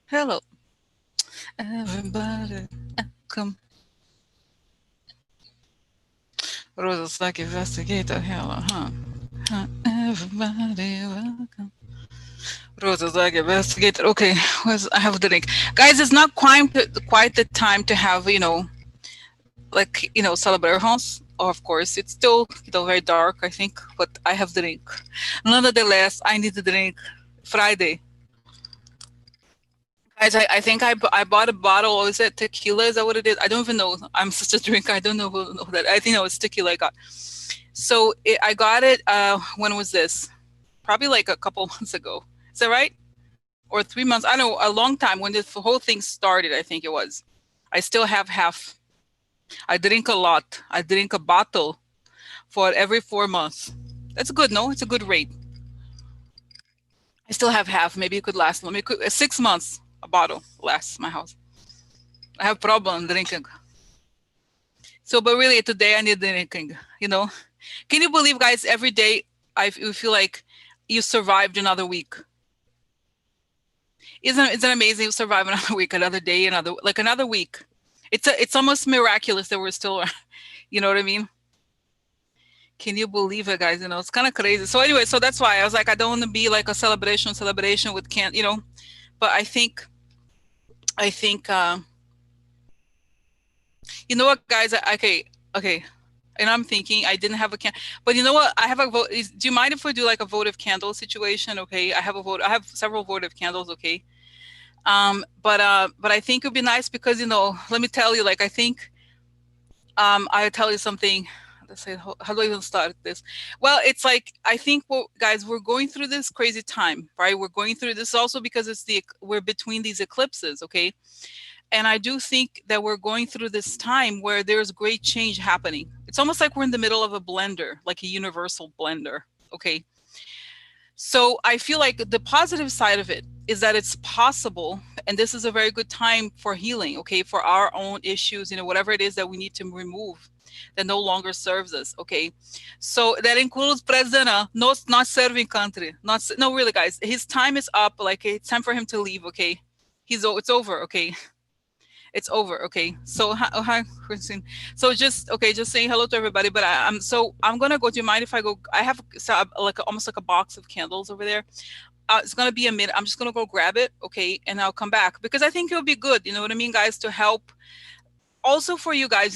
Hello, everybody. Come. Rosa's like investigator. Hello, huh? Huh, everybody, welcome. Rosa's like investigator. Okay, I have the link. Guys, it's not quite the time to have, celebrations. Of course, it's still, very dark, I think, but I have the drink. Nonetheless, I need the drink. Friday. Guys, I think I bought a bottle. Or is it tequila? Is that what it is? I don't even know. I'm such a drinker. I don't know that. I think it was tequila I got. So I got it. When was this? Probably like a couple months ago. Is that right? Or 3 months? I don't know. A long time when this whole thing started. I think it was. I still have half. I drink a lot. I drink a bottle for every 4 months. That's good. No, it's a good rate. I still have half. Maybe it could last. Let me 6 months. A bottle lasts my house. I have problem drinking. So, but really today I need drinking. Can you believe, guys? Every day you feel like you survived another week. Isn't it amazing? You survive another week, another day, another week. It's almost miraculous that we're still. You know what I mean? Can you believe it, guys? It's kind of crazy. So anyway, so that's why I was like, I don't want to be like a celebration with can't. But I think you know what, guys? Okay. And I'm thinking I didn't have a can, but you know what? I have a vote. Do you mind if we do like a votive candle situation? Okay, I have a vote. I have several votive candles. Okay, but I think it would be nice because let me tell you, like I think I'll tell you something. Let's say how do I even start this? Well, it's like I think, well, guys, we're going through this crazy time, right? We're going through this also because we're between these eclipses, okay? And I do think that we're going through this time where there's great change happening. It's almost like we're in the middle of a blender, like a universal blender. Okay. So I feel like the positive side of it is that it's possible, and this is a very good time for healing, okay, for our own issues, whatever it is that we need to remove that no longer serves us, okay. So that includes President, not serving country, not no, really, guys, his time is up. Like it's time for him to leave, okay. It's over, okay. It's over. Okay. So hi, Christine. So just saying hello to everybody. But I'm gonna go. Do you mind if I go? I have like almost like a box of candles over there. It's gonna be a minute. I'm just gonna go grab it. Okay, and I'll come back because I think it would be good. You know what I mean, guys, to help. Also for you guys,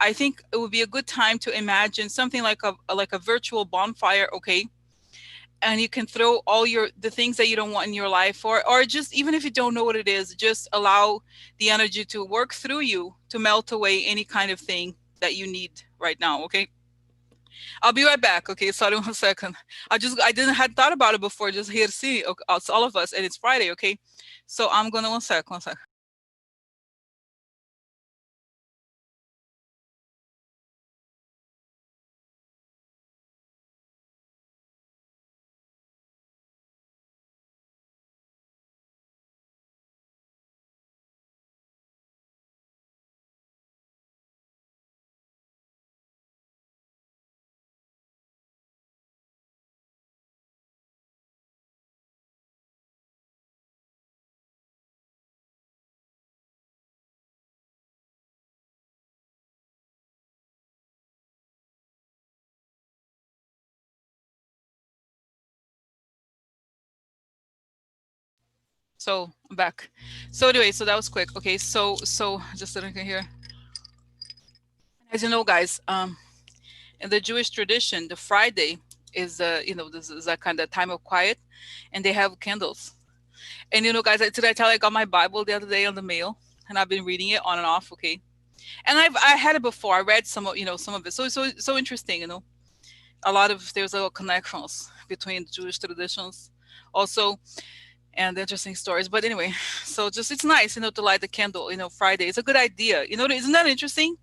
I think it would be a good time to imagine something like a virtual bonfire. Okay, and you can throw all the things that you don't want in your life, or just even if you don't know what it is, just allow the energy to work through you to melt away any kind of thing that you need right now. Okay, I'll be right back. Okay, sorry, 1 second. I didn't had thought about it before, just here to see, okay, it's all of us, and it's Friday. Okay, so I'm gonna 1 sec. So I'm back. So anyway, so that was quick. Okay, so just so I can hear. As you know, guys, in the Jewish tradition, the Friday is this is a kind of time of quiet, and they have candles. And guys, did I tell you I got my Bible the other day on the mail, and I've been reading it on and off. Okay, and I had it before. I read some of it. So interesting. A lot of there's a lot of connections between Jewish traditions, also, and interesting stories. But anyway, so just it's nice, to light the candle. Friday. It's a good idea. Isn't that interesting?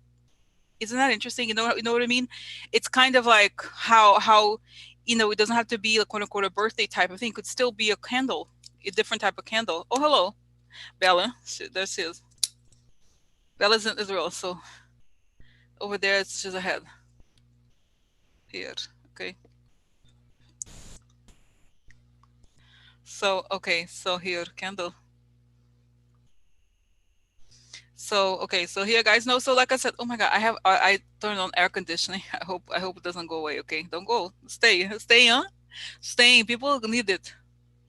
Isn't that interesting? You know what I mean? It's kind of like how it doesn't have to be a quote unquote a birthday type of thing. It could still be a candle, a different type of candle. Oh, hello, Bella. There she is. Bella's in Israel, so over there she's ahead. Here, okay. So okay, so here candle. So okay, so here guys, no, so like I said, oh my god, I turned on air conditioning. I hope it doesn't go away. Okay, don't go, stay on, staying. People need it.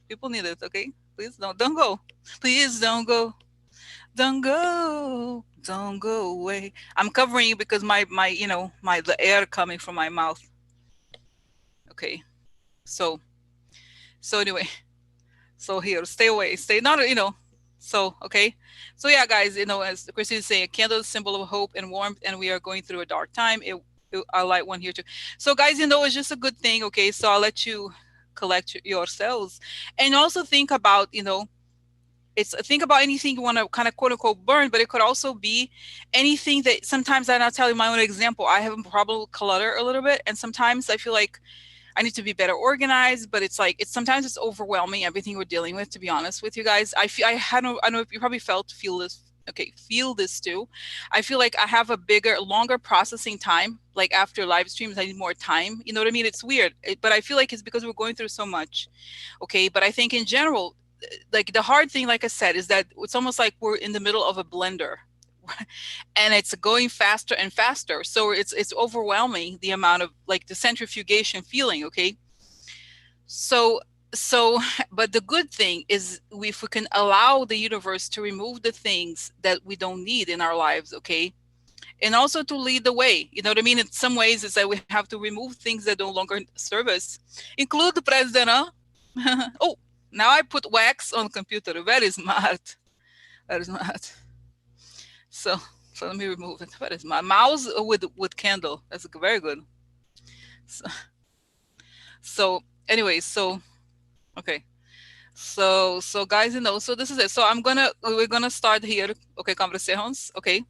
People need it. Okay, please don't go. Please don't go. Don't go. Don't go away. I'm covering you because my my the air coming from my mouth. Okay, so anyway, so here, stay away, stay not So okay, so yeah, guys, as Christine is saying, a candle is a symbol of hope and warmth, and we are going through a dark time. I light one here too. So guys, it's just a good thing. Okay, so I'll let you collect yourselves, and also think about it's think about anything you want to kind of quote unquote burn, but it could also be anything that sometimes I'll tell you my own example. I have a problem with clutter a little bit, and sometimes I feel like I need to be better organized, but it's like sometimes it's overwhelming everything we're dealing with. To be honest with you guys, I don't know if you probably feel this. Okay, feel this too. I feel like I have a longer processing time. Like after live streams, I need more time. You know what I mean? It's weird, but I feel like it's because we're going through so much. Okay, but I think in general, like the hard thing, like I said, is that it's almost like we're in the middle of a blender and it's going faster and faster, so it's overwhelming, the amount of like the centrifugation feeling. Okay, so so but the good thing is if we can allow the universe to remove the things that we don't need in our lives. Okay, and also to lead the way. You know what I mean? In some ways it's that we have to remove things that no longer serve us, include the president, huh? Oh, now I put wax on computer. Very smart. Very smart. So so let me remove it. What is my mouse with candle? That's very good. So, so anyway, so okay. So guys, so this is it. So we're gonna start here. Okay, conversations. Okay.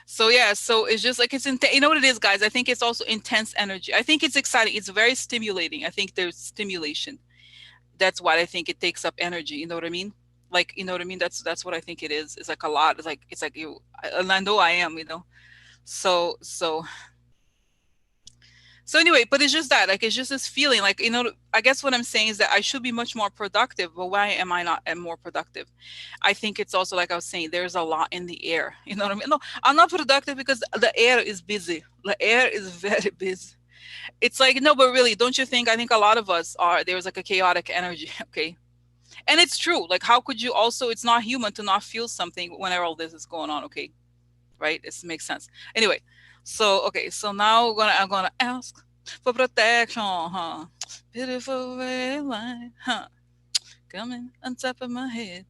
So yeah, so it's just like you know what it is, guys. I think it's also intense energy. I think it's exciting. It's very stimulating. I think there's stimulation. That's why I think it takes up energy. You know what I mean? Like, you know what I mean? That's what I think it is. It's like a lot. It's like and I know I am. So anyway, but it's just that, like, it's just this feeling, like, I guess what I'm saying is that I should be much more productive, but why am I not more productive? I think it's also, like I was saying, there's a lot in the air. You know what I mean? No, I'm not productive because the air is busy. The air is very busy. It's like, no, but really, don't you think? I think a lot of us there's like a chaotic energy. Okay. And it's true. Like, how could you also, it's not human to not feel something whenever all this is going on. Okay. Right? It makes sense. Anyway, so okay, so now I'm gonna ask for protection, huh? Beautiful red line, huh? Coming on top of my head.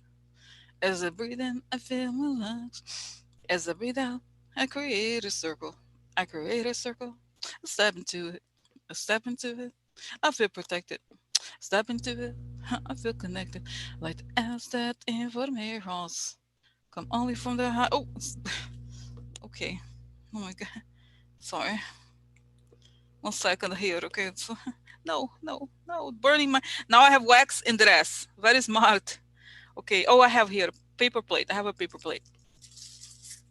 As I breathe in, I feel my lungs. As I breathe out, I create a circle. I create a circle. I step into it. I step into it. I feel protected. Step into it. I feel connected. Like the ants that informations come only from the high. Oh, okay. Oh my god. Sorry. 1 second here, okay? So, no, no, no. Burning my. Now I have wax in the dress. Very smart. Okay. Oh, I have here paper plate. I have a paper plate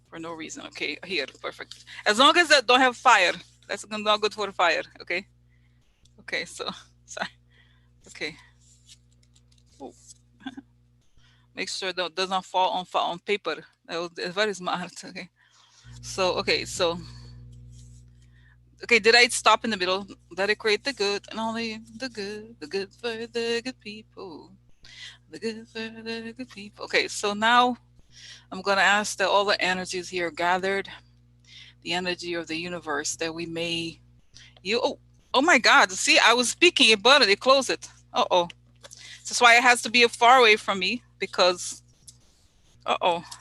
for no reason. Okay, here, perfect. As long as I don't have fire, that's not good for fire. Okay. Okay. So, sorry. Okay. Oh, make sure that does not fall on paper. It's very smart. Okay. So okay. So okay, did I stop in the middle? Let it create the good and only the good for the good people. The good for the good people. Okay, so now I'm going to ask that all the energies here gathered, the energy of the universe, that we may, oh my God, see, I was speaking it, but it closed it. Uh-oh. That's why it has to be far away from me because,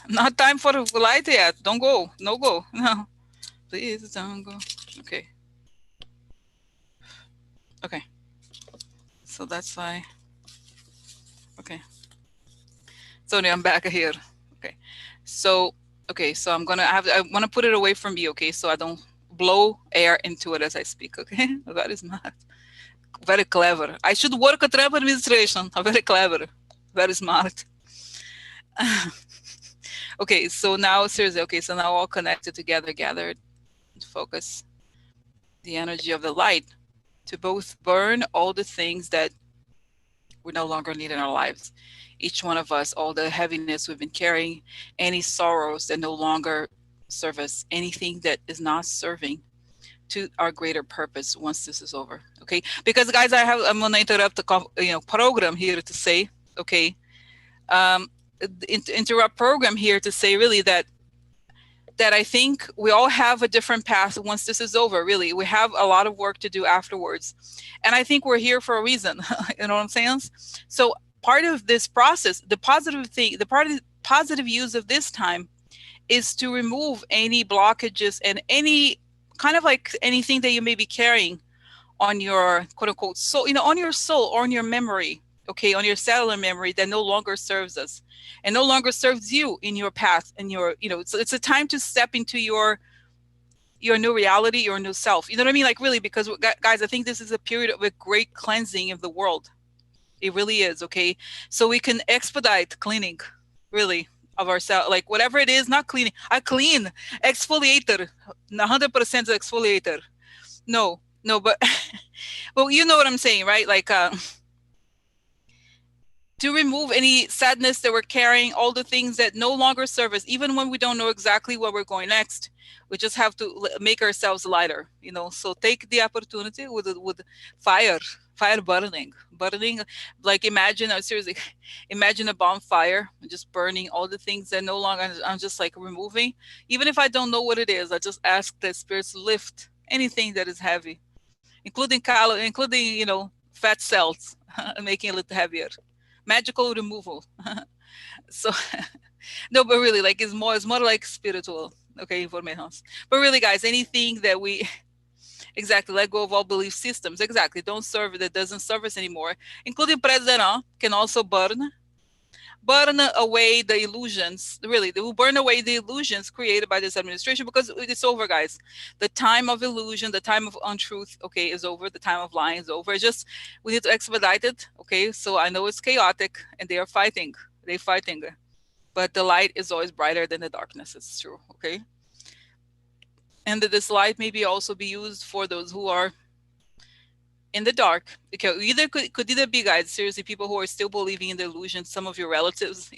not time for the light yet. Don't go. No go. No. Please don't go. Okay. Okay. So that's why. Okay. So now I'm back here. Okay. So so I want to put it away from me. Okay, so I don't blow air into it as I speak. Okay, that is not very clever. I should work at travel administration. I'm very clever, very smart. Okay, so now seriously. Okay, so now all connected together, gathered, focus the energy of the light to both burn all the things that we no longer need in our lives. each one of us, all the heaviness we've been carrying, any sorrows that no longer serve us, anything that is not serving to our greater purpose once this is over. Okay, because guys, I'm gonna interrupt the program here to say, okay, um, interrupt program here to say really that I think we all have a different path once this is over. Really, we have a lot of work to do afterwards, and I think we're here for a reason. You know what I'm saying? So part of this process, the positive thing, the part of the positive use of this time is to remove any blockages and any kind of like anything that you may be carrying on your quote unquote soul, on your soul or on your memory, okay, on your cellular memory that no longer serves us and no longer serves you in your path and your, it's a time to step into your new reality, your new self. You know what I mean? Like really, because guys, I think this is a period of a great cleansing of the world. It really is. Okay. So we can expedite cleaning really of ourselves, like whatever it is, not cleaning. I clean exfoliator, 100% exfoliator. No, but well, you know what I'm saying, right? Like to remove any sadness that we're carrying, all the things that no longer serve us, even when we don't know exactly where we're going next. We just have to make ourselves lighter, So take the opportunity with fire burning, like imagine, seriously, imagine a bonfire just burning all the things that no longer I'm just like removing. Even if I don't know what it is, I just ask the spirits to lift anything that is heavy, including including fat cells, making it a little heavier. Magical removal. So no, but really, like it's more like spiritual. Okay, informations. But really, guys, anything that we exactly let go of all belief systems. Exactly, don't serve that doesn't serve us anymore, including President can also burn away the illusions. Really, they will burn away the illusions created by this administration, because it's over, guys. The time of illusion, the time of untruth, okay, is over. The time of lying is over. It's just we need to expedite it. Okay, so I know it's chaotic and they're fighting, but the light is always brighter than the darkness. It's true. Okay, and that this light maybe also be used for those who are in the dark. Okay, could either be, guys, seriously, people who are still believing in the illusion, some of your relatives,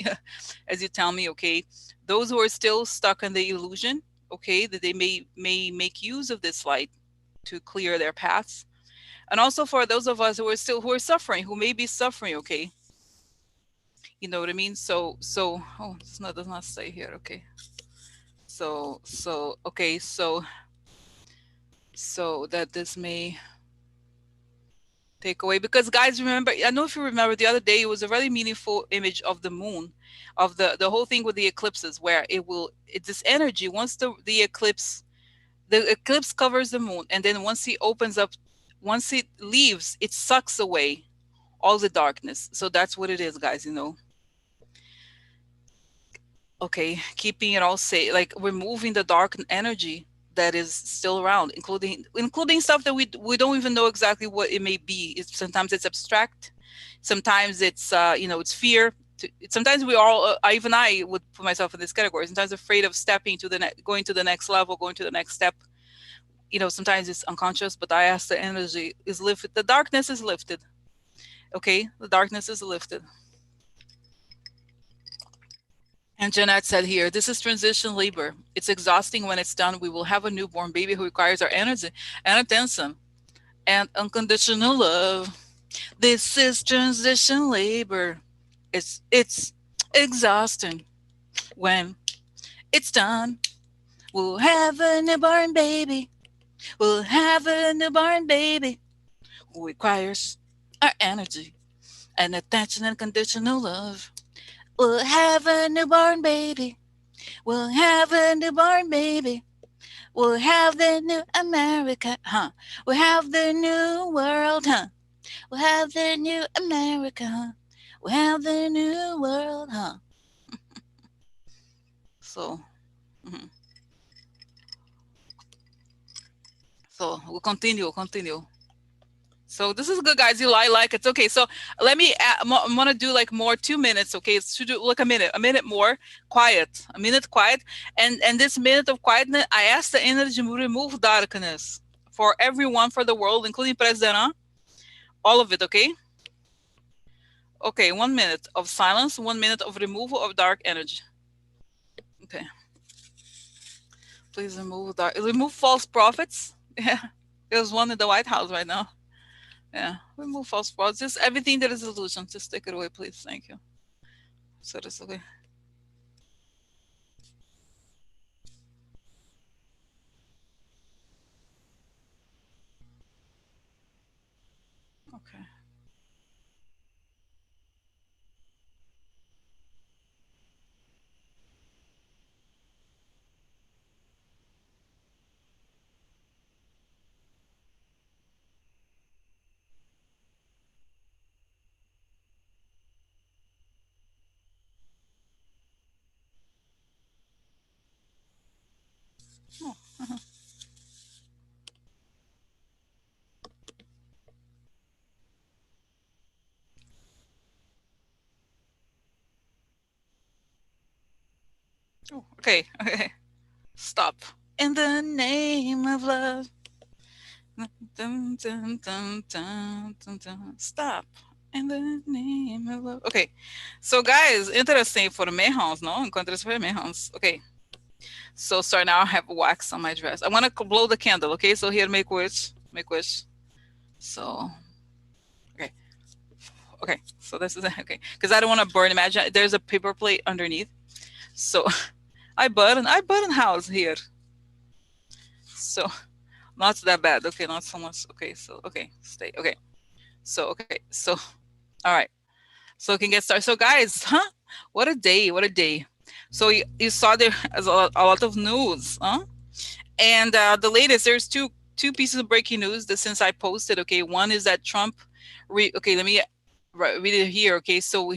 as you tell me, okay, those who are still stuck in the illusion, okay, that they may make use of this light to clear their paths. And also for those of us who are suffering, who may be suffering, okay, you know what I mean? So oh, does not say here. Okay, so okay, so that this may take away, because guys, remember, I don't know if you remember the other day, it was a really meaningful image of the moon, of the whole thing with the eclipses, where it's this energy, once the eclipse covers the moon, and then once it leaves, it sucks away all the darkness. So that's what it is, guys, okay, keeping it all safe, like removing the dark energy that is still around, including stuff that we don't even know exactly what it may be. Sometimes it's abstract, sometimes it's it's fear. Sometimes we all, even I would put myself in this category. Sometimes afraid of stepping to going to the next level, going to the next step. Sometimes it's unconscious, but I ask the energy is lifted. The darkness is lifted. Okay, the darkness is lifted. And Jeanette said here, this is transition labor. It's exhausting when it's done. We will have a newborn baby who requires our energy and attention and unconditional love. This is transition labor. It's exhausting when it's done. We'll have a newborn baby. We'll have a newborn baby who requires our energy and attention and conditional love. We'll have a newborn baby. We'll have a newborn baby. We'll have the new America, huh? We'll have the new world, huh? We'll have the new America, huh? We'll have the new world, huh? So, so we'll continue. So this is good, guys. You like it's okay. So let me. I'm gonna do like more 2 minutes. Okay, it's to do like a minute more quiet, and this minute of quietness, I ask the energy to remove darkness for everyone, for the world, including President, all of it. Okay. Okay, 1 minute of silence, 1 minute of removal of dark energy. Okay. Please remove false prophets. Yeah. There's one in the White House right now. Yeah. Remove false prophets. Just everything that is illusion. Just take it away, please. Thank you. So that's okay. Okay. Oh, oh, okay. Okay. Stop. In the name of love. Dun, dun, dun, dun, dun, dun. Stop. In the name of love. Okay. So, guys, interesting formejos, no? Encontré formejos. Okay. So, sorry, now I have wax on my dress. I want to blow the candle, okay? So, here, make wish. Make wish. So, okay. Okay. So, this is okay. Because I don't want to burn. Imagine there's a paper plate underneath. So, I burn house here. So, not that bad. Okay, not so much. Okay, so, okay, stay. Okay. So, okay. So, all right. So, we can get started. So, guys, huh? What a day. What a day. So, you saw there as a lot of news, huh? And the latest, there's two pieces of breaking news that since I posted. Okay, one is that Trump, okay, let me read it here. Okay, so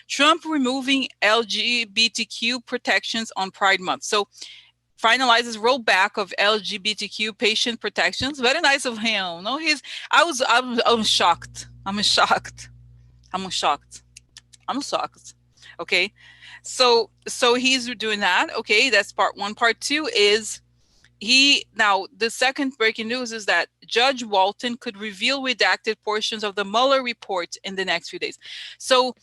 Trump removing LGBTQ protections on Pride Month. So finalizes rollback of LGBTQ patient protections. Very nice of him. No, I'm shocked. I'm shocked. I'm shocked. I'm shocked. Okay, so he's doing that. Okay, that's part one. Part two is now the second breaking news is that Judge Walton could reveal redacted portions of the Mueller report in the next few days. So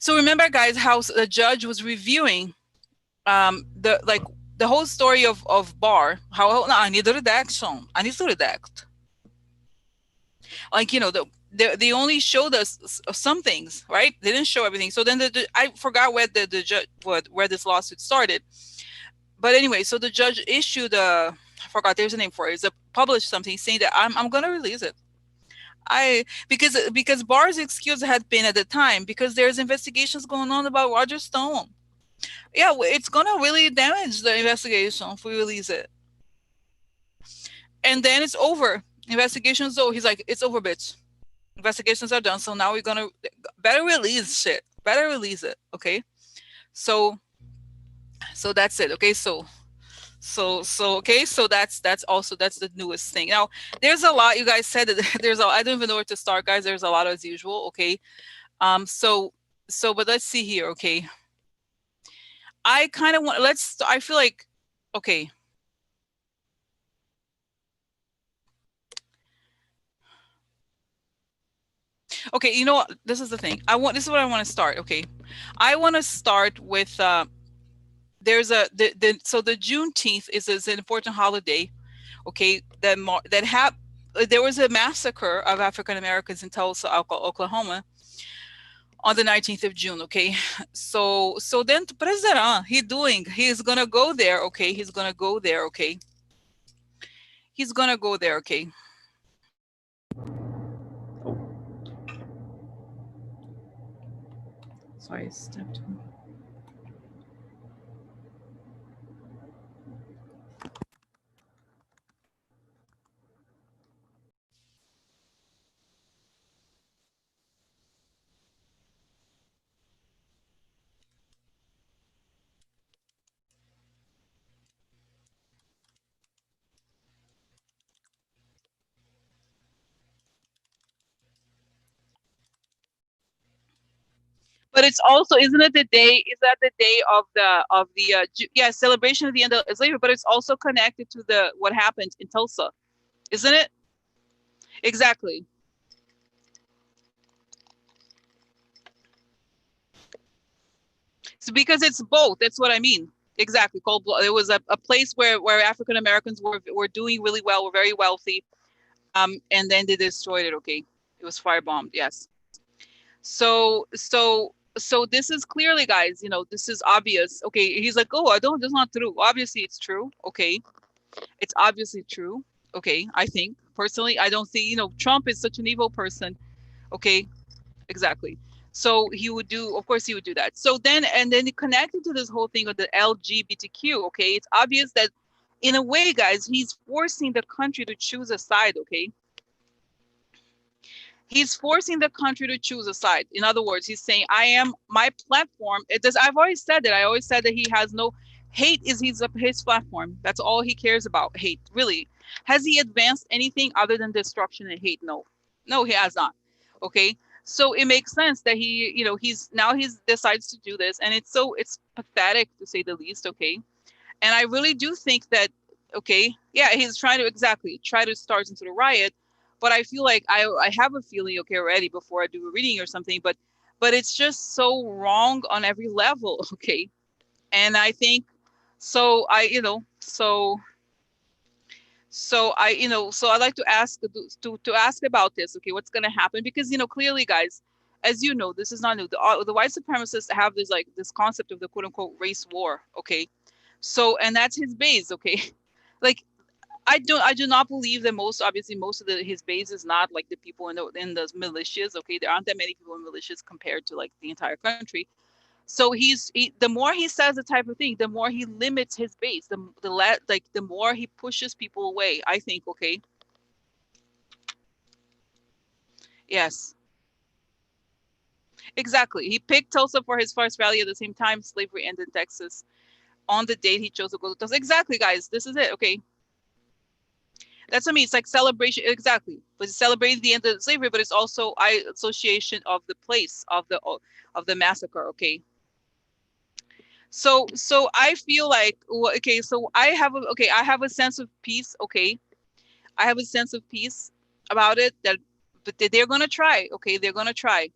remember, guys, how the judge was reviewing the whole story of Barr. How no, I need the redaction. I need to redact. Like, they only showed us some things, right? They didn't show everything. So then I forgot where the judge where this lawsuit started. But anyway, so the judge issued I forgot, there's a name for it. It's published something saying that I'm gonna release it. Because Barr's excuse had been at the time because there's investigations going on about Roger Stone. Yeah, it's gonna really damage the investigation if we release it. And then it's over. Investigation's over. He's like, it's over, bitch. Investigations are done. So now we're gonna better release shit. Better release it. Okay. So that's it. Okay. So okay, so that's the newest thing. Now there's a lot. You guys said that I don't even know where to start, guys. There's a lot as usual. Okay. So but let's see here. Okay. I kind of want I feel like, okay. Okay, you know what? This is the thing. This is what I want to start. Okay. I want to start with there's so the Juneteenth is an important holiday. Okay, there was a massacre of African Americans in Tulsa, Oklahoma, on the 19th of June. Okay, so then President, he's gonna go there. Okay, he's gonna go there. Okay, he's gonna go there. Okay. Oh, sorry, I stepped. But it's also, isn't it the day? Is that the day of the celebration of the end of slavery? But it's also connected to what happened in Tulsa, isn't it? Exactly. because it's both. That's what I mean. Exactly. Cold blood. It was a place where African Americans were doing really well, were very wealthy. And then they destroyed it. Okay. It was firebombed. Yes. So this is clearly, guys, this is obvious. Okay. He's like, oh, I don't, that's not true. Obviously it's true. Okay. It's obviously true. Okay. I think personally, I don't see, Trump is such an evil person. Okay. Exactly. So he would do, of course, he would do that. So then, and then connected to this whole thing of the LGBTQ, okay, it's obvious that in a way, guys, he's forcing the country to choose a side, okay? He's forcing the country to choose a side. In other words, he's saying, I am my platform. It does. I've always said that. I always said that he has no hate is his platform. That's all he cares about. Hate, really. Has he advanced anything other than destruction and hate? No, no, he has not. Okay. So it makes sense that he's decides to do this, and it's pathetic to say the least. Okay. And I really do think that, okay, yeah, he's trying to try to start into the riot. But I feel like I have a feeling, okay, already before I do a reading or something, but it's just so wrong on every level, okay? And I think, so I, so I'd like to ask to ask about this, okay, what's going to happen? Because, clearly, guys, as you know, this is not new. The white supremacists have this concept of the quote unquote race war, okay? So, and that's his base, okay? Like, I do not believe that most of his base is not like the people in the militias, okay? There aren't that many people in militias compared to like the entire country. So the more he says the type of thing, the more he limits his base, the more he pushes people away, I think, okay? Yes. Exactly. He picked Tulsa for his first rally at the same time slavery ended in Texas on the date he chose to go to Tulsa. Exactly, guys. This is it. Okay. That's what I mean. It's like celebration. Exactly. But it's celebrating the end of slavery, but it's also association of the place of the massacre. Okay. So I feel like, okay, so I have a sense of peace. Okay. I have a sense of peace about it, but they're going to try. Okay. They're going to try.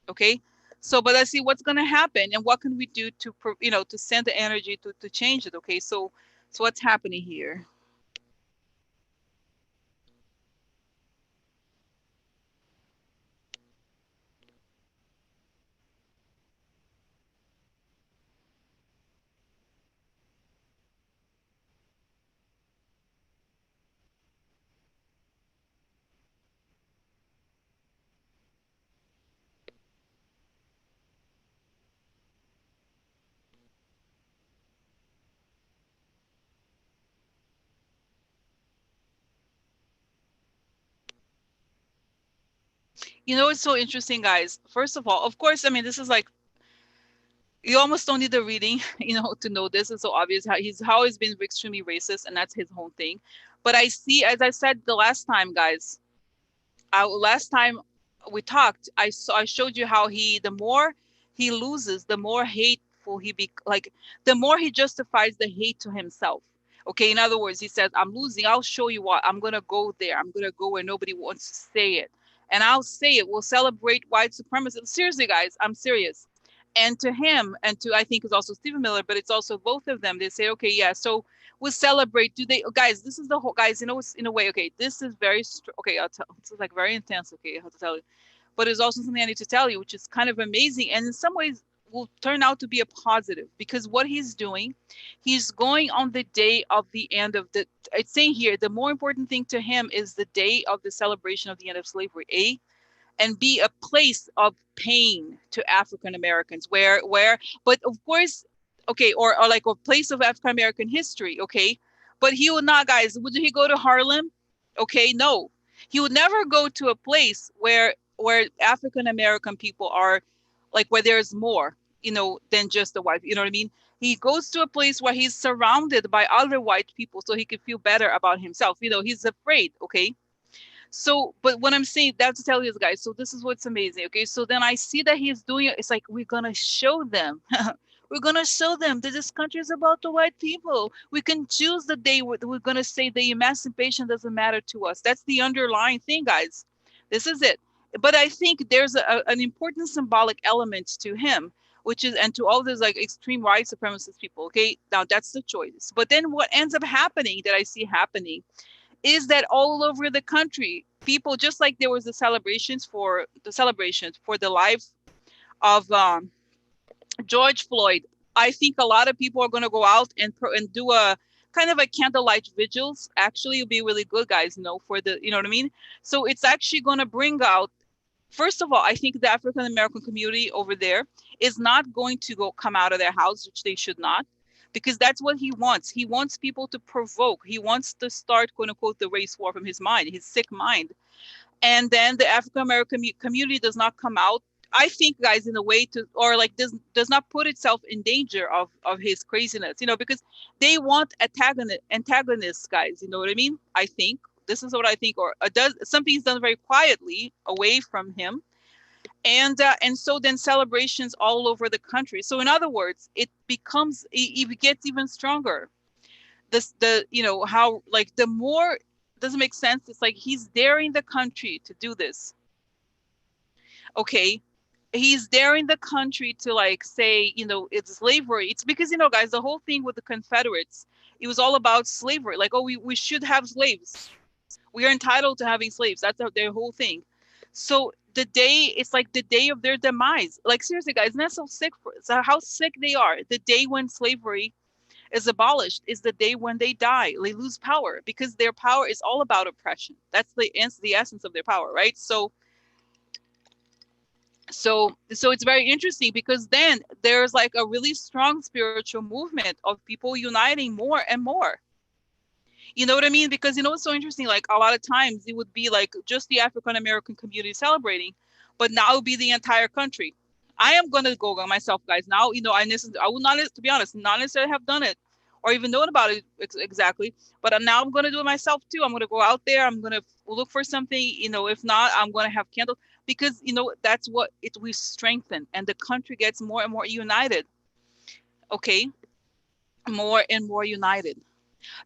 Okay. So, but let's see what's going to happen and what can we do to send the energy to change it. Okay. So what's happening here? It's so interesting, guys. First of all, of course, I mean, this is like, you almost don't need the reading, to know this. It's so obvious how he's always been extremely racist, and that's his whole thing. But I see, as I said the last time, guys, last time we talked, I showed you how the more he loses, the more hateful like, the more he justifies the hate to himself. Okay, in other words, he says, I'm losing. I'll show you what. I'm gonna go there. I'm gonna go where nobody wants to say it, and I'll say it. We'll celebrate white supremacy. Seriously, guys, I'm serious. And to him, and to, I think it's also Stephen Miller, but it's also both of them. They say, okay, yeah, so we celebrate. Do they, guys? This is the whole, guys. It's in a way, okay. This is very okay. I'll tell. It's like very intense. Okay, I have to tell you, but it's also something I need to tell you, which is kind of amazing, and in some ways will turn out to be a positive, because what he's doing, he's going on the day of the end of the. It's saying here the more important thing to him is the day of the celebration of the end of slavery. And be a place of pain to African Americans, but of course, okay, or like a place of African American history, okay, but he would not, guys. Would he go to Harlem? Okay, no, he would never go to a place where African American people are, like, where there's more, than just the white. You know what I mean? He goes to a place where he's surrounded by other white people, so he could feel better about himself. He's afraid. Okay, so, but what I'm saying, that's to tell you guys, so this is what's amazing. Okay, so then I see that he's doing it. It's like, we're gonna show them. We're gonna show them that this country is about the white people. We can choose the day we're gonna say the emancipation doesn't matter to us. That's the underlying thing, guys. This is it. But I think there's an important symbolic element to him, which is, and to all these like extreme white supremacist people. Okay, now that's the choice. But then what ends up happening, that I see happening, is that all over the country, people, just like there was the celebrations for the life of George Floyd, I think a lot of people are going to go out and do a kind of a candlelight vigils. Actually, it'll be really good, guys, for the, you know what I mean? So it's actually going to bring out, first of all, I think the African American community over there is not going to come out of their house, which they should not, because that's what he wants. He wants people to provoke. He wants to start, quote unquote, the race war from his mind, his sick mind. And then the African American community does not come out, I think, guys, in a way to, or like does not put itself in danger of his craziness, because they want antagonists, guys. You know what I mean? I think this is what I think, or does something's done very quietly away from him, and so then celebrations all over the country. So in other words, it gets even stronger. How, like, the more, doesn't make sense. It's like he's daring the country to do this. Okay, he's daring the country to, like, say, it's slavery. It's because, guys, the whole thing with the Confederates, it was all about slavery. Like, oh, we should have slaves. We are entitled to having slaves. That's their whole thing. So it's like the day of their demise. Like, seriously, guys, isn't that so sick? So how sick they are. The day when slavery is abolished is the day when they die. They lose power because their power is all about oppression. That's the essence of their power, right? So it's very interesting, because then there's like a really strong spiritual movement of people uniting more and more. You know what I mean? Because it's so interesting. Like, a lot of times it would be like just the African American community celebrating, but now it would be the entire country. I am gonna go myself, guys. Now, I would not, to be honest, not necessarily have done it or even known about it exactly, but now I'm gonna do it myself too. I'm gonna go out there. I'm gonna look for something. If not, I'm gonna have candles, because that's what we strengthen, and the country gets more and more united. Okay, more and more united.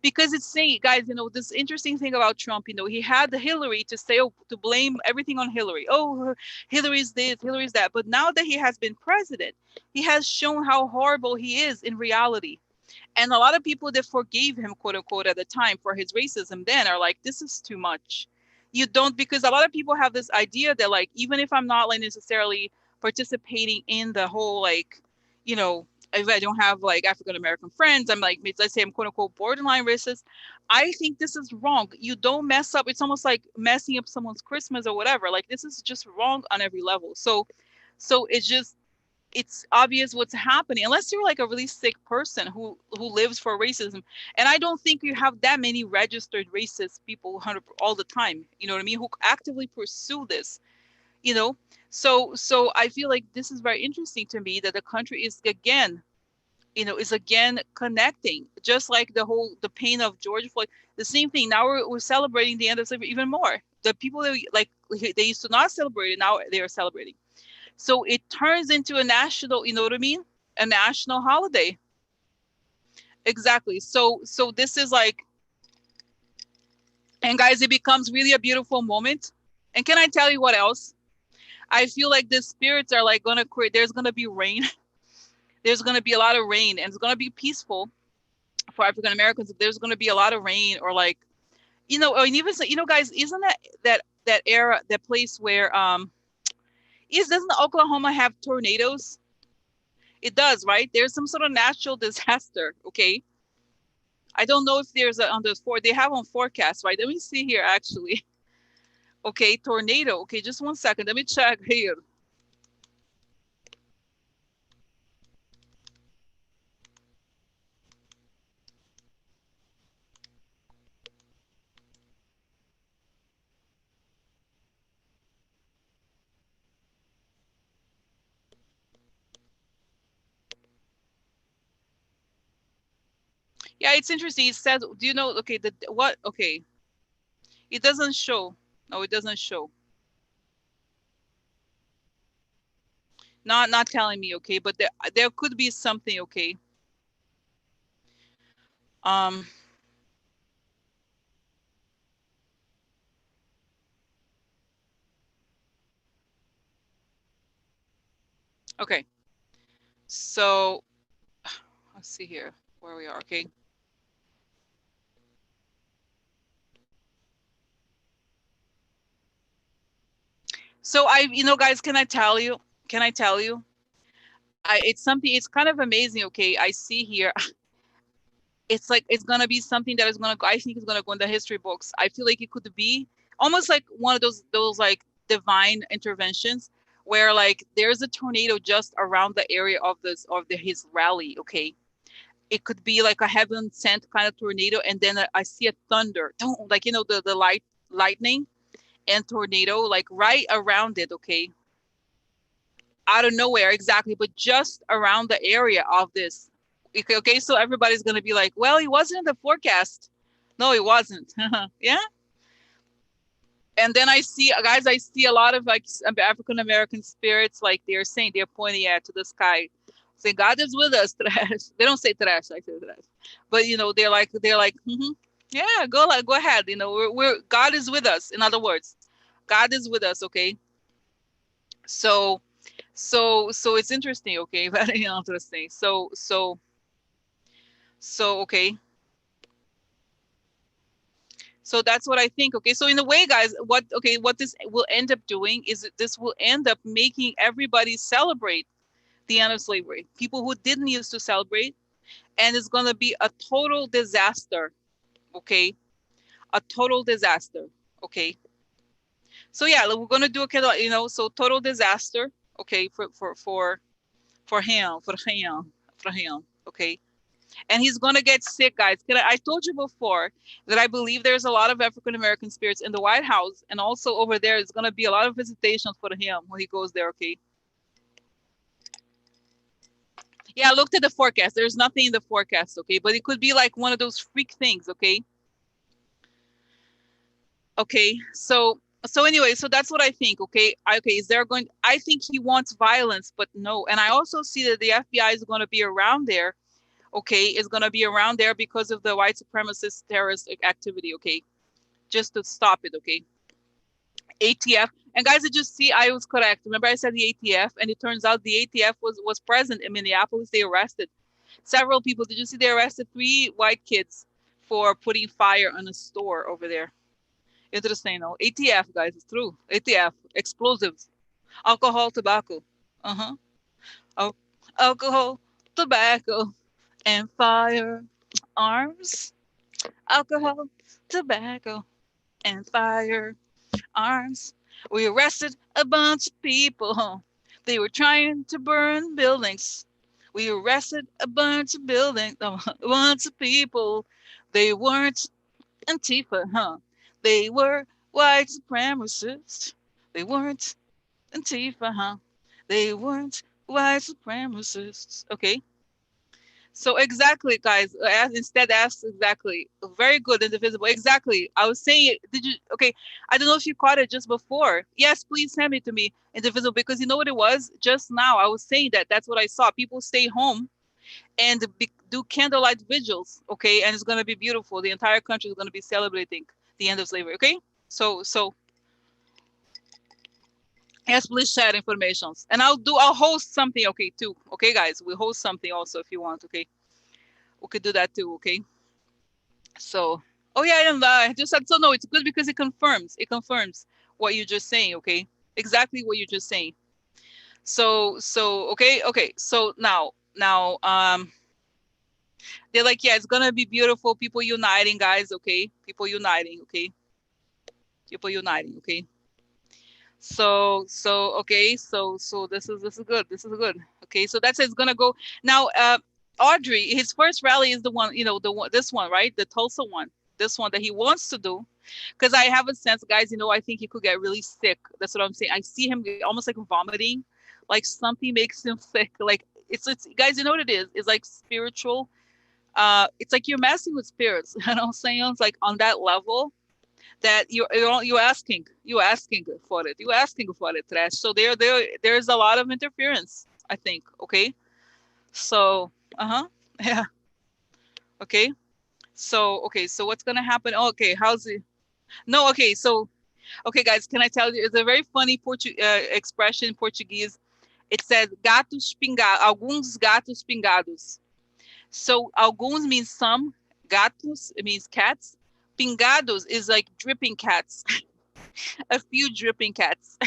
Because it's saying, guys, this interesting thing about Trump, he had the Hillary to say, oh, to blame everything on Hillary. Oh, Hillary's this, Hillary's that. But now that he has been president, he has shown how horrible he is in reality. And a lot of people that forgave him, quote unquote, at the time for his racism then are like, this is too much. You don't, because a lot of people have this idea that, like, even if I'm not, like, necessarily participating in the whole, like, if I don't have, like, African American friends, I'm like, let's say I'm, quote unquote, borderline racist. I think this is wrong. You don't mess up. It's almost like messing up someone's Christmas or whatever. Like, this is just wrong on every level. So it's obvious what's happening, unless you're like a really sick person who lives for racism. And I don't think you have that many registered racist people all the time, you know what I mean, who actively pursue this, you know so I feel like this is very interesting to me, that the country is again connecting, just like the pain of George Floyd. The same thing, now we're celebrating the end of slavery even more. The people that they used to not celebrate it, now they are celebrating. So it turns into a national, you know what I mean? A national holiday. Exactly. So this is like, and guys, it becomes really a beautiful moment. And can I tell you what else? I feel like the spirits are like gonna create, there's gonna be rain. There's gonna be a lot of rain, and it's gonna be peaceful for African Americans. There's gonna be a lot of rain, or like, or even, guys, isn't that era, that place where doesn't Oklahoma have tornadoes? It does, right? There's some sort of natural disaster. Okay. I don't know if there's on the they have on forecast, right? Let me see here, actually. Okay, tornado. Okay, just one second. Let me check here. Yeah, it's interesting. It says, do you know? Okay, what? Okay, it doesn't show. No, it doesn't show. Not telling me. Okay, but there could be something. Okay. Um. Okay. So let's see here where we are. Okay. So guys, can I tell you? Can I tell you? It's something. It's kind of amazing. Okay, I see here. It's like it's gonna be something that is gonna go. I think it's gonna go in the history books. I feel like it could be almost like one of those like divine interventions where like there's a tornado just around the area of his rally. Okay, it could be like a heaven sent kind of tornado, and then I see a thunder, don't like the lightning and tornado like right around it. Okay, out of nowhere exactly, but just around the area of this. Okay, so everybody's gonna be like, well, he wasn't in the forecast. No, he wasn't. Yeah. And then I see guys, I see a lot of like African American spirits, like they're pointing at to the sky, saying God is with us. Trash. They don't say trash, I say trash. But they're like, yeah, go ahead. We're God is with us. In other words, God is with us. Okay. So so it's interesting. Okay. Very interesting. So okay. So that's what I think. Okay. So in a way, guys, what this will end up doing is this will end up making everybody celebrate the end of slavery. People who didn't used to celebrate, and it's gonna be a total disaster. Okay. A total disaster. Okay. So yeah, we're gonna do a so total disaster. Okay, for him. Okay. And he's gonna get sick, guys. I told you before that I believe there's a lot of African American spirits in the White House, and also over there is gonna be a lot of visitations for him when he goes there. Okay. Yeah, I looked at the forecast. There's nothing in the forecast. Okay, but it could be like one of those freak things. Okay. Okay. So anyway, so that's what I think. Okay. Okay. Is there going? I think he wants violence, but no. And I also see that the FBI is going to be around there. Okay, is going to be around there because of the white supremacist terrorist activity. Okay, just to stop it. Okay. ATF. And guys, did you see I was correct? Remember I said the ATF, and it turns out the ATF was present in Minneapolis. They arrested several people. Did you see they arrested 3 white kids for putting fire on a store over there? Interesting, no? ATF, guys, it's true. ATF, explosives, alcohol, tobacco. Uh-huh. Oh, alcohol, tobacco, and fire arms. Alcohol, tobacco, and fire arms. We arrested a bunch of people. They were trying to burn buildings. We arrested a bunch of a bunch of people. They weren't Antifa, huh? They were white supremacists. They weren't Antifa, huh? They weren't white supremacists. Okay. So exactly, guys. Instead, ask exactly. Very good, indivisible. Exactly. I was saying it. Did you? Okay. I don't know if you caught it just before. Yes, please send it to me, indivisible, because you know what it was just now. I was saying that. That's what I saw. People stay home and do candlelight vigils. Okay, and it's gonna be beautiful. The entire country is gonna be celebrating the end of slavery. Okay. So yes, please share information, and I'll host something. Okay, too. Okay, guys, we host something also if you want. Okay, we could do that too. Okay. So, oh yeah, and I just said so. No, it's good because it confirms. It confirms what you're just saying. Okay, exactly what you're just saying. So okay. So now they're like, yeah, it's gonna be beautiful. People uniting, guys. Okay, people uniting. Okay, people uniting. Okay. So okay. So this is good. This is good. Okay. So that's it's gonna go now. Audrey, his first rally is the one, the one, this one, right? The Tulsa one, this one that he wants to do. Because I have a sense, guys, I think he could get really sick. That's what I'm saying. I see him almost like vomiting, like something makes him sick. Like it's guys, you know what it is? It's like spiritual. It's like you're messing with spirits. You know what I'm saying? It's like on that level that you're asking for it. You're asking for it, trash. So there's a lot of interference, I think. Okay. So yeah. Okay. So okay, so what's gonna happen? Oh, okay, how's it? No, okay, so okay, guys, can I tell you? It's a very funny expression in Portuguese. It says gatos pingados, alguns gatos pingados. So alguns means some, gatos it means cats. Pingados is like dripping cats. A few dripping cats.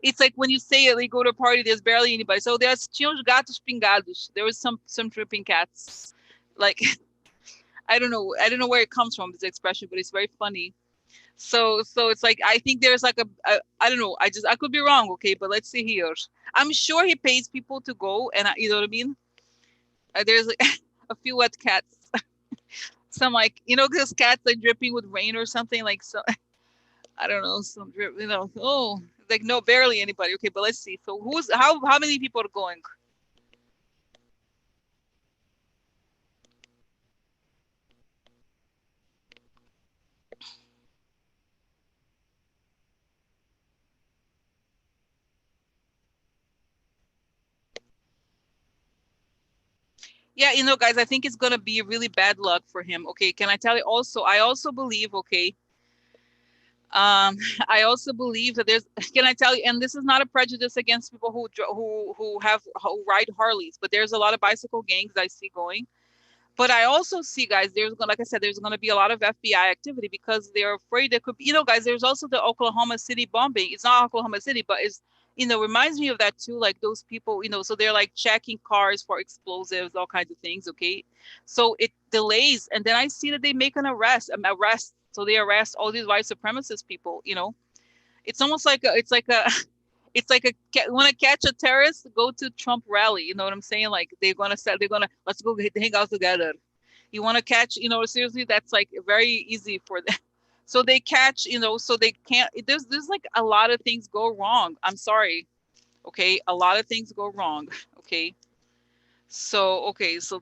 It's like when you say it, they go to a party, there's barely anybody. So there's tinha os gatos pingados. There was some dripping cats. Like I don't know where it comes from, this expression, but it's very funny. So it's like I think there's like a I don't know. I could be wrong, okay, but let's see here. I'm sure he pays people to go, and you know what I mean. There's like, a few wet cats. Some like those cats like dripping with rain or something like so. I don't know some drip. Oh, like no, barely anybody. Okay, but let's see. So who's how many people are going? Yeah, guys, I think it's gonna be really bad luck for him. Okay, can I tell you also? I also believe. Okay, I also believe that there's. Can I tell you? And this is not a prejudice against people who ride Harleys, but there's a lot of bicycle gangs I see going. But I also see, guys, like I said, there's going to be a lot of FBI activity because they're afraid there could be, guys, there's also the Oklahoma City bombing. It's not Oklahoma City, but it's, reminds me of that too. Like those people, so they're like checking cars for explosives, all kinds of things. Okay. So it delays. And then I see that they make an arrest. So they arrest all these white supremacist people. It's almost like it's like a, it's like want to catch a terrorist, go to Trump rally. You know what I'm saying? Like they're gonna let's go hang out together. You want to catch, seriously, that's like very easy for them. So they catch, so they can't. There's like a lot of things go wrong. I'm sorry, okay, a lot of things go wrong, okay. So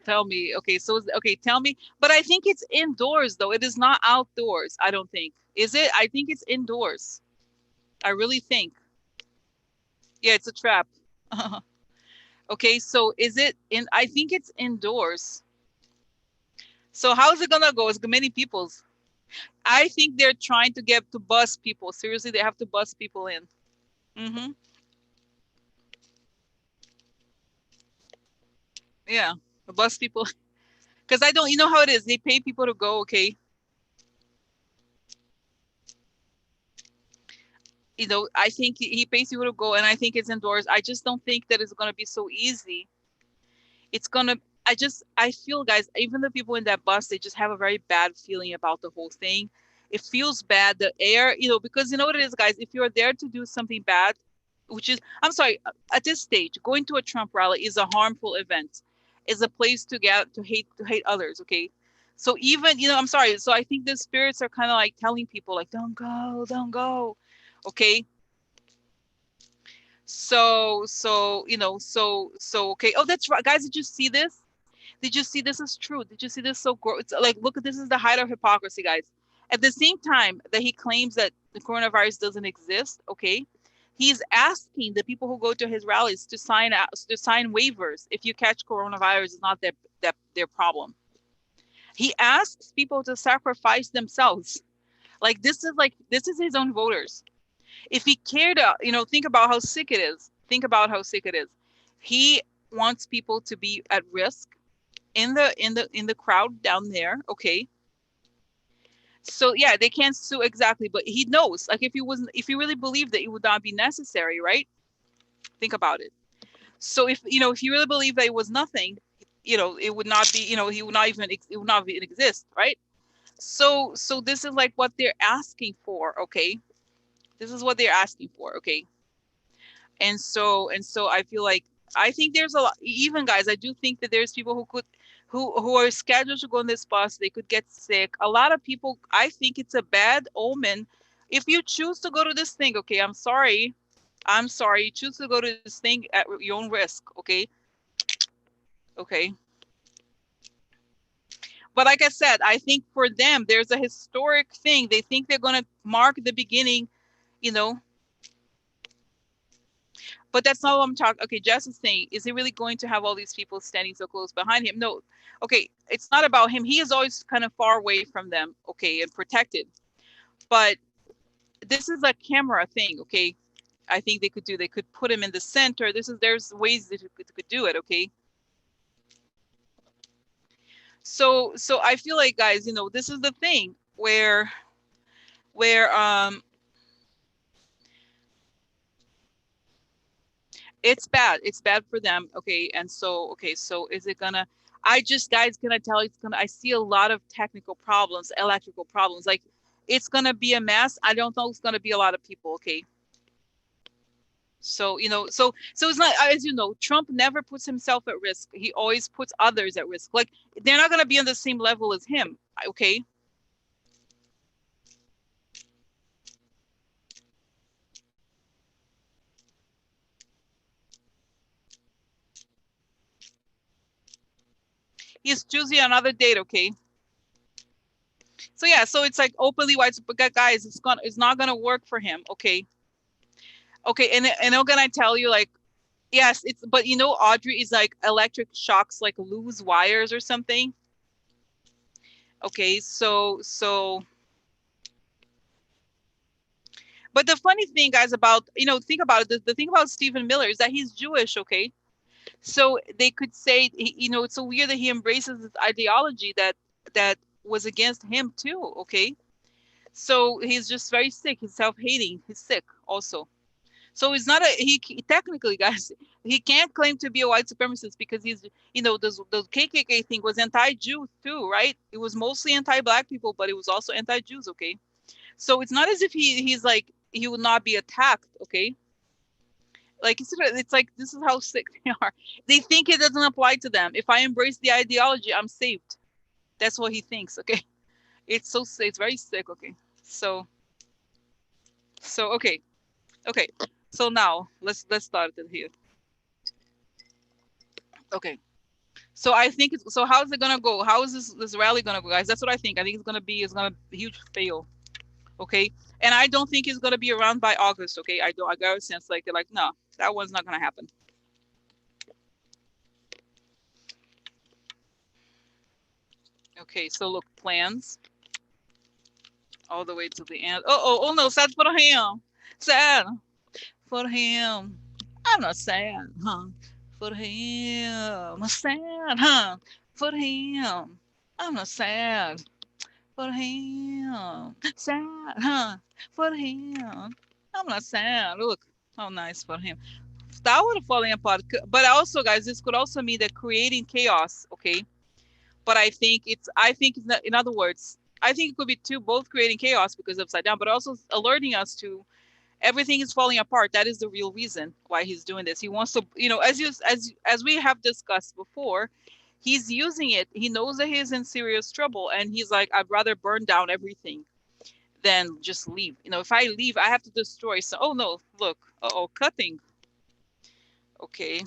tell me, okay, tell me. But I think it's indoors though. It is not outdoors. I don't think. Is it? I think it's indoors. I really think. Yeah, it's a trap. Okay, so is it in? I think it's indoors. So how's it gonna go? It's many people's. I think they're trying to get to bus people. Seriously, they have to bus people in. Mm-hmm. Yeah, the bus people. Because I don't. You know how it is. They pay people to go. Okay. I think he pays people to go, and I think it's indoors. I just don't think that it's gonna be so easy. It's gonna. I feel, guys, even the people in that bus, they just have a very bad feeling about the whole thing. It feels bad. The air, because you know what it is, guys. If you're there to do something bad, which is, I'm sorry, at this stage, going to a Trump rally is a harmful event, is a place to get to hate others. Okay, so even I'm sorry. So I think the spirits are kind of like telling people like, don't go. Okay, so okay. Oh, that's right, guys. Did you see this? Did you see this is true? Did you see this so gross? It's like, look, this is the height of hypocrisy, guys. At the same time that he claims that the coronavirus doesn't exist, okay, he's asking the people who go to his rallies to sign waivers. If you catch coronavirus, it's not their problem. He asks people to sacrifice themselves. This is his own voters. If he cared, think about how sick it is. Think about how sick it is. He wants people to be at risk in the crowd down there. Okay, so yeah, they can't sue exactly, but he knows, like, if he really believed that it would not be necessary, right? Think about it. So if you really believe that it was nothing, it would not be, he would not even it would not even exist, right? So this is like what they're asking for. Okay, this is what they're asking for. Okay, and so I feel like, I think there's a lot, even, guys, I do think that there's people who are scheduled to go on this bus. They could get sick. A lot of people, I think it's a bad omen if you choose to go to this thing. Okay, I'm sorry, you choose to go to this thing at your own risk. Okay, but like I said, I think for them there's a historic thing. They think they're going to mark the beginning, you know but that's not what I'm talking. Okay, Jess is saying, is he really going to have all these people standing so close behind him? No. Okay, it's not about him. He is always kind of far away from them, okay, and protected. But this is a camera thing, okay? I think they could put him in the center. There's ways that you could do it, okay? So I feel like, guys, this is the thing where it's bad for them, okay? And so, okay, so is it gonna, I just, guys, gonna tell you, I see a lot of technical problems, electrical problems, like it's gonna be a mess. I don't know, it's gonna be a lot of people, okay? So, so it's not, as you know, Trump never puts himself at risk. He always puts others at risk. Like, they're not gonna be on the same level as him, okay? He's choosing another date, okay? So yeah, so it's like openly white, but guys, it's not gonna work for him, okay? Okay, and I'm gonna tell you, like, yes, it's, but Audrey is like electric shocks, like loose wires or something. Okay, so but the funny thing, guys, about, think about it, the thing about Stephen Miller is that he's Jewish, okay? So they could say, it's so weird that he embraces this ideology that was against him too, okay? So he's just very sick, he's self-hating, he's sick also. So it's not technically, guys, he can't claim to be a white supremacist because he's, the KKK thing was anti-Jew too, right? It was mostly anti-black people, but it was also anti-Jews, okay? So it's not as if he's like, he will not be attacked, okay? Like, it's like, this is how sick they are. They think it doesn't apply to them. If I embrace the ideology, I'm saved. That's what he thinks, okay? It's so sick. It's very sick, okay? So, okay, okay. So now let's start it here. Okay. So I think so. How is it gonna go? How is this rally gonna go, guys? That's what I think. I think it's gonna be a huge fail. Okay, and I don't think it's gonna be around by August. Okay, I got a sense like they're like, no, that one's not gonna happen. Okay, so look, plans all the way to the end. Oh no, sad for him. Sad for him. I'm not sad, huh? For him, sad, huh? For him, I'm not sad. For him. Sad, huh? For him. I'm not sad. Look how nice for him. That would have fallen apart. But also, guys, this could also mean that creating chaos, okay? But I think, in other words, I think it could be two, both creating chaos because upside down, but also alerting us to everything is falling apart. That is the real reason why he's doing this. He wants to, as we have discussed before, he's using it. He knows that he's in serious trouble, and he's like, I'd rather burn down everything than just leave. If I leave, I have to destroy. So, oh no, look, cutting. Okay.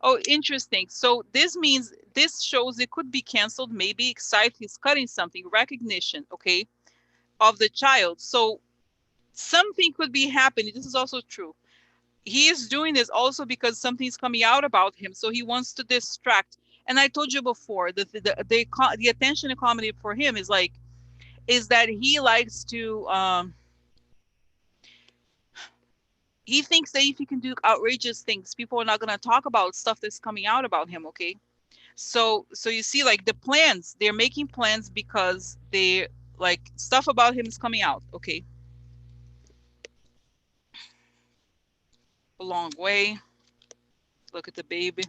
Oh, interesting. So this shows it could be canceled. Maybe Scythe is cutting something, recognition, okay, of the child. So something could be happening. This is also true. He is doing this also because something's coming out about him. So he wants to distract. And I told you before that the attention in comedy for him is that he likes to he thinks that if he can do outrageous things, people are not going to talk about stuff that's coming out about him, okay? So you see, like, the plans, they're making plans because they, like, stuff about him is coming out, okay? A long way. Look at the baby,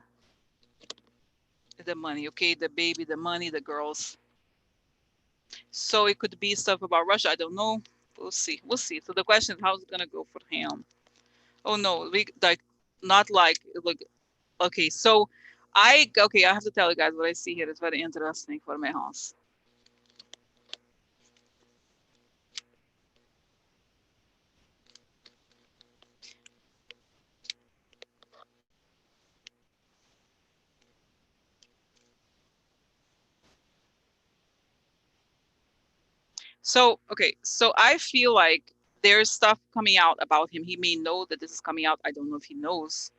the money, okay? The baby, the money, the girls. So it could be stuff about Russia. I don't know. We'll see. We'll see. So the question is, how's it gonna go for him? Oh no, we like not like look. Okay, so I have to tell you guys what I see here is very interesting for my house. So okay, so I feel like there's stuff coming out about him. He may know that this is coming out. I don't know if he knows,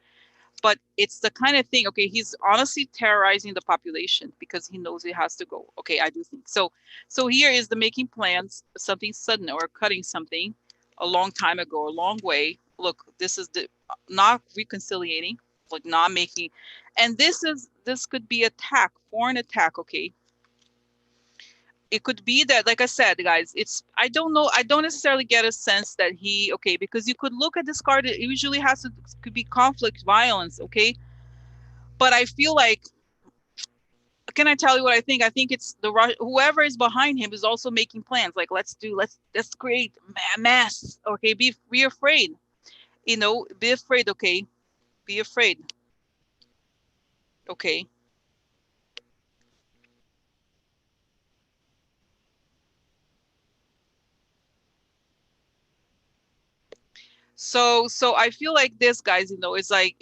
but it's the kind of thing. Okay, he's honestly terrorizing the population because he knows it has to go. Okay, I do think so. So here is the making plans, something sudden or cutting something. a long time ago, a long way. Look, this is the not reconciliating, like not making, and this could be attack, foreign attack, okay? It could be that, like I said, guys, it's, I don't know, I don't necessarily get a sense that he, okay, because you could look at this card, it usually has to, could be conflict, violence, okay? But I feel like, can I tell you what I think? I think it's the whoever is behind him is also making plans. Like, let's create mass. Okay, be afraid. You know, be afraid. Okay, be afraid. Okay. So I feel like this, guys, you know, is like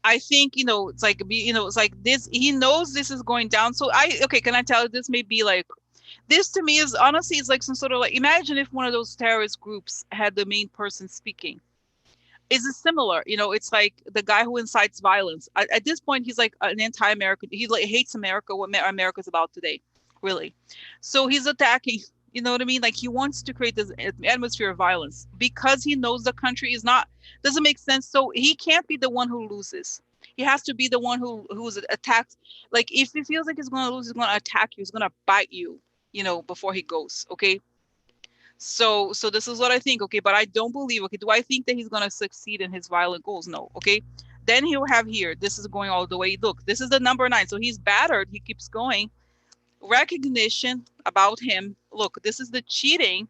I think, you know, it's like you know, it's like this, he knows this is going down. So okay, can I tell you, this may be like, this to me is honestly, it's like some sort of like, imagine if one of those terrorist groups had the main person speaking. Is it similar? You know, it's like the guy who incites violence. At this point, he's like an anti-American. He like hates America, what America's about today, really. So he's attacking. You know what I mean? Like, he wants to create this atmosphere of violence because he knows the country is not, doesn't make sense. So he can't be the one who loses. He has to be the one who's attacked. Like, if he feels like he's going to lose, he's going to attack you. He's going to bite you. You know, before he goes. Okay. So this is what I think, okay, but I don't believe, okay, do I think that he's going to succeed in his violent goals? No, okay. Then he'll have here, this is going all the way, look, this is the number 9, so he's battered, he keeps going. Recognition about him, look, this is the cheating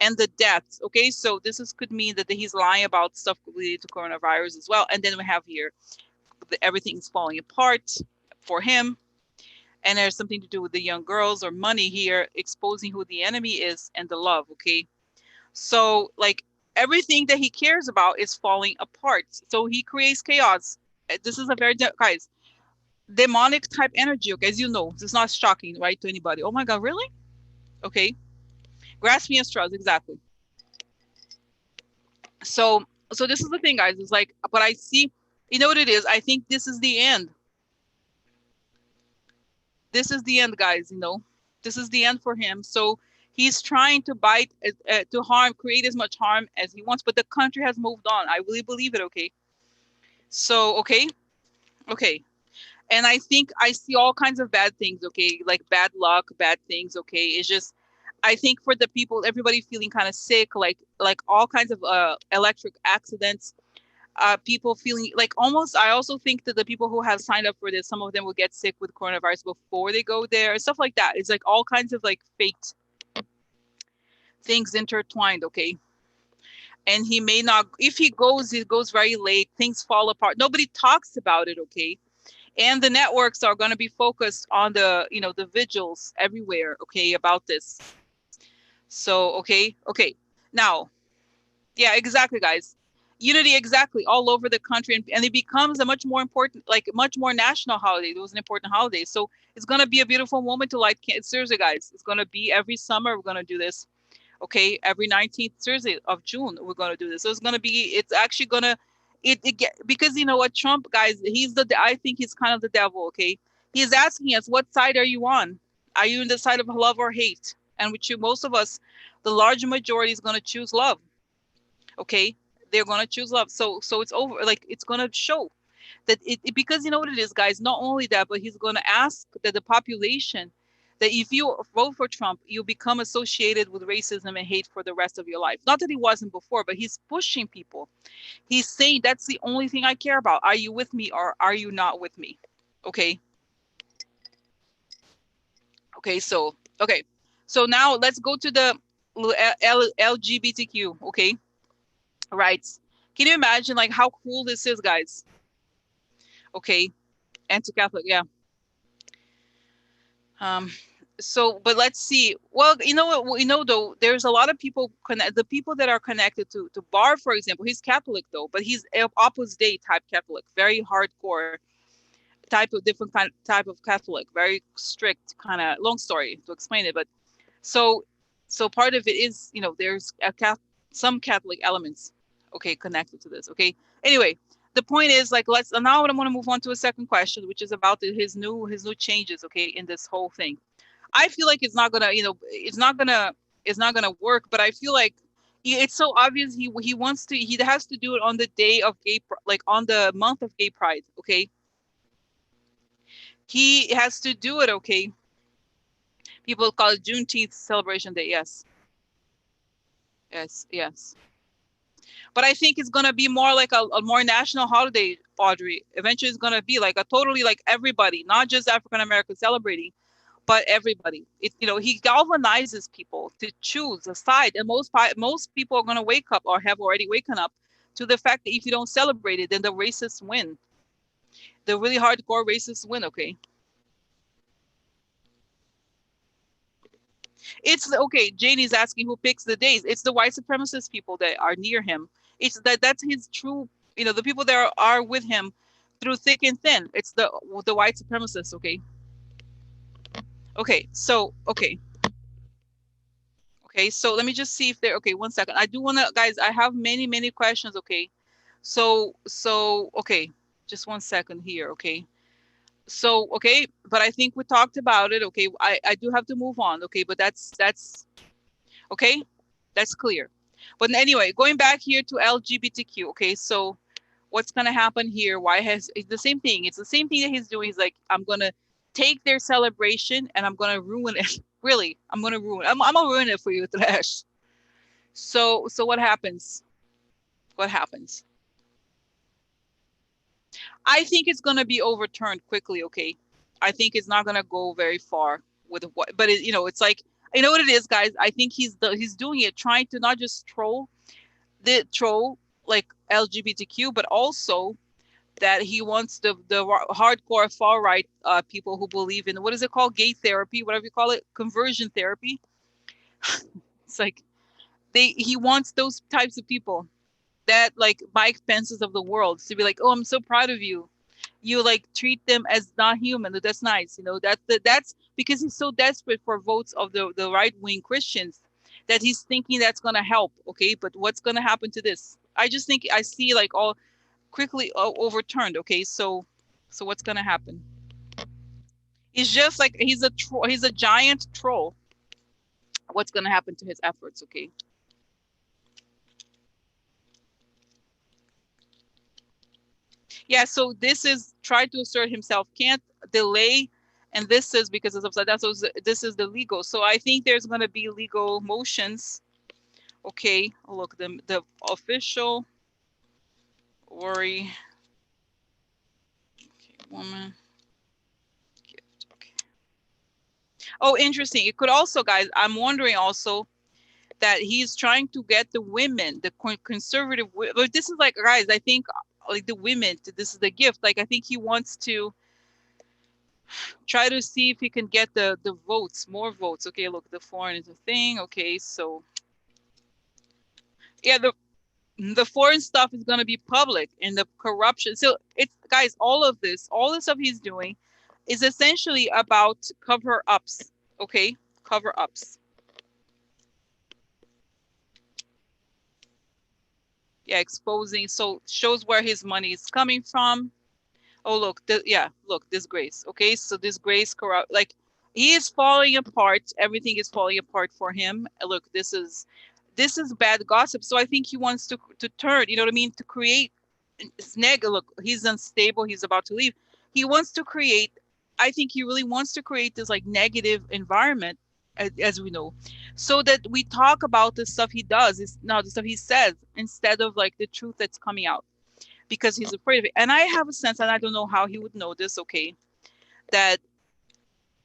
and the deaths, okay, so this is could mean that he's lying about stuff related to coronavirus as well. And then we have here, everything's falling apart for him, and there's something to do with the young girls or money here, exposing who the enemy is, and the love, okay. So like, everything that he cares about is falling apart. So he creates chaos. This is a very, guys, demonic type energy, okay, as you know. It's not shocking, right, to anybody. Oh my God, really? Okay. Grasping at straws, exactly. So this is the thing, guys. It's like, but I see, you know what it is? I think this is the end. This is the end, guys, you know. This is the end for him. So he's trying to bite, to harm, create as much harm as he wants, but the country has moved on. I really believe it, okay? So, okay. And I think I see all kinds of bad things, okay? Like bad luck, bad things, okay? It's just, I think for the people, everybody feeling kind of sick, like all kinds of electric accidents, people feeling like almost, I also think that the people who have signed up for this, some of them will get sick with coronavirus before they go there, stuff like that. It's like all kinds of like fate things intertwined, okay? And he may not, if he goes, it goes very late, things fall apart, nobody talks about it, okay? And the networks are going to be focused on the, you know, the vigils everywhere, okay, about this. So okay, now, yeah, exactly, guys, unity, exactly, all over the country, and it becomes a much more important, like much more national holiday. It was an important holiday, so it's going to be a beautiful moment to light seriously, guys, it's going to be every summer we're going to do this. Okay, every 19th Thursday of June, we're going to do this. So it's going to be, it's actually going to, it get, because you know what, Trump, guys, I think he's kind of the devil, okay? He's asking us, what side are you on? Are you on the side of love or hate? And which most of us, the large majority is going to choose love, okay? They're going to choose love. So it's over, like, it's going to show that because you know what it is, guys, not only that, but he's going to ask that the population, that if you vote for Trump, you become associated with racism and hate for the rest of your life. Not that he wasn't before, but he's pushing people. He's saying, that's the only thing I care about. Are you with me or are you not with me? Okay. Okay. So now let's go to the LGBTQ. Okay. Rights. Can you imagine like how cruel this is, guys? Okay. Anti-Catholic. Yeah. So, but let's see. Well, you know what? You know, though, there's a lot of people the people that are connected to Barr, for example. He's Catholic though, but he's Opus Dei type Catholic, very hardcore type of different type of Catholic, very strict kind of. Long story to explain it, but so part of it is, you know, there's some Catholic elements, okay, connected to this. Okay. Anyway, the point is, like, now I want to move on to a second question, which is about his new changes, okay, in this whole thing. I feel like it's not gonna, you know, it's not gonna. it's not gonna work. But I feel like it's so obvious he wants to, he has to do it on the day of like on the month of gay pride, okay? He has to do it, okay? People call it Juneteenth celebration day. Yes, yes, yes. But I think it's gonna be more like a more national holiday, Audrey. Eventually, it's gonna be like a totally like everybody, not just African Americans celebrating, but everybody. It, you know, he galvanizes people to choose a side, and most people are gonna wake up or have already waken up to the fact that if you don't celebrate it, then the racists win. The really hardcore racists win. Okay, it's okay. Janie's asking who picks the days. It's the white supremacist people that are near him. It's that's his true. You know, the people that are with him through thick and thin. It's the white supremacists. Okay. Okay. So okay. Okay. So let me just see if they're okay. One second. I do want to, guys. I have many questions. Okay. So okay. Just one second here. Okay. So okay, but I think we talked about it. Okay. I do have to move on. Okay. But that's okay. That's clear. But anyway, going back here to LGBTQ. Okay. So what's gonna happen here? Why has it's the same thing? It's the same thing that he's doing. He's like, I'm gonna take their celebration and I'm gonna ruin it. Really, I'm gonna ruin. I'm gonna ruin it for you, Trash. So what happens? What happens? I think it's gonna be overturned quickly. Okay, I think it's not gonna go very far with what. But it, you know, it's like, you know what it is, guys. I think he's doing it trying to not just troll like LGBTQ, but also that he wants the hardcore far right people who believe in, what is it called, gay therapy, whatever you call it, conversion therapy. It's like he wants those types of people, that like Mike Pence's of the world, to be like, oh, I'm so proud of you. You like treat them as not human. That's nice, you know. That's because he's so desperate for votes of the right wing Christians that he's thinking that's gonna help. Okay, but what's gonna happen to this? I just think I see like all quickly overturned. Okay, so what's gonna happen? He's just like he's a giant troll. What's gonna happen to his efforts? Okay, yeah. So this is try to assert himself, can't delay, and this is because it's upside down. So this is the legal. So I think there's gonna be legal motions. Okay, look, the official worry. Okay, woman gift. Okay. Oh, interesting. It could also, guys. I'm wondering also that he's trying to get the women, the conservative. But this is like, guys, I think like the women. This is the gift. Like I think he wants to try to see if he can get the votes, more votes. Okay, look, the foreign is a thing. Okay, so yeah, the foreign stuff is gonna be public and the corruption. So it's, guys, all the stuff he's doing is essentially about cover ups. Okay, cover ups. Yeah, exposing. So shows where his money is coming from. Oh, look, yeah, look, disgrace. Okay, so disgrace, corrupt, like he is falling apart. Everything is falling apart for him. Look, this is bad gossip. So I think he wants to turn, you know what I mean, to create look, he's unstable, he's about to leave. He wants to create, I think he really wants to create this like negative environment, as we know, so that we talk about the stuff he does, is now the stuff he says, instead of like the truth that's coming out, because he's afraid of it. And I have a sense, and I don't know how he would know this, okay, that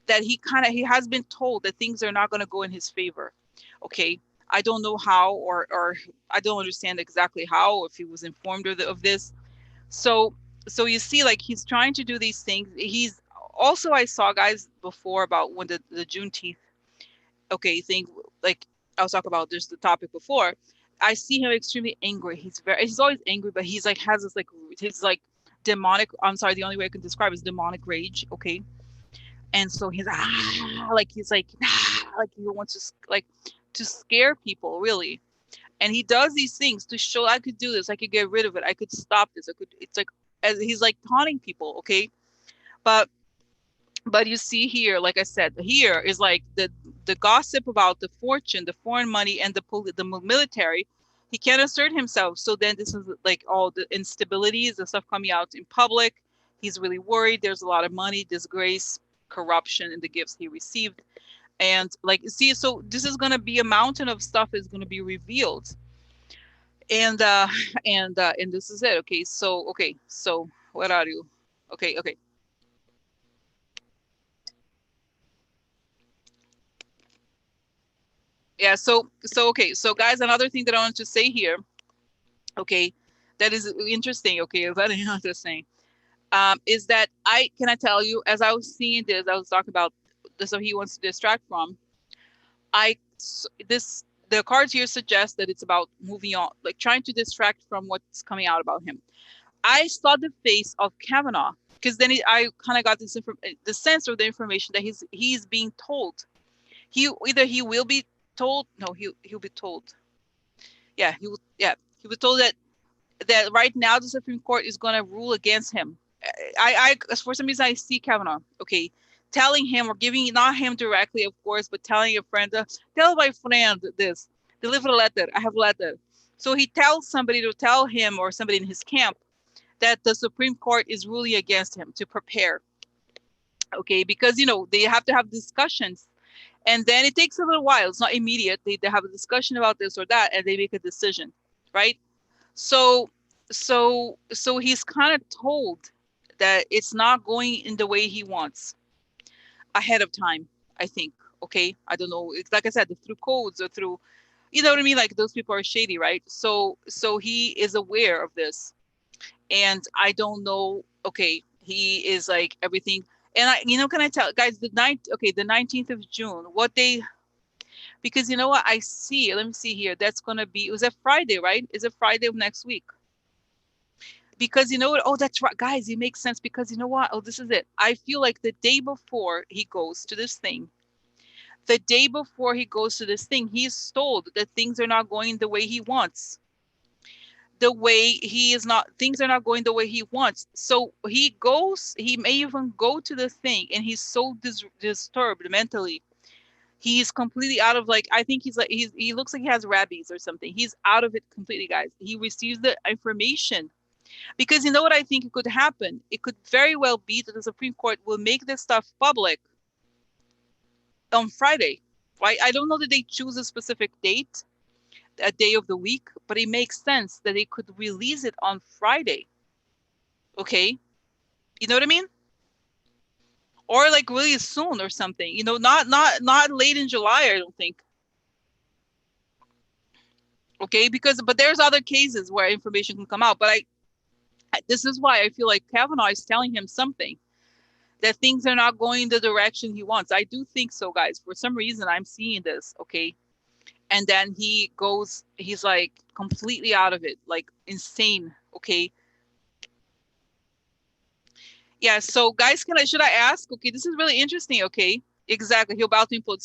he has been told that things are not going to go in his favor. Okay, I don't know how, or I don't understand exactly how, if he was informed of this. So you see, like he's trying to do these things. He's also, I saw, guys, before about when the Juneteenth okay thing, like I was talking about just the topic before. I see him extremely angry. He's always angry, but he's like has this like his like demonic. I'm sorry, the only way I can describe is demonic rage. Okay, and so he's like he's like he wants to like to scare people really, and he does these things to show I could do this, I could get rid of it, I could stop this, I could. It's like as he's like taunting people. Okay, but But you see here, like I said, here is like the gossip about the fortune, the foreign money, and the military. He can't assert himself. So then this is like all the instabilities, the stuff coming out in public. He's really worried. There's a lot of money, disgrace, corruption in the gifts he received. And like, see, so this is going to be a mountain of stuff is going to be revealed. And and this is it. Okay, so what are you? Okay. Yeah, so okay, so guys, another thing that I wanted to say here, okay, that is interesting, okay, very interesting, is that I tell you, as I was seeing this, I was talking about this, so he wants to distract from, this, the cards here suggest that it's about moving on, like trying to distract from what's coming out about him. I saw the face of Kavanaugh, because then I kind of got the sense of the information that he's being told. Either he will be told, no, he'll be told. He was told that right now the Supreme Court is going to rule against him. I for some reason I see Kavanaugh, okay, telling him, or giving, not him directly, of course, but telling a friend, tell my friend this, deliver a letter. I have a letter. So he tells somebody to tell him, or somebody in his camp, that the Supreme Court is ruling against him, to prepare. Okay, because they have to have discussions, and then it takes a little while. It's not immediate. They have a discussion about this or that, and they make a decision, right? So so he's kind of told that it's not going in the way he wants ahead of time, I think. Okay, I don't know. It's like I said, through codes or through, you know what I mean? Like, those people are shady, right? So he is aware of this, and I don't know. Okay, he is like everything. And can I tell guys, the 19th of June, what they, because you know what I see, let me see here. That's gonna be, it was a Friday, right? Is it Friday of next week? Because you know what? Oh, that's right, guys. It makes sense, because you know what? Oh, this is it. I feel like the day before he goes to this thing, he's told that things are not going the way he wants. The way he is not, things are not going the way he wants. So he may even go to the thing, and he's so disturbed mentally. He's completely out of, like, I think he's like, he looks like he has rabies or something. He's out of it completely, guys. He receives the information. Because you know what I think it could happen? It could very well be that the Supreme Court will make this stuff public on Friday, right? I don't know that they choose a specific date, a day of the week, but it makes sense that they could release it on Friday. Okay? You know what I mean? Or like really soon or something. Not late in July, I don't think. Okay? But there's other cases where information can come out. But this is why I feel like Kavanaugh is telling him something, that things are not going the direction he wants. I do think so, guys. For some reason, I'm seeing this, okay? And then he's like completely out of it, like insane, okay? Yeah, so guys, should I ask? Okay, this is really interesting, okay? Exactly, he'll about to implode.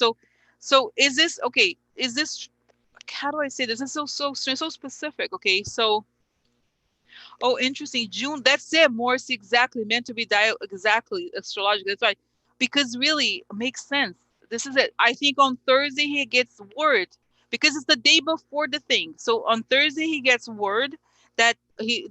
So is this, okay, how do I say this? This is so specific, okay? So, oh, interesting. June, that's it. Morse, exactly. Meant to be exactly astrological. That's right. Because really, it makes sense. This is it. I think on Thursday he gets word, because it's the day before the thing. So on Thursday he gets word that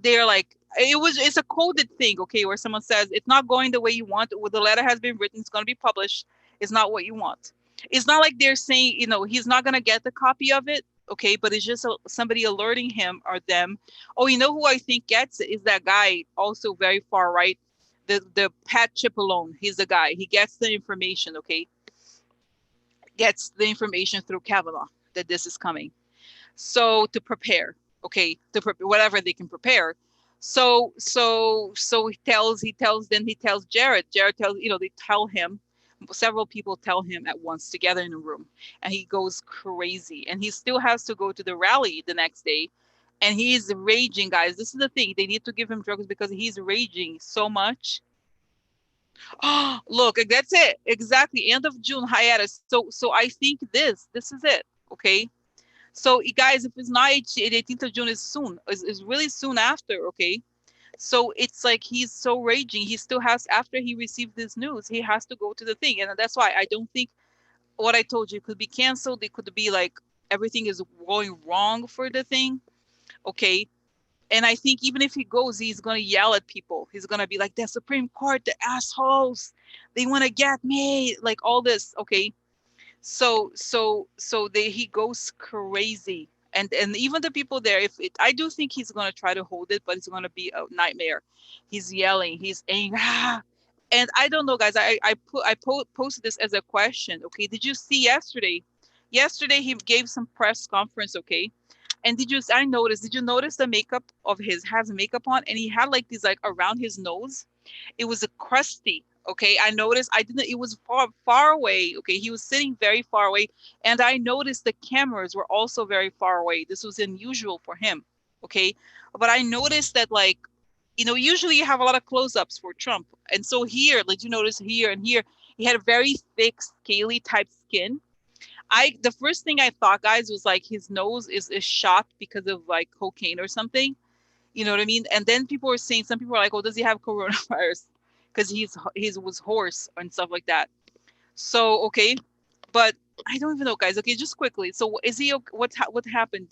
they're like, it's a coded thing, okay, where someone says it's not going the way you want, or the letter has been written, it's going to be published, it's not what you want. It's not like they're saying, he's not going to get the copy of it, okay, but it's just somebody alerting him or them. Oh, you know who I think gets it is that guy, also very far right, the Pat Cipollone. He's the guy. He gets the information, okay? Gets the information through Kavanaugh that this is coming. So to prepare, okay, whatever they can prepare. So he tells Jared. Jared tells, they tell him, several people tell him at once together in a room, and he goes crazy, and he still has to go to the rally the next day, and he's raging, guys. This is the thing, they need to give him drugs because he's raging so much. Oh, look, that's it, exactly, end of June hiatus. So I think this is it, okay? So guys, if it's not 18th of June, is soon, is really soon after, okay? So it's like he's so raging. He still has, after he received this news, he has to go to the thing. And that's why I don't think what I told you could be canceled. It could be like everything is going wrong for the thing. Okay. And I think even if he goes, he's going to yell at people. He's going to be like, the Supreme Court, the assholes, they want to get me, like all this. Okay. He goes crazy. And even the people there, I do think he's going to try to hold it, but it's going to be a nightmare. He's yelling, he's angry. And I don't know, guys, posted this as a question. Okay. Did you see yesterday he gave some press conference. Okay. And did you notice the makeup of his, has makeup on, and he had like these, like around his nose, it was a crusty. Okay. I noticed, I didn't, it was far away. Okay. He was sitting very far away. And I noticed the cameras were also very far away. This was unusual for him. Okay. But I noticed that, like, usually you have a lot of close-ups for Trump. And so here, like, you notice here and here, he had a very thick, scaly type skin. The first thing I thought, guys, was like his nose is shot because of like cocaine or something. You know what I mean? And then people were saying, some people are like, oh, does he have coronavirus? Because he was hoarse and stuff like that. So, okay. But I don't even know, guys. Okay, just quickly. So is he, what happened?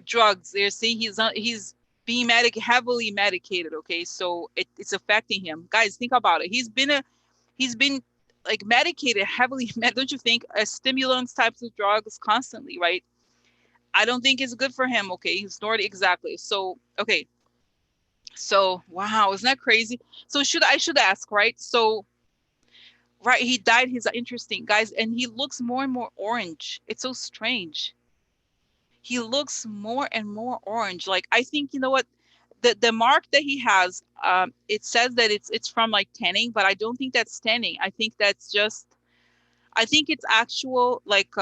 Drugs. They're saying he's being heavily medicated. Okay. So it's affecting him. Guys, think about it. He's been like medicated heavily. Don't you think? Stimulants types of drugs constantly, right? I don't think it's good for him. Okay. He's snorted exactly. So, okay. So, wow, isn't that crazy? So I should ask, right? So, right, he died. He's interesting, guys, and he looks more and more orange. It's so strange. He looks more and more orange. Like, I think, you know what? The mark that he has, it says that it's from like tanning, but I don't think that's tanning. I think that's just, I think it's actual like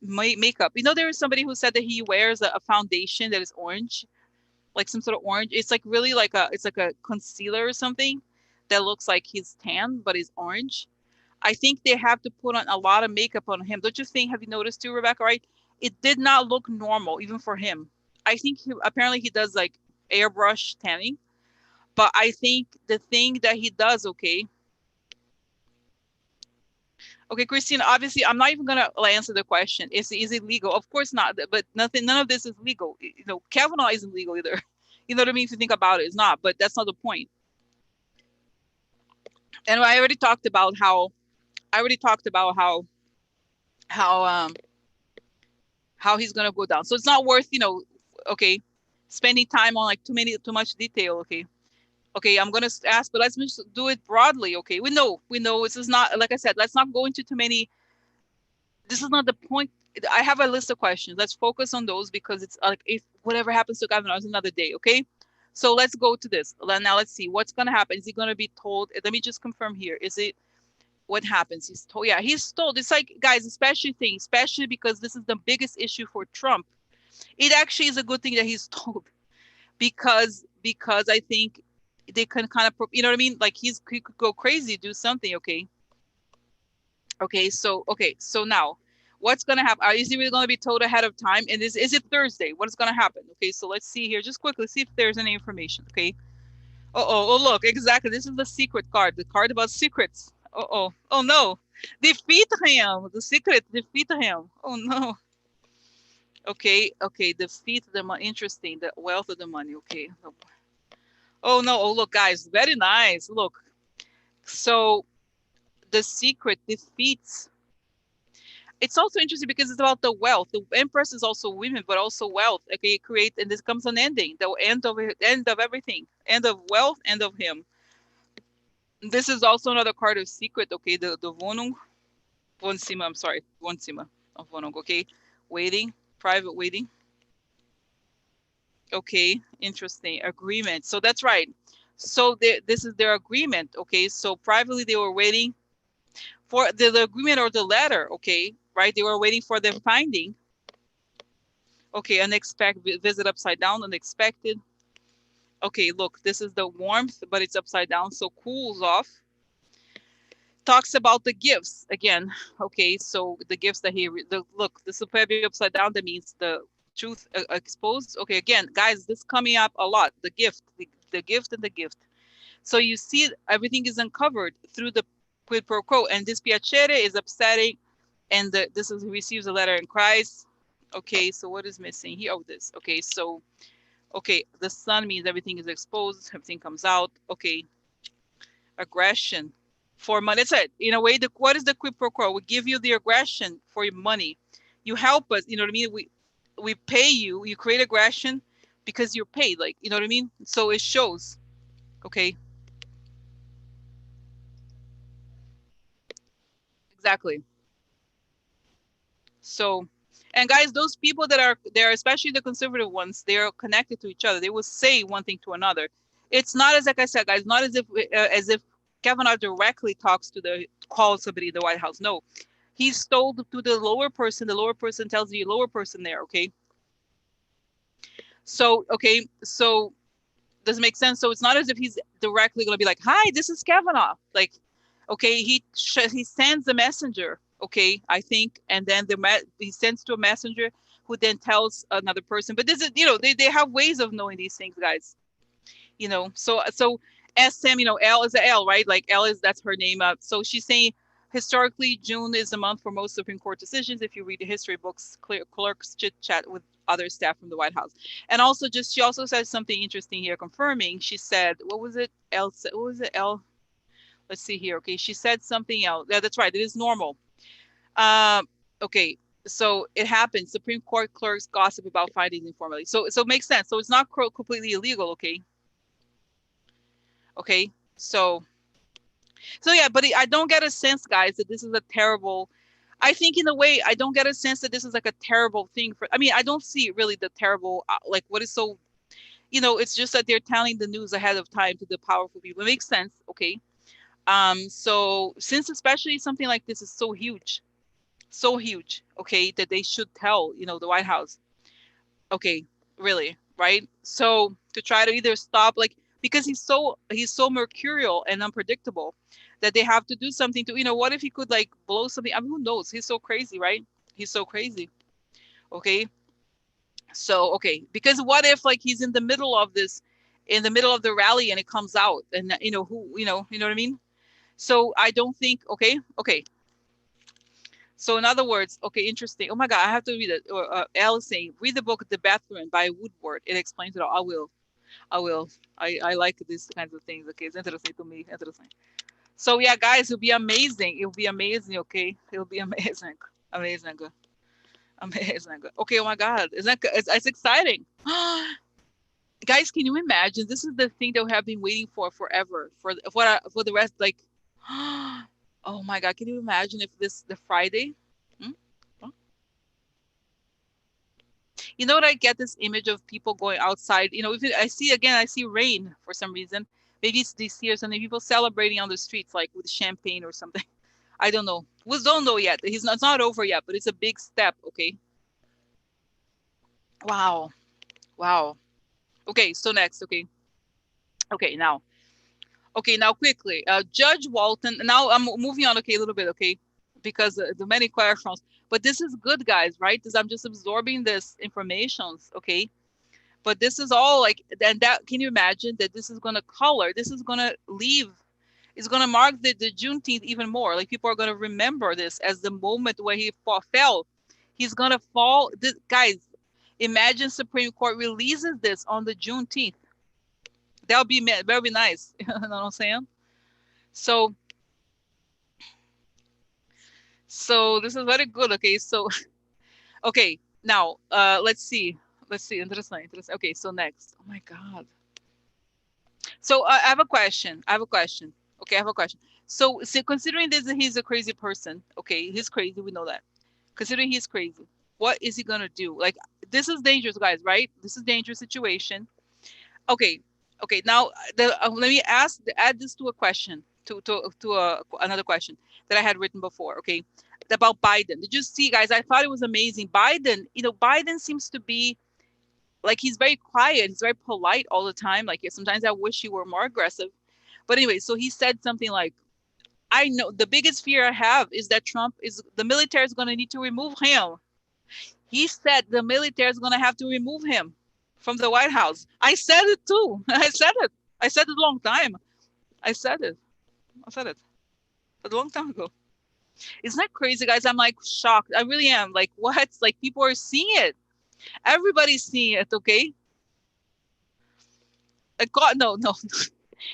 makeup. There was somebody who said that he wears a foundation that is orange, like some sort of orange. It's like really like it's like a concealer or something that looks like he's tan, but he's orange. I think they have to put on a lot of makeup on him. Don't you think? Have you noticed too, Rebecca? Right? It did not look normal even for him. I think apparently he does like airbrush tanning, but I think the thing that he does, okay, Christine, obviously, I'm not even gonna answer the question. Is it legal? Of course not. But none of this is legal. Kavanaugh isn't legal either. You know what I mean? If you think about it, it's not. But that's not the point. And I already talked about how how he's gonna go down. So it's not worth, okay, spending time on like too much detail. Okay, I'm gonna ask, but let's just do it broadly. Okay, we know this is not, like I said, let's not go into too many. This is not the point. I have a list of questions. Let's focus on those, because it's like, if whatever happens to Kavanaugh is another day. Okay, so let's go to this now. Let's see what's gonna happen. Is he gonna be told? Let me just confirm here. Is it what happens? He's told. Yeah, he's told. It's like, guys, especially because this is the biggest issue for Trump. It actually is a good thing that he's told, because I think they can kind of, you know what I mean? Like he could go crazy, do something. Okay, so now what's gonna happen? Is he really gonna be told ahead of time? And is it Thursday? What is gonna happen? Okay, so let's see here, just quickly see if there's any information. Okay. Oh, look, exactly. This is the secret card, the card about secrets. Oh no, defeat him. The secret, defeat him. Oh no. Okay, defeat the money. Interesting, the wealth of the money. Okay. Oh no. Oh look, guys, very nice. Look, so the secret defeats. It's also interesting because it's about the wealth. The Empress is also women, but also wealth. Okay, and this comes an ending. The end of everything. End of wealth. End of him. This is also another card of secret. Okay, the Wohnung von Zimmer. I'm sorry, von Zimmer of Wohnung. Okay, waiting, private waiting. Okay, interesting agreement. So that's right. So this is their agreement. Okay, so privately they were waiting for the agreement or the letter. Okay, right? They were waiting for the finding. Okay, unexpected visit upside down, unexpected. Okay, look, this is the warmth, but it's upside down, so cools off. Talks about the gifts again. Okay, so the gifts that look, the superbia upside down, that means the truth exposed. Okay, again, guys, this coming up a lot. The gift, the gift and the gift. So you see, everything is uncovered through the quid pro quo, and this piacere is upsetting, and this is, he receives a letter and cries. Okay, so what is missing here? Oh, this. Okay, so okay, the sun means everything is exposed, everything comes out. Okay, aggression for money. It's a, in a way, what is the quid pro quo? We give you the aggression for your money. You help us, you know what I mean? We pay you, you create aggression because you're paid, like, you know what I mean? So it shows. Okay, exactly. So, and guys, those people that are there, especially the conservative ones, they are connected to each other. They will say one thing to another. It's not as, like I said, guys, not as if Kavanaugh directly talks to the, calls somebody in the White House. No, he's told to the lower person. The lower person tells the lower person there. Okay, so okay, so does it make sense? So it's not as if he's directly going to be like, "Hi, this is Kavanaugh." Like, okay, he sends the messenger. Okay, I think, and then he sends to a messenger who then tells another person. But this is, you know, they have ways of knowing these things, guys. You know, so SM, you know, L is a L, right? Like L is, that's her name. So she's saying historically June is the month for most Supreme Court decisions. If you read the history books, clerks chit chat with other staff from the White House. And also, just, she also said something interesting here, confirming. She said, what was it? L, what was it? L, let's see here. Okay, she said something else. Yeah, that's right. It is normal. Okay, so it happens. Supreme Court clerks gossip about findings informally. So it makes sense. So it's not completely illegal. Okay. Okay. So yeah, but I don't get a sense, guys, that this is a terrible. I think in a way, I don't get a sense that this is like a terrible thing for. I mean, I don't see really the terrible, like what is so, you know, it's just that they're telling the news ahead of time to the powerful people. It makes sense. Okay. So since especially something like this is so huge, okay, that they should tell, you know, the White House. Okay, really, right? So to try to either stop, like, because he's so mercurial and unpredictable that they have to do something to, you know, what if he could like blow something? I mean, who knows? He's so crazy, right? He's so crazy. Okay. So okay, because what if like he's in the middle of this, in the middle of the rally, and it comes out, and you know who, you know what I mean? So I don't think, okay. So in other words, okay, interesting. Oh my God, I have to read it. Al is saying, read the book The Bathroom by Woodward. It explains it all. I will. I will. I like these kinds of things. Okay, it's interesting to me. Interesting. So yeah, guys, it'll be amazing. It'll be amazing. Okay, it'll be amazing. Amazing. Amazing. Okay. Oh my God, isn't that, it's exciting. Guys, can you imagine? This is the thing that we have been waiting for forever. For the rest, like, oh my God, can you imagine if the Friday? Hmm? You know what? I get this image of people going outside. You know, if I see rain for some reason. Maybe it's this year, something, people celebrating on the streets, like with champagne or something. I don't know. We don't know yet. It's not over yet, but it's a big step. Okay. Wow. Wow. Okay. So next. Okay. Okay. Now. Okay. Now quickly. Judge Walton. Now I'm moving on. Okay, a little bit. Okay, because the many questions. But this is good, guys, right? Because I'm just absorbing this information. Okay. But this is all like, and that, can you imagine that this is going to color, this is going to leave, it's going to mark the Juneteenth even more. Like people are going to remember this as the moment where he fell. He's going to fall. Guys, imagine Supreme Court releases this on the Juneteenth. That would be very nice. You know what I'm saying? So, so this is very good. Okay. So, okay. Now, let's see. Let's see. Interesting. Okay. So next. Oh my God. So I have a question. Okay, I have a question. So considering this, he's a crazy person. Okay, he's crazy. We know that. Considering he's crazy, what is he gonna do? Like, this is dangerous, guys. Right? This is a dangerous situation. Okay, okay. Now, let me add this to a question, to another question that I had written before. Okay, about Biden. Did you see, guys? I thought it was amazing. Biden. You know, Biden seems to be like, he's very quiet, he's very polite all the time. Like sometimes I wish he were more aggressive. But anyway, so he said something like, I know the biggest fear I have is that the military is going to need to remove him. He said the military is going to have to remove him from the White House. I said it too. I said it. I said it a long time. I said it. I said it a long time ago. Isn't that crazy, guys? I'm like shocked. I really am. Like, what? Like, people are seeing it. Everybody's seeing it. Okay. God, no, no,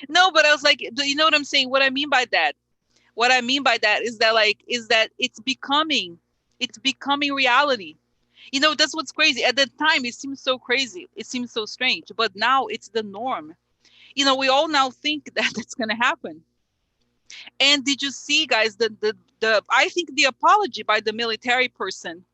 no. But I was like, do you know what I'm saying? What I mean by that? What I mean by that is that, like, is that it's becoming reality. You know, that's what's crazy. At the time, it seems so crazy. It seems so strange. But now it's the norm. You know, we all now think that it's going to happen. And did you see, guys, the I think the apology by the military person,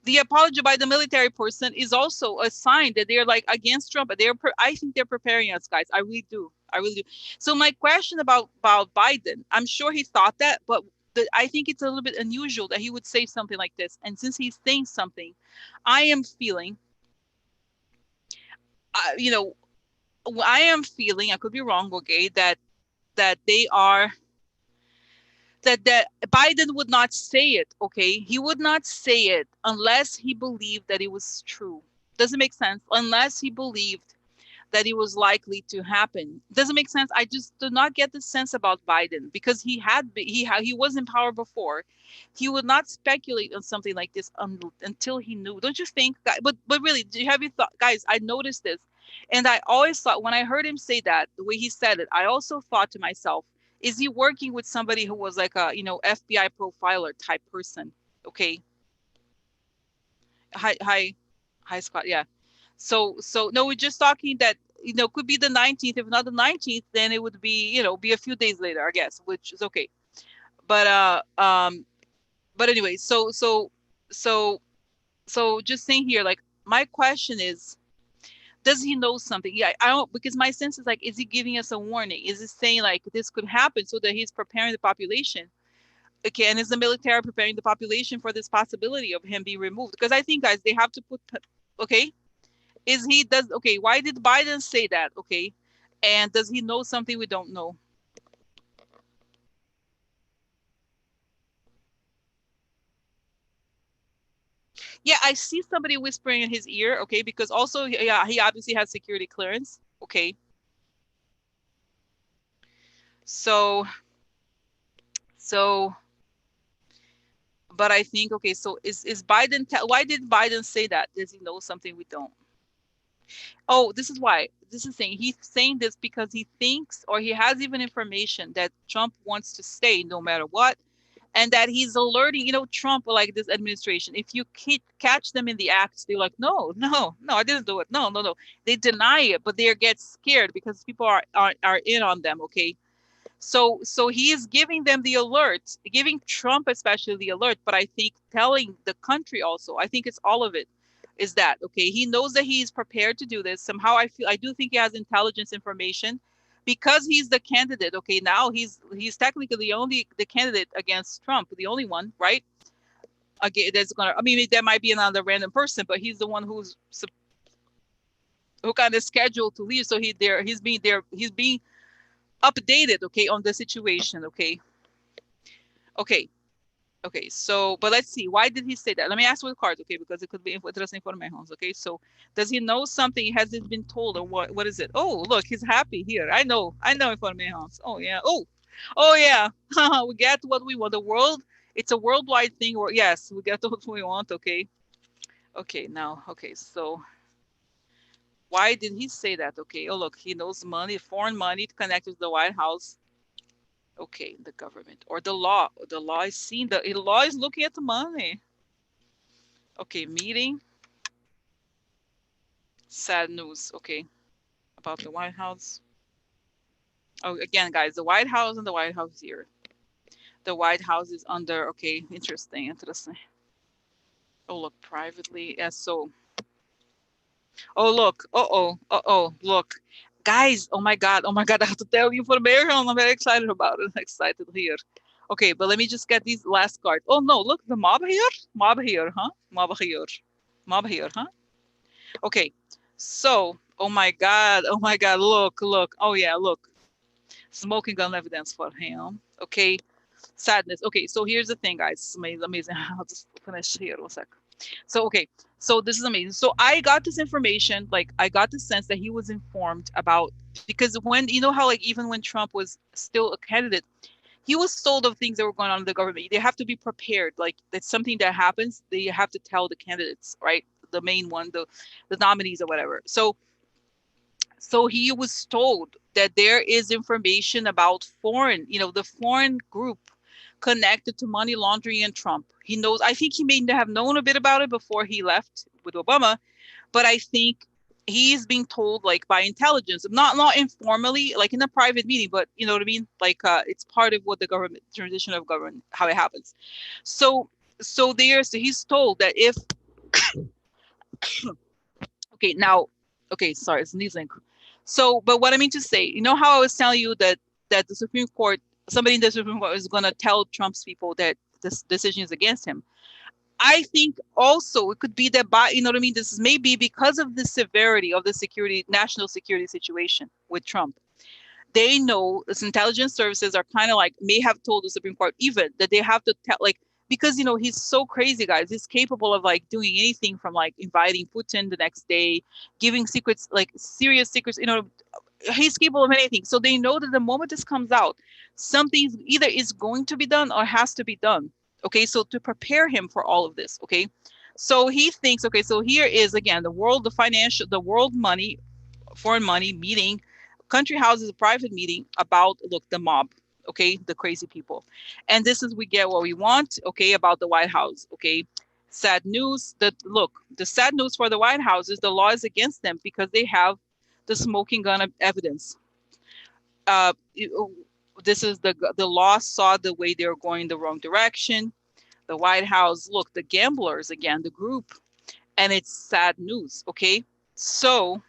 the apology by the military person is also a sign that they're like against Trump. I think they're preparing us, guys. I really do. I really do. So my question about Biden, I'm sure he thought that, but I think it's a little bit unusual that he would say something like this. And since he's saying something, I am feeling, you know, I am feeling, I could be wrong, okay, that they are that Biden would not say it, okay? He would not say it unless he believed that it was true. Doesn't make sense. Unless he believed that it was likely to happen. Doesn't make sense. I just do not get the sense about Biden because he was in power before. He would not speculate on something like this until he knew. Don't you think? But really, have you thought, guys? I noticed this, and I always thought when I heard him say that the way he said it, I also thought to myself, is he working with somebody who was like a FBI profiler type person? Okay. Hi, hi, hi, Scott. Yeah. So no, we're just talking that could be the 19th. If not the 19th, then it would be be a few days later, I guess, which is okay. But but anyway, so so just saying here, like, my question is, does he know something? Yeah, I don't, because my sense is like, is he giving us a warning? Is he saying like this could happen so that he's preparing the population? Okay, and is the military preparing the population for this possibility of him being removed? Because I think, guys, they have to put, okay, is he does okay, why did Biden say that? Okay, and does he know something we don't know? Yeah, I see somebody whispering in his ear. Okay, because also, yeah, he obviously has security clearance. Okay, so so but I think, okay, so is Biden why did Biden say that? Does he know something we don't? Oh, this is why. This is saying he's saying this because he thinks, or he has even information that Trump wants to stay no matter what, and that he's alerting, Trump, like this administration. If you catch them in the act, they're like, no, no, no, I didn't do it. No, no, no. They deny it, but they get scared because people are in on them. Okay, so he is giving them the alert, giving Trump especially the alert, but I think telling the country also. I think it's all of it. Is that okay? He knows that he's prepared to do this. Somehow I do think he has intelligence information because he's the candidate. Okay, now he's technically the candidate against Trump, the only one, right? Again, that's gonna. I mean, there might be another random person, but he's the one who kind of scheduled to leave. So he's being updated, okay, on the situation. Okay, okay, okay. So, but let's see. Why did he say that? Let me ask with cards, okay, because it could be interesting for my homes. Okay, so does he know something? Has it been told, or what? What is it? Oh, look, he's happy here. I know, for my homes. Oh yeah. Oh yeah. We get what we want. The world. It's a worldwide thing. Or yes, we get what we want. Okay. Okay. Now, okay. So why did he say that? Okay. Oh look, he knows money, foreign money connected to the White House. Okay, the government or the law. The law is seeing the law is looking at the money. Okay, meeting. Sad news. Okay, about the White House. Oh, again, guys, the White House and the White House here. The White House is under. Okay, interesting, interesting. Oh, look, privately. Yeah, so. Oh, look. Look. Guys, oh my God. Oh my God. I have to tell you information. I'm very excited about it. I'm excited here. Okay, but let me just get these last cards. Oh no, look, the mob here? Mob here, huh? Mob here. Mob here, huh? Okay. So, oh my God, look, look. Oh yeah, look. Smoking gun evidence for him. Okay. Sadness. Okay, so here's the thing, guys. It's amazing. I'll just finish here one sec. So okay, so this is amazing. So I got this information, like I got the sense that he was informed about, because when you know how like even when Trump was still a candidate, he was told of things that were going on in the government. They have to be prepared. Like that's something that happens, they have to tell the candidates, right? The main one, the nominees or whatever. So he was told that there is information about foreign, the foreign group connected to money laundering and Trump. He knows, I think he may have known a bit about it before he left with Obama, but I think he's being told like by intelligence, not informally, like in a private meeting, but you know what I mean? Like it's part of what the government transition of government, how it happens. So so he's told that if okay, now, okay, sorry, it's sneezing. So, but what I mean to say, you know how I was telling you that the Supreme Court, somebody in the Supreme Court is going to tell Trump's people that this decision is against him. I think also it could be that by, you know what I mean. This is maybe because of the severity of the national security situation with Trump. They know this intelligence services are kind of like may have told the Supreme Court even that they have to tell like because he's so crazy, guys. He's capable of like doing anything from like inviting Putin the next day, giving secrets like serious secrets. He's capable of anything. So they know that the moment this comes out, something either is going to be done or has to be done. Okay, so to prepare him for all of this. Okay, so he thinks. Okay, so here is again the world money foreign money meeting, country houses a private meeting about look the mob, okay, the crazy people, and this is we get what we want, okay, about the White House, okay. Sad news that look the sad news for the White House is the law is against them because they have the smoking gun evidence. Uh, this is the law saw the way they were going the wrong direction. The White House, look, the gamblers again, the group, and it's sad news, okay. So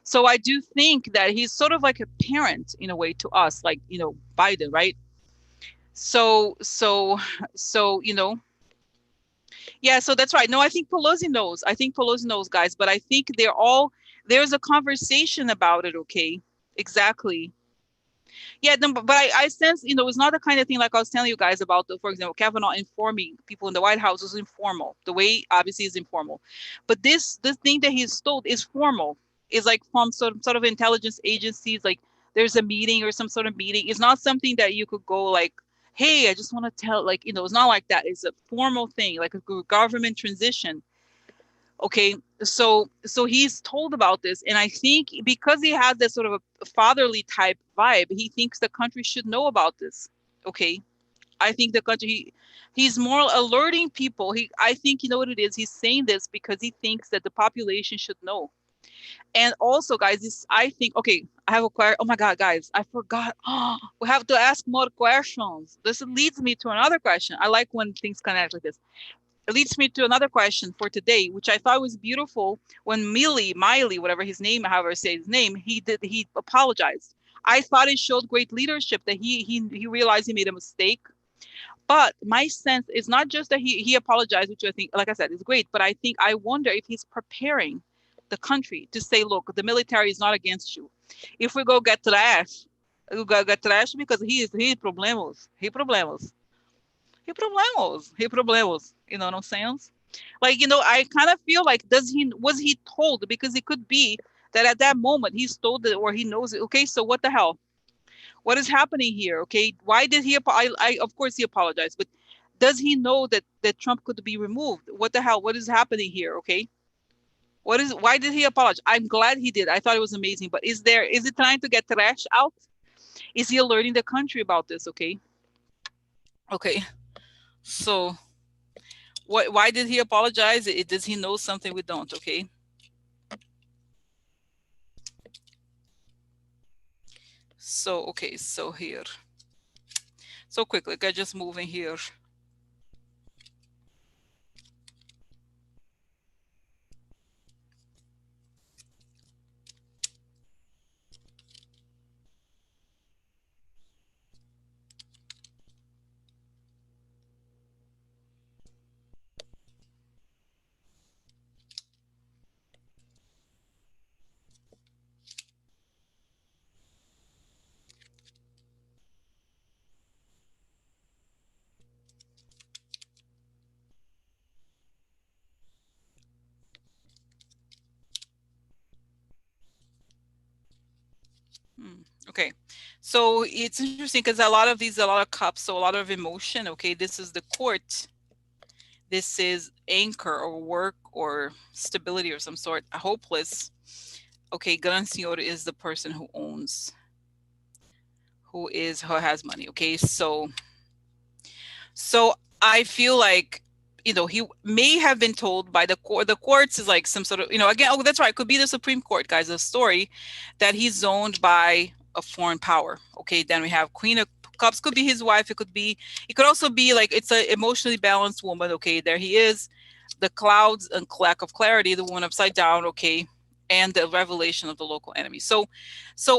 so I do think that he's sort of like a parent in a way to us, like, Biden, right? So, so, so, yeah, so that's right. No, I think Pelosi knows. I think Pelosi knows, guys, but I think there's a conversation about it, okay? Exactly. Yeah, no, but I sense, it's not the kind of thing like I was telling you guys about, for example, Kavanaugh informing people in the White House is informal. The way obviously is informal, but this thing that he's told is formal. Is like from sort of intelligence agencies. Like there's a meeting or some sort of meeting. It's not something that you could go like, hey, I just want to tell. Like it's not like that. It's a formal thing, like a government transition. Okay, so he's told about this, and I think because he has that sort of a fatherly type vibe, he thinks the country should know about this. Okay, I think the country he's more alerting people. I think you know what it is. He's saying this because he thinks that the population should know. And also, guys, this I think okay. I have a question. Oh my God, guys, I forgot. Oh, we have to ask more questions. This leads me to another question. I like when things connect like this. It leads me to another question for today, which I thought was beautiful when Miley, whatever his name, however I say his name, he apologized. I thought it showed great leadership that he realized he made a mistake. But my sense is not just that he apologized, which I think, like I said, is great, but I wonder if he's preparing the country to say, look, the military is not against you. If we go get trash, we go get trash because he problemos. He problemos. He problemos. He problemos. You know what I'm saying? Like, I kind of feel like was he told? Because it could be that at that moment he's told it or he knows it. Okay, so what the hell? What is happening here? Okay, why did he? Of course he apologized, but does he know that Trump could be removed? What the hell? What is happening here? Okay, why did he apologize? I'm glad he did. I thought it was amazing. But is it trying to get trash out? Is he alerting the country about this? Okay, okay. So why did he apologize? Does he know something we don't? Okay. So okay, so here. So quickly, I just move in here. Hmm. Okay, so it's interesting because a lot of these, a lot of cups, so a lot of emotion. Okay, this is the court. This is anchor or work or stability or some sort. Hopeless. Okay, gran señor is the person who owns, who has money. Okay, so I feel like, he may have been told by the court. The courts is like some sort of, again, oh, that's right. It could be the Supreme Court, guys. A story that he's owned by a foreign power. Okay, then we have Queen of Cups. Could be his wife. It could also be like it's an emotionally balanced woman. Okay, there he is. The clouds and lack of clarity. The one upside down. Okay, and the revelation of the local enemy. So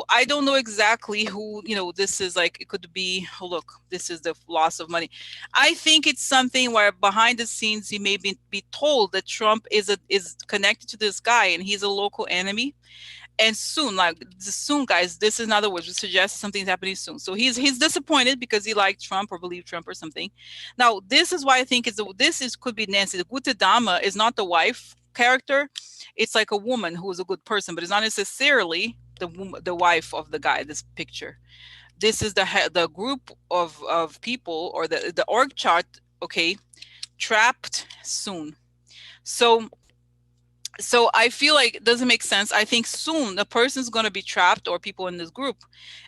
I don't know exactly who, this is like. It could be, oh, look, this is the loss of money. I think it's something where behind the scenes he may be told that Trump is connected to this guy and he's a local enemy. And soon, like soon, guys, this is in other words, we suggest something's happening soon. So he's disappointed because he liked Trump or believed Trump or something. Now, this is why I think could be Nancy. The Gute Dama is not the wife character. It's like a woman who is a good person, but it's not necessarily the wife of the guy. This picture. This is the group of people or the org chart. Okay, trapped soon. So I feel like it doesn't make sense. I think soon the person's going to be trapped, or people in this group,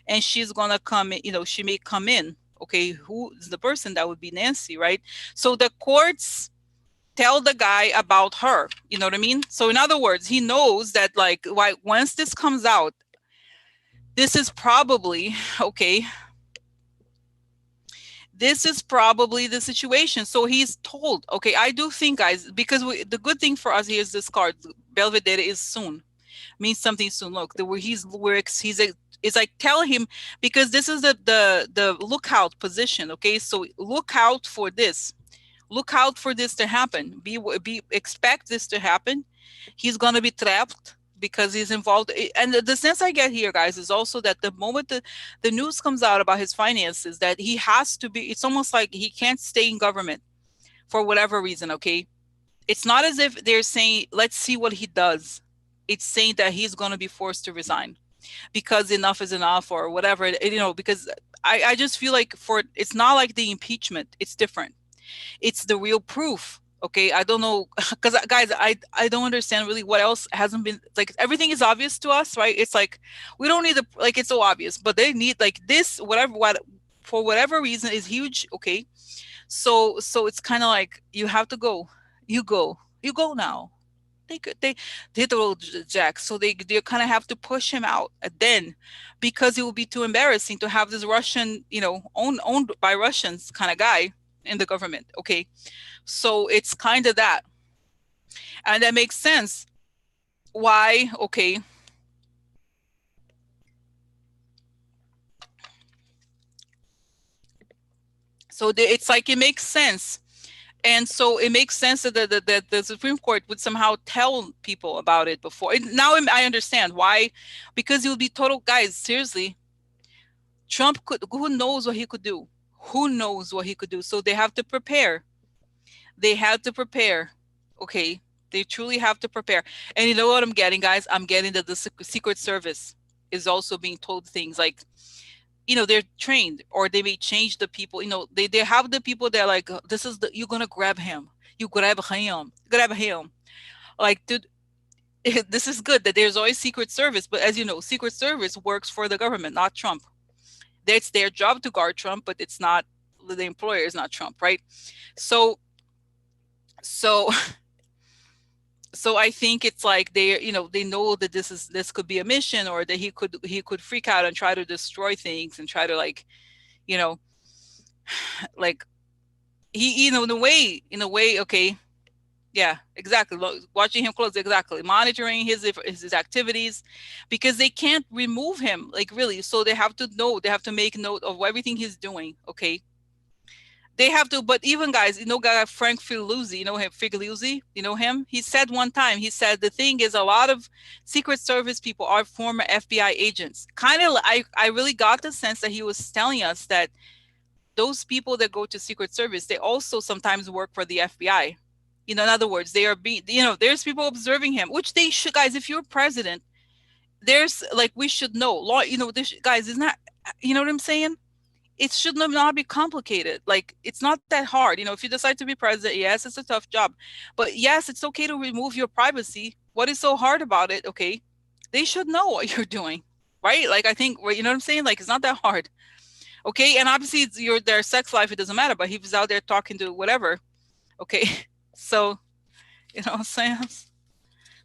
and she's going to come in, she may come in. Okay, who is the person? That would be Nancy, right? So the courts tell the guy about her, you know what I mean? So in other words, he knows that, like, why once this comes out, this is probably okay, this is probably the situation. So he's told, okay, I do think, guys, because the good thing for us here is this card, Belvedere, is soon, means something soon. Look, the where he's a, it's like tell him, because this is the lookout position. Okay, so look out for this. Look out for this to happen. Be expect this to happen. He's gonna be trapped because he's involved. And the sense I get here, guys, is also that the moment the news comes out about his finances, that he has to be. It's almost like he can't stay in government for whatever reason. Okay, it's not as if they're saying, let's see what he does. It's saying that he's going to be forced to resign because enough is enough, or whatever, because I just feel like it's not like the impeachment. It's different. It's the real proof. Okay, I don't know, because guys, I don't understand really what else hasn't been, like, everything is obvious to us, right? It's like we don't need like, it's so obvious, but they need like this, whatever, what for whatever reason is huge. Okay, so it's kind of like you have to go. You go now. They hit the road, Jack. So they kind of have to push him out then, because it will be too embarrassing to have this Russian, owned by Russians kind of guy in the government. Okay, so it's kind of that, and that makes sense. Why? Okay, so it's like it makes sense. And so it makes sense that the Supreme Court would somehow tell people about it before. Now I understand why, because it would be total, guys. Seriously, Trump could. Who knows what he could do? Who knows what he could do? So they have to prepare. They have to prepare. Okay, they truly have to prepare. And you know what I'm getting, guys? I'm getting that the Secret Service is also being told things like, they're trained, or they may change the people. They have the people that are like, this is the, you're gonna grab him. You grab him. Like, dude, this is good that there's always Secret Service, but as you know, Secret Service works for the government, not Trump. It's their job to guard Trump, but it's not, the employer is not Trump, right? So so I think it's like they know that this could be a mission, or that he could freak out and try to destroy things and try to, like, you know like, he, in a way, okay, yeah, exactly. Watching him close, exactly, monitoring his activities, because they can't remove him, like, really. So they have to know, they have to make note of everything he's doing. Okay, they have to. But even, guys, guy Frank Figliuzzi, Figliuzzi, him. He said one time, he said, the thing is, a lot of Secret Service people are former FBI agents. Kind of, I really got the sense that he was telling us that those people that go to Secret Service, they also sometimes work for the FBI. In other words, they are being, there's people observing him, which they should, guys. If you're president, there's like, we should know law, this, guys, is not, you know what I'm saying? It should not be complicated. Like, it's not that hard. If you decide to be president, yes, it's a tough job, but yes, it's okay to remove your privacy. What is so hard about it? Okay, they should know what you're doing, right? Like, I think, you know what I'm saying? Like, it's not that hard. Okay, and obviously it's their sex life, it doesn't matter, but he was out there talking to whatever. Okay, so, you know what I'm saying?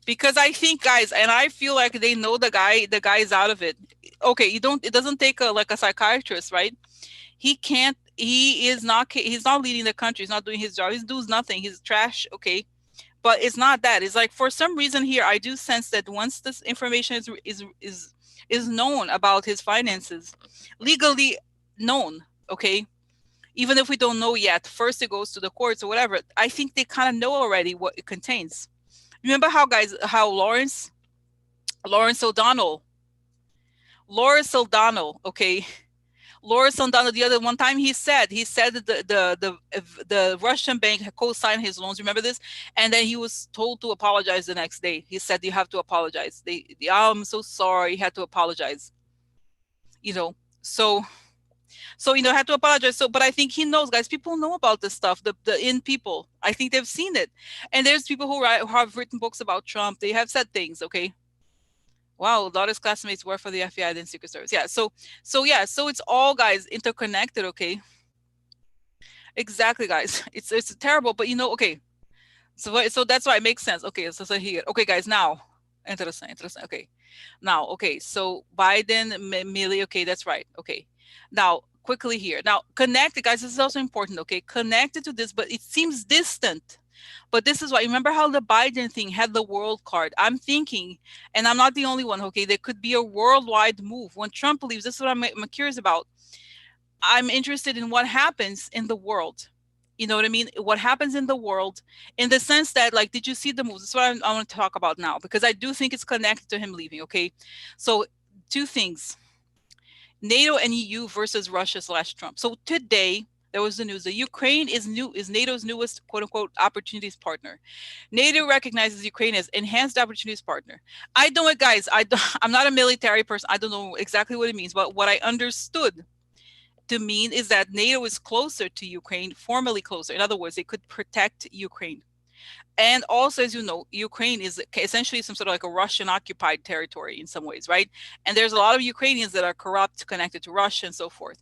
Because I think, guys, and I feel like they know the guy is out of it. Okay, it doesn't take like a psychiatrist, right? He's not leading the country, he's not doing his job, he's doing nothing, he's trash. Okay, but it's not that. It's like, for some reason here, I do sense that once this information is known about his finances, legally known, okay, even if we don't know yet, first it goes to the courts or whatever, I think they kind of know already what it contains. Remember how Lawrence O'Donnell, okay, Lawrence O'Donnell, the other one time, he said that the Russian bank had co-signed his loans. Remember this? And then he was told to apologize the next day. He said, "You have to apologize." Oh, I'm so sorry. He had to apologize. You know, so had to apologize. So, but I think he knows, guys. People know about this stuff. The in people, I think they've seen it, and there's people who have written books about Trump. They have said things. Okay, wow, a lot of his classmates work for the FBI and Secret Service. Yeah, so it's all, guys, interconnected. Okay, exactly, guys. It's terrible, but okay. So that's why it makes sense. Okay, so here. Okay, guys, now interesting. Okay, now, okay, so Biden, Milley. Okay, that's right. Okay, now quickly here. Now, connected, guys. This is also important. Okay, connected to this, but it seems distant. But this is why, remember how the Biden thing had the world card? I'm thinking, and I'm not the only one, okay, there could be a worldwide move. When Trump leaves, this is what I'm curious about. I'm interested in what happens in the world. You know what I mean? What happens in the world, in the sense that, like, did you see the moves? That's what I want to talk about now, because I do think it's connected to him leaving, okay? So, two things. NATO and EU versus Russia/Trump. So today there was the news that Ukraine is NATO's newest quote unquote opportunities partner. NATO recognizes Ukraine as enhanced opportunities partner. I don't know, guys. I'm not a military person. I don't know exactly what it means, but what I understood to mean is that NATO is closer to Ukraine, formally closer. In other words, they could protect Ukraine. And also, as you know, Ukraine is essentially some sort of like a Russian occupied territory in some ways, right? And there's a lot of Ukrainians that are corrupt, connected to Russia and so forth.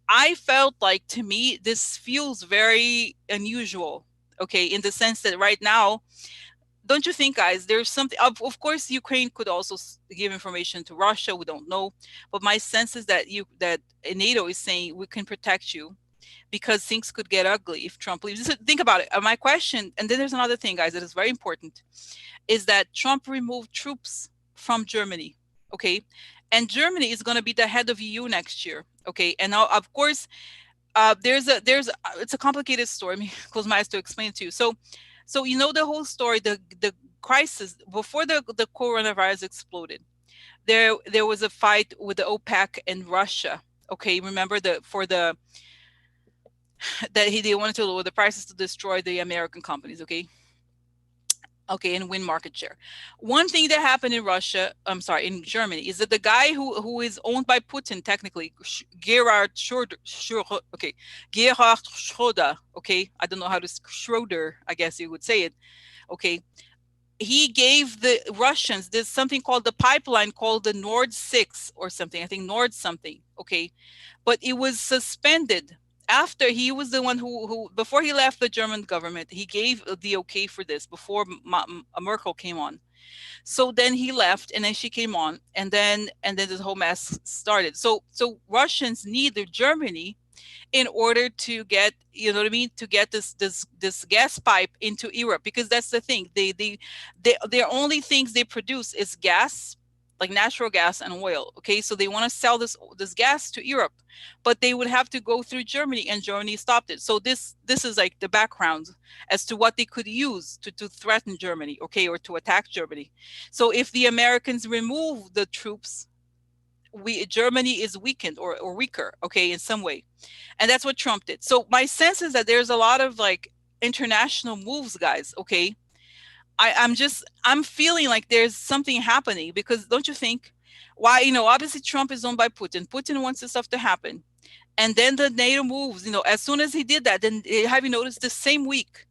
I felt like, to me, this feels very unusual, okay, in the sense that right now, don't you think, guys, there's something, of course, Ukraine could also give information to Russia, we don't know, but my sense is that NATO is saying we can protect you, because things could get ugly if Trump leaves. Think about it. My question, and then there's another thing, guys, that is very important, is that Trump removed troops from Germany, okay? And Germany is going to be the head of EU next year, okay? And now, of course, it's a complicated story. Let me close my eyes to explain it to you. So you know the whole story, the crisis before the coronavirus exploded. There was a fight with the OPEC and Russia. Okay, remember that they wanted to lower the prices to destroy the American companies. Okay, and win market share. One thing that happened in Germany, is that the guy who is owned by Putin, technically, Gerhard Schroeder, okay, I don't know how to, Schroeder, I guess you would say it, okay, he gave the Russians this something called the pipeline called the Nord 6 or something, I think Nord something, okay, but it was suspended after he was the one who before he left the German government, he gave the okay for this before Merkel came on. So then he left, and then she came on, and then this whole mess started. So Russians needed Germany in order to get, you know what I mean, to get this gas pipe into Europe, because that's the thing. Their only things they produce is gas, like natural gas and oil. Okay, so they want to sell this gas to Europe, but they would have to go through Germany, and Germany stopped it. So this is like the background as to what they could use to threaten Germany, okay, or to attack Germany. So if the Americans remove the troops, Germany is weakened or weaker, okay, in some way. And that's what Trump did. So my sense is that there's a lot of like international moves, guys, okay. I'm feeling like there's something happening, because don't you think Why, obviously Trump is owned by Putin. Putin wants this stuff to happen. And then the NATO moves, as soon as he did that, then have you noticed the same week,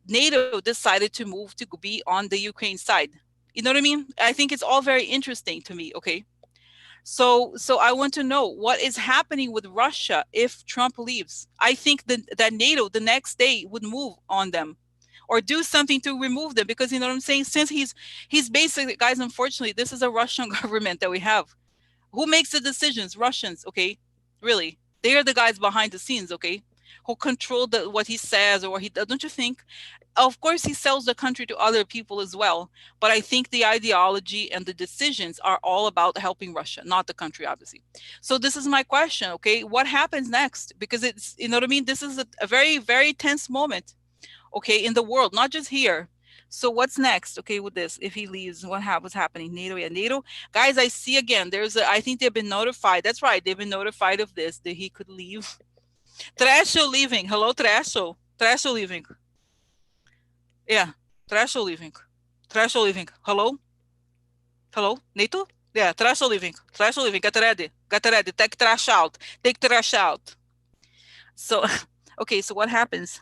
NATO decided to move to be on the Ukraine side. You know what I mean? I think it's all very interesting to me. Okay. So I want to know what is happening with Russia if Trump leaves. I think that NATO the next day would move on them or do something to remove them, because you know what I'm saying? Since he's basically, guys, unfortunately, this is a Russian government that we have. Who makes the decisions? Russians, okay? Really. They are the guys behind the scenes, okay? Who control what he says or what he does. Don't you think? Of course, he sells the country to other people as well. But I think the ideology and the decisions are all about helping Russia, not the country, obviously. So this is my question, okay? What happens next? Because it's, you know what I mean? This is a very, very tense moment, okay, in the world, not just here. So what's next, okay, with this? If he leaves, what's happening? NATO, yeah, NATO. Guys, I see again, I think they've been notified. That's right. They've been notified of this, that he could leave. Trasho leaving. Hello, Trasho. Trasho leaving. Yeah, Trasho leaving. Trasho leaving. Hello? Hello? NATO? Yeah, Trasho leaving. Trasho leaving. Get ready. Get ready. Take trash out. Take trash out. So, okay, so what happens?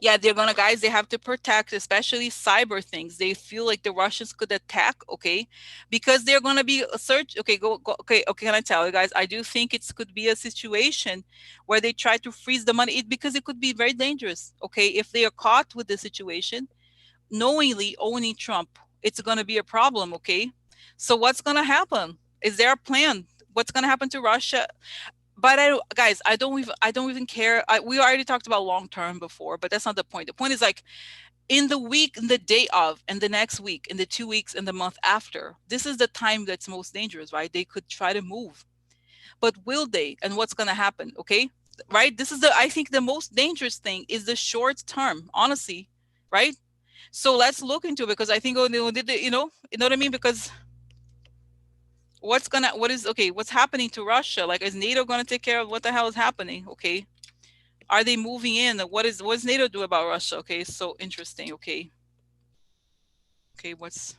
Yeah, they're gonna, guys, they have to protect, especially cyber things. They feel like the Russians could attack, okay, because they're gonna be a search. Okay, go. Okay. Can I tell you guys? I do think it could be a situation where they try to freeze the money, because it could be very dangerous. Okay, if they are caught with the situation, knowingly owning Trump, it's gonna be a problem. Okay, so what's gonna happen? Is there a plan? What's gonna happen to Russia? But guys, I don't even care. We already talked about long term before, but that's not the point. The point is, like, in the week, in the day of, and the next week, in the 2 weeks, and the month after, this is the time that's most dangerous, right? They could try to move, but will they? And what's going to happen? Okay, right? This is I think the most dangerous thing is the short term, honestly, right? So let's look into it, because I think, you know what I mean? Because what's happening to Russia? Like, is NATO going to take care of what the hell is happening? Okay, are they moving in? What's NATO do about Russia? Okay, so interesting. Okay, what's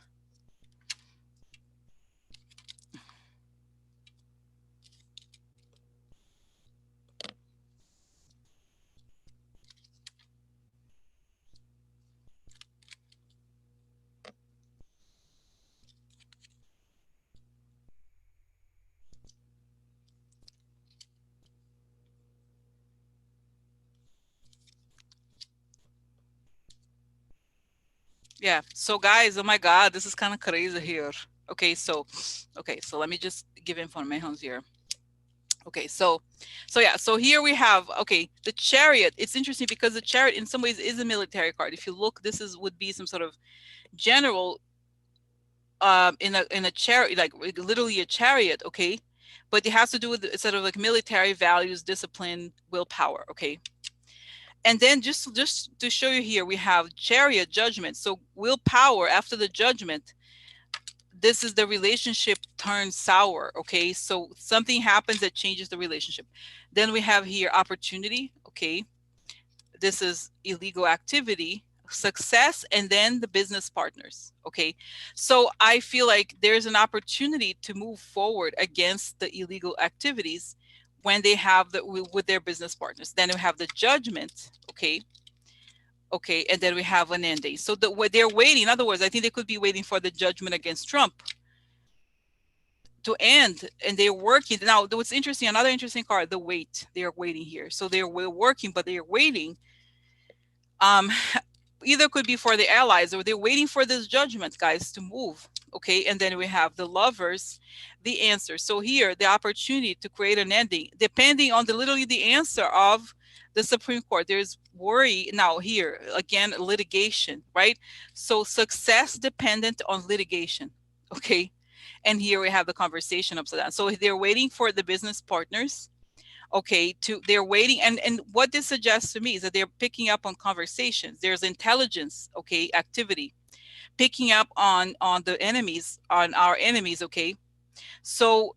yeah. So guys, oh my God, this is kind of crazy here. Okay, so let me just give information here. Okay, so yeah, so here we have, okay, the Chariot. It's interesting because the Chariot in some ways is a military card. If you look, would be some sort of general in a chariot, like literally a chariot, okay, but it has to do with sort of like military values, discipline, willpower, okay. And then just to show you here, we have Chariot, judgment. So willpower after the judgment, this is the relationship turns sour, okay, so something happens that changes the relationship. Then we have here opportunity, okay, this is illegal activity, success, and then the business partners, okay. So I feel like there's an opportunity to move forward against the illegal activities when they have with their business partners. Then we have the judgment, okay. Okay, and then we have an ending. So they're waiting. In other words, I think they could be waiting for the judgment against Trump to end, and they're working. Now, what's interesting, another interesting card, the wait. They are waiting here. So they're working, but they're waiting. Either could be for the allies, or they're waiting for this judgment, guys, to move. Okay, and then we have the lovers, the answer. So here, the opportunity to create an ending, depending on literally the answer of the Supreme Court. There's worry now here, again, litigation, right? So success dependent on litigation, okay? And here we have the conversation upside down. So they're waiting for the business partners, okay, they're waiting. And what this suggests to me is that they're picking up on conversations. There's intelligence, okay, activity, picking up on the enemies, on our enemies, okay. So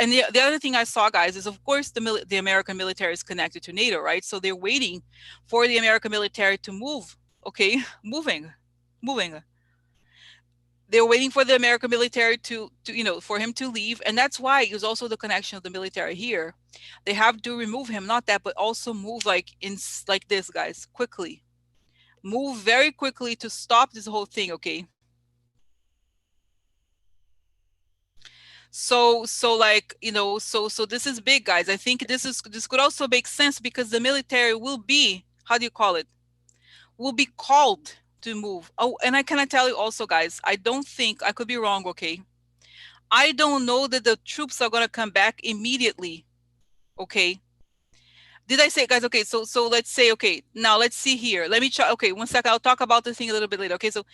and the other thing I saw, guys, is of course the American military is connected to NATO, right? So they're waiting for the American military to move, okay, moving. They were waiting for the American military to for him to leave, and that's why it was also the connection of the military here. They have to remove him, not that, but also move like this, guys, quickly. Move very quickly to stop this whole thing, okay? So like, so this is big, guys. I think this could also make sense because the military will be, how do you call it? Will be called to move. Oh, and I cannot tell you also, guys, I don't think, I could be wrong, okay? I don't know that the troops are gonna come back immediately. Okay. Did I say, guys? Okay, so let's say, okay, now let's see here. Let me try. Okay, one second. I'll talk about the thing a little bit later. Okay, so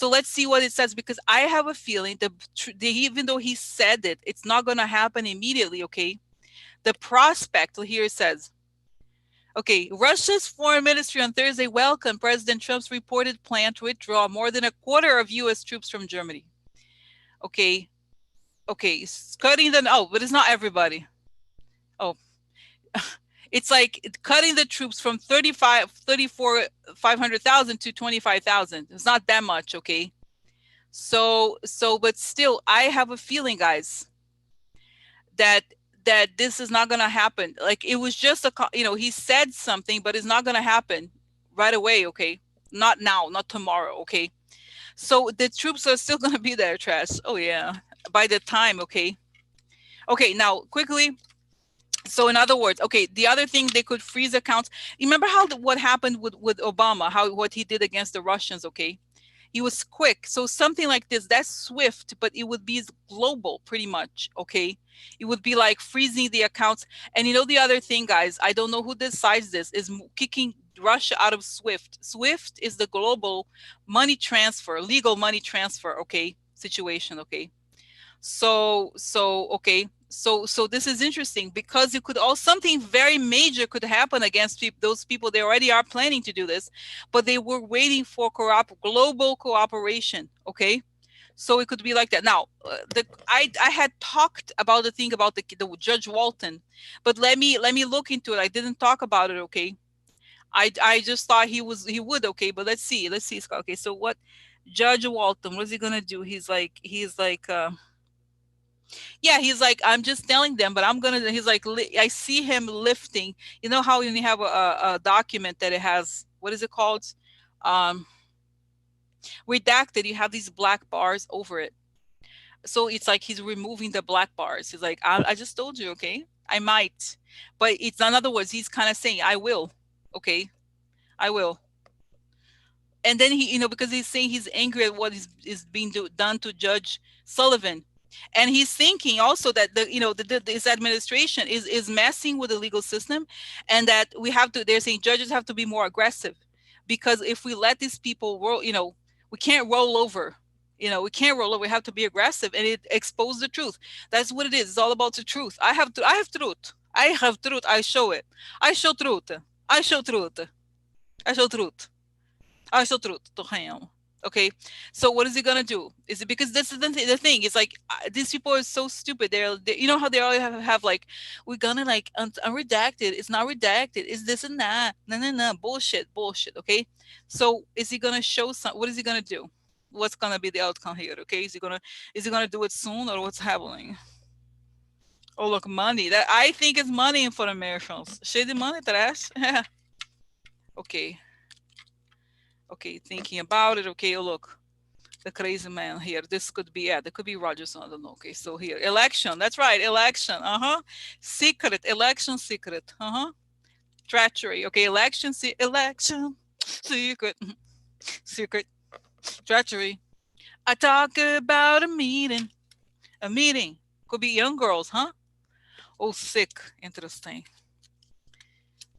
let's see what it says, because I have a feeling that even though he said it, it's not gonna happen immediately. Okay, the prospect here says, okay, Russia's foreign ministry on Thursday welcomed President Trump's reported plan to withdraw more than a quarter of U.S. troops from Germany. Okay, okay, cutting the, oh, but it's not everybody. Oh, it's like cutting the troops from 500,000 to 25,000. It's not that much, okay? But still, I have a feeling, guys, that this is not going to happen. Like, it was just he said something, but it's not going to happen right away, okay? Not now, not tomorrow, okay? So the troops are still going to be there, Trash. Oh yeah, by the time, okay? Okay, now quickly. So in other words, okay, the other thing, they could freeze accounts. You remember what happened with Obama, what he did against the Russians, okay? He was quick. So something like this, that's swift, but it would be global pretty much, okay? It would be like freezing the accounts. And the other thing, guys, I don't know who decides this, is kicking Russia out of SWIFT. SWIFT is the global money transfer, legal money transfer, okay, situation, okay? Okay, so this is interesting, because it could all, something very major could happen against those people. They already are planning to do this, but they were waiting for global cooperation, okay? So it could be like that. Now, I had talked about the thing about the Judge Walton, but let me look into it. I didn't talk about it, okay? I just thought he would, okay, but let's see, Scott. Okay, so what Judge Walton, what is he gonna do? Yeah, he's like, I'm just telling them, but he's like, I see him lifting. You know how when you have a document that it has, what is it called? Um, Redacted, you have these black bars over it. So it's like he's removing the black bars. He's like, I just told you, okay? I might. But it's, in other words, he's kind of saying, I will, okay? I will. And then because he's saying he's angry at what is being done to Judge Sullivan, and he's thinking also that this administration is messing with the legal system, and that they're saying judges have to be more aggressive, because if we let these people roll, we can't roll over. We can't roll over. We have to be aggressive, and it exposes the truth. That's what it is. It's all about the truth. I have truth. I have truth. I show it. I show truth. I show truth. I show truth. I show truth to him. Okay, so what is he gonna do? Is it because this is the thing? It's like, these people are so stupid. You know how they all have like, we're gonna like unredacted. It's not redacted. It's this and that. No, no, no. Bullshit, bullshit. Okay, so is he gonna show some? What is he gonna do? What's gonna be the outcome here? Okay, is he gonna do it soon, or what's happening? Oh, look, money. That I think is money for Americans. Cheio de money, trash. Okay. Okay, thinking about it. Okay, oh, look, the crazy man here. This could be, yeah, that could be Rogerson. I don't know. Okay, so here, election. That's right, election. Secret, election secret. Treachery. Okay, election, election, secret, secret, treachery. I talk about a meeting. A meeting. Could be young girls, huh? Oh, sick. Interesting.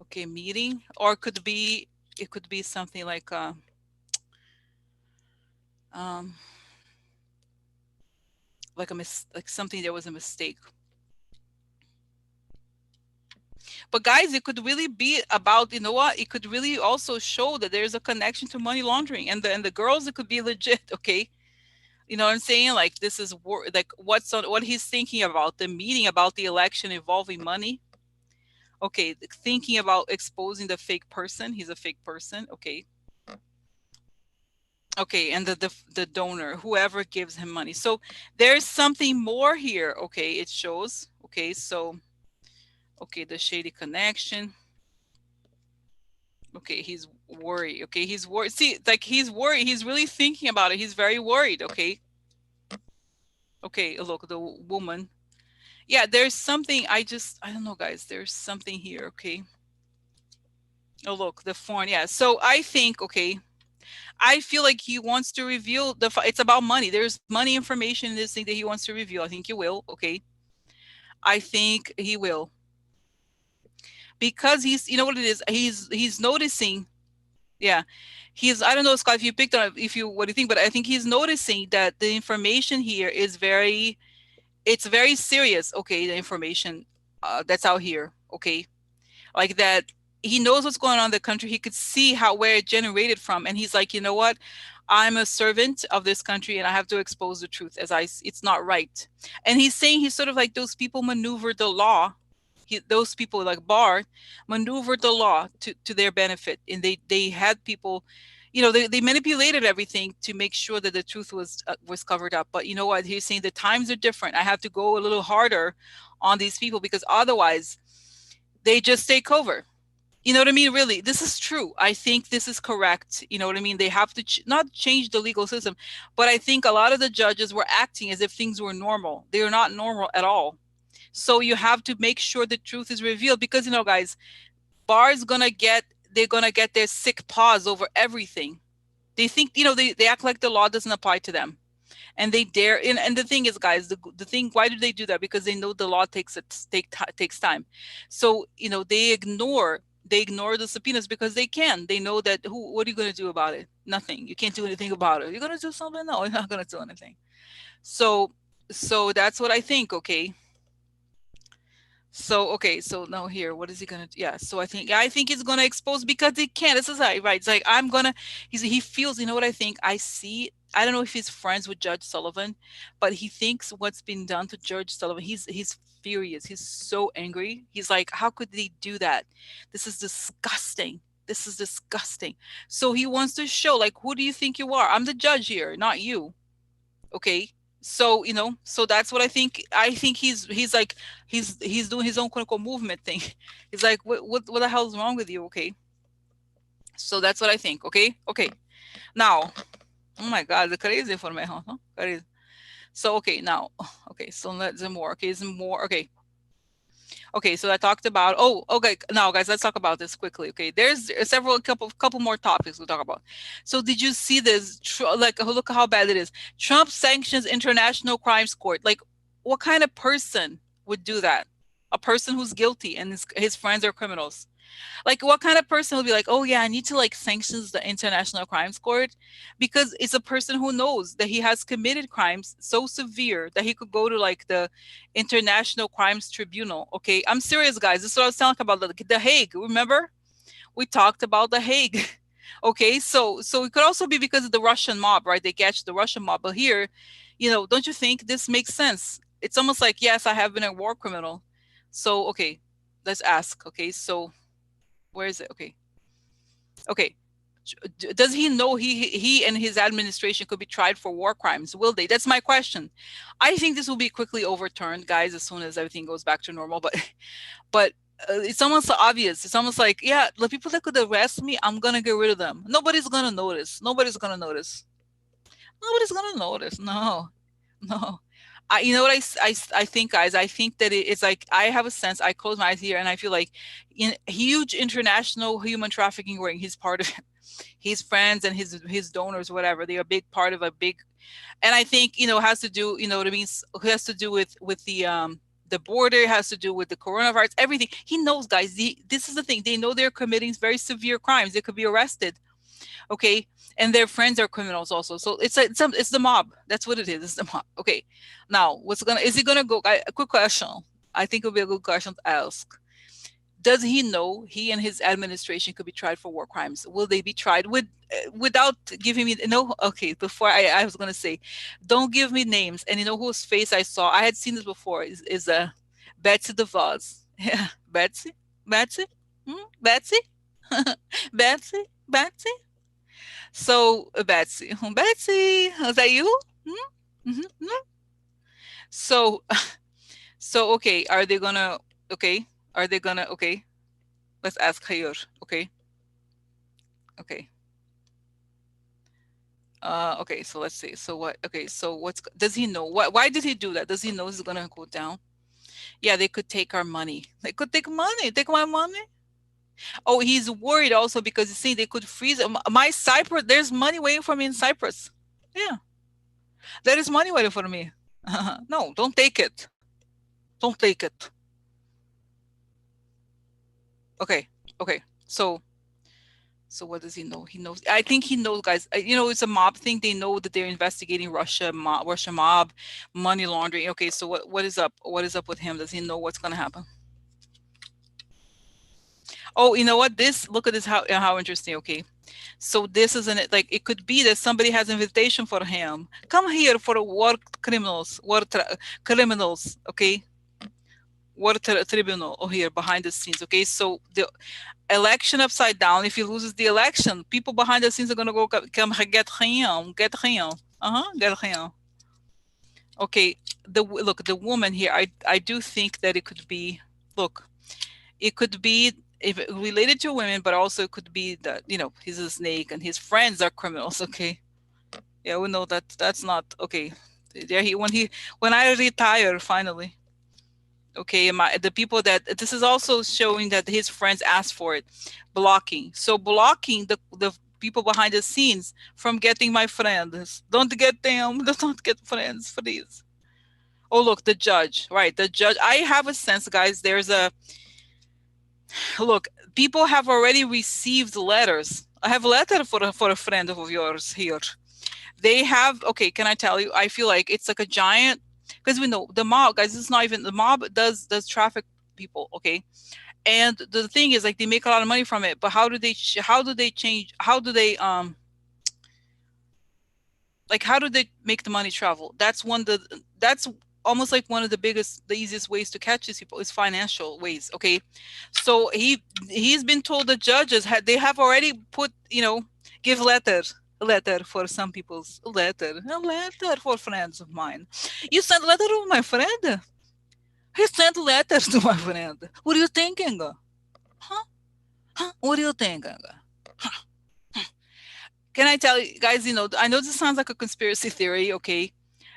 Okay, meeting. Or it could be something like, um, like something, there was a mistake. But guys, it could really be about, what? It could really also show that there's a connection to money laundering, and the girls, it could be legit, okay? You know what I'm saying? Like, this is like what he's thinking about, the meeting about the election involving money. Okay, thinking about exposing the fake person. He's a fake person. Okay. Okay, and the donor, whoever gives him money. So there's something more here. Okay, it shows. Okay, so okay, the shady connection. Okay, he's worried. Okay, he's worried. See, like he's worried. He's really thinking about it. He's very worried. Okay. Okay, look, the woman. Yeah, there's something. I don't know, guys. There's something here. Okay. Oh, look, the phone. Yeah. So I think, okay, I feel like he wants to reveal it's about money. There's money information in this thing that he wants to reveal. I think he will. Okay. I think he will because he's, you know what it is. He's noticing. Yeah. I don't know, Scott, if you picked on, if you, what do you think? But I think he's noticing that the information here is it's very serious. Okay. The information that's out here. Okay. Like that he knows what's going on in the country. He could see where it generated from. And he's like, you know what? I'm a servant of this country and I have to expose the truth it's not right. And he's saying he's sort of like those people maneuvered the law. Those people like Barr maneuvered the law to their benefit. And they had people, they manipulated everything to make sure that the truth was covered up. But you know what? He's saying the times are different. I have to go a little harder on these people because otherwise they just take over. You know what I mean? Really, this is true. I think this is correct. You know what I mean? They have to not change the legal system, but I think a lot of the judges were acting as if things were normal. They are not normal at all. So you have to make sure the truth is revealed because, guys, Barr's they're gonna get their sick paws over everything. They think, they act like the law doesn't apply to them. And they dare, and the thing is, guys, the thing, why do they do that? Because they know the law takes time. So they ignore the subpoenas because they can. They know that what are you going to do about it? Nothing. You can't do anything about it. You're going to do something? No, you're not going to do anything. So that's what I think. Okay. So okay, so now here, what is he gonna do? Yeah, so I think he's gonna expose because he can. This is right. It's like he feels, you know what I think? I don't know if he's friends with Judge Sullivan, but he thinks what's been done to Judge Sullivan, he's furious. He's so angry. He's like, how could they do that? This is disgusting. This is disgusting. So he wants to show, like, who do you think you are? I'm the judge here, not you. Okay. So so that's what I think he's like he's doing his own clinical movement thing. He's like, what the hell is wrong with you? Okay. So that's what I think. Okay. Okay. Now, oh my god, the crazy information, huh? Crazy. So okay, now, okay, so let's more. Okay, some more. Okay. Okay, so I talked about. Oh, okay. Now, guys, let's talk about this quickly. Okay, there's couple more topics we'll talk about. So, did you see this? Like, look how bad it is. Trump sanctions International Crimes Court. Like, what kind of person would do that? A person who's guilty and his friends are criminals. Like, what kind of person will be like, oh yeah, I need to like sanctions the International Crimes Court, because it's a person who knows that he has committed crimes so severe that he could go to like the International Crimes Tribunal. Okay, I'm serious, guys. This is what I was telling about the Hague. Remember, we talked about the Hague. Okay, so it could also be because of the Russian mob, right? They catch the Russian mob, but here, don't you think this makes sense? It's almost like, yes, I have been a war criminal. So okay, let's ask. Okay, so where is it? Okay. Okay. Does he know he and his administration could be tried for war crimes? Will they? That's my question. I think this will be quickly overturned, guys, as soon as everything goes back to normal. But it's almost obvious. It's almost like, yeah, the people that could arrest me, I'm gonna get rid of them. Nobody's gonna notice. Nobody's gonna notice. Nobody's gonna notice. No, no. You know what I think, guys? I think that it's like I have a sense. I close my eyes here, and I feel like in huge international human trafficking ring. He's part of it. His friends and his donors, whatever. They're a big part of a big, and I think has to do. You know what I mean? Has to do with the border. Has to do with the coronavirus. Everything. He knows, guys. This is the thing. They know they're committing very severe crimes. They could be arrested. Okay, and their friends are criminals also. So it's the mob. That's what it is. It's the mob. Okay, now is he gonna go? A quick question. I think it would be a good question to ask. Does he know he and his administration could be tried for war crimes? Will they be tried without giving me no? Okay, before I was gonna say, don't give me names. And you know whose face I saw? I had seen this before. Is Betsy DeVos? Yeah, Betsy, Betsy, Betsy, Betsy, Betsy. So Betsy, Betsy, is that you? Hmm? Hmm. So, so okay, are they gonna? Okay, are they gonna? Okay, let's ask Hayur. Okay, okay. Okay, so let's see. So what? Okay, so does he know? Why did he do that? Does he know this is gonna go down? Yeah, they could take our money. They could take money. Take my money. Oh, he's worried also because you see they could freeze my Cyprus. There's money waiting for me in Cyprus. Yeah, there is money waiting for me. No, don't take it. Don't take it. Okay, okay. So what does he know? He knows. I think he knows, guys. It's a mob thing. They know that they're investigating Russia mob, money laundering. Okay, so what is up? What is up with him? Does he know what's gonna happen? Oh, you know what? Look at this. How interesting. Okay, so this isn't it. Like it could be that somebody has invitation for him. Come here for criminals. Okay, tribunal. Oh, here behind the scenes. Okay, so the election upside down. If he loses the election, people behind the scenes are gonna go come get him. Get him. Okay, the woman here. I do think that it could be. Look, it could be if related to women, but also it could be that he's a snake and his friends are criminals. Okay, yeah, we know that that's not okay. Yeah, when I retire finally. Okay, the people that this is also showing that his friends asked for it, blocking. So blocking the people behind the scenes from getting my friends. Don't get them. Don't get friends, please. Oh, look, the judge. Right, the judge. I have a sense, guys. There's a look. People have already received letters. I have a letter for a friend of yours here. They have. Okay, can I tell you? I feel like it's like a giant because we know the mob, guys. It's not even the mob does traffic people. Okay, and the thing is like they make a lot of money from it, but how do they make the money travel? That's almost like one of the easiest ways to catch these people is financial ways. Okay, so he's been told the judges they have already put give letter for some people's a letter for friends of mine. You sent a letter to my friend. He sent letters to my friend. What are you thinking? Huh? Huh? What are you thinking? Can I tell you guys, I know this sounds like a conspiracy theory, okay?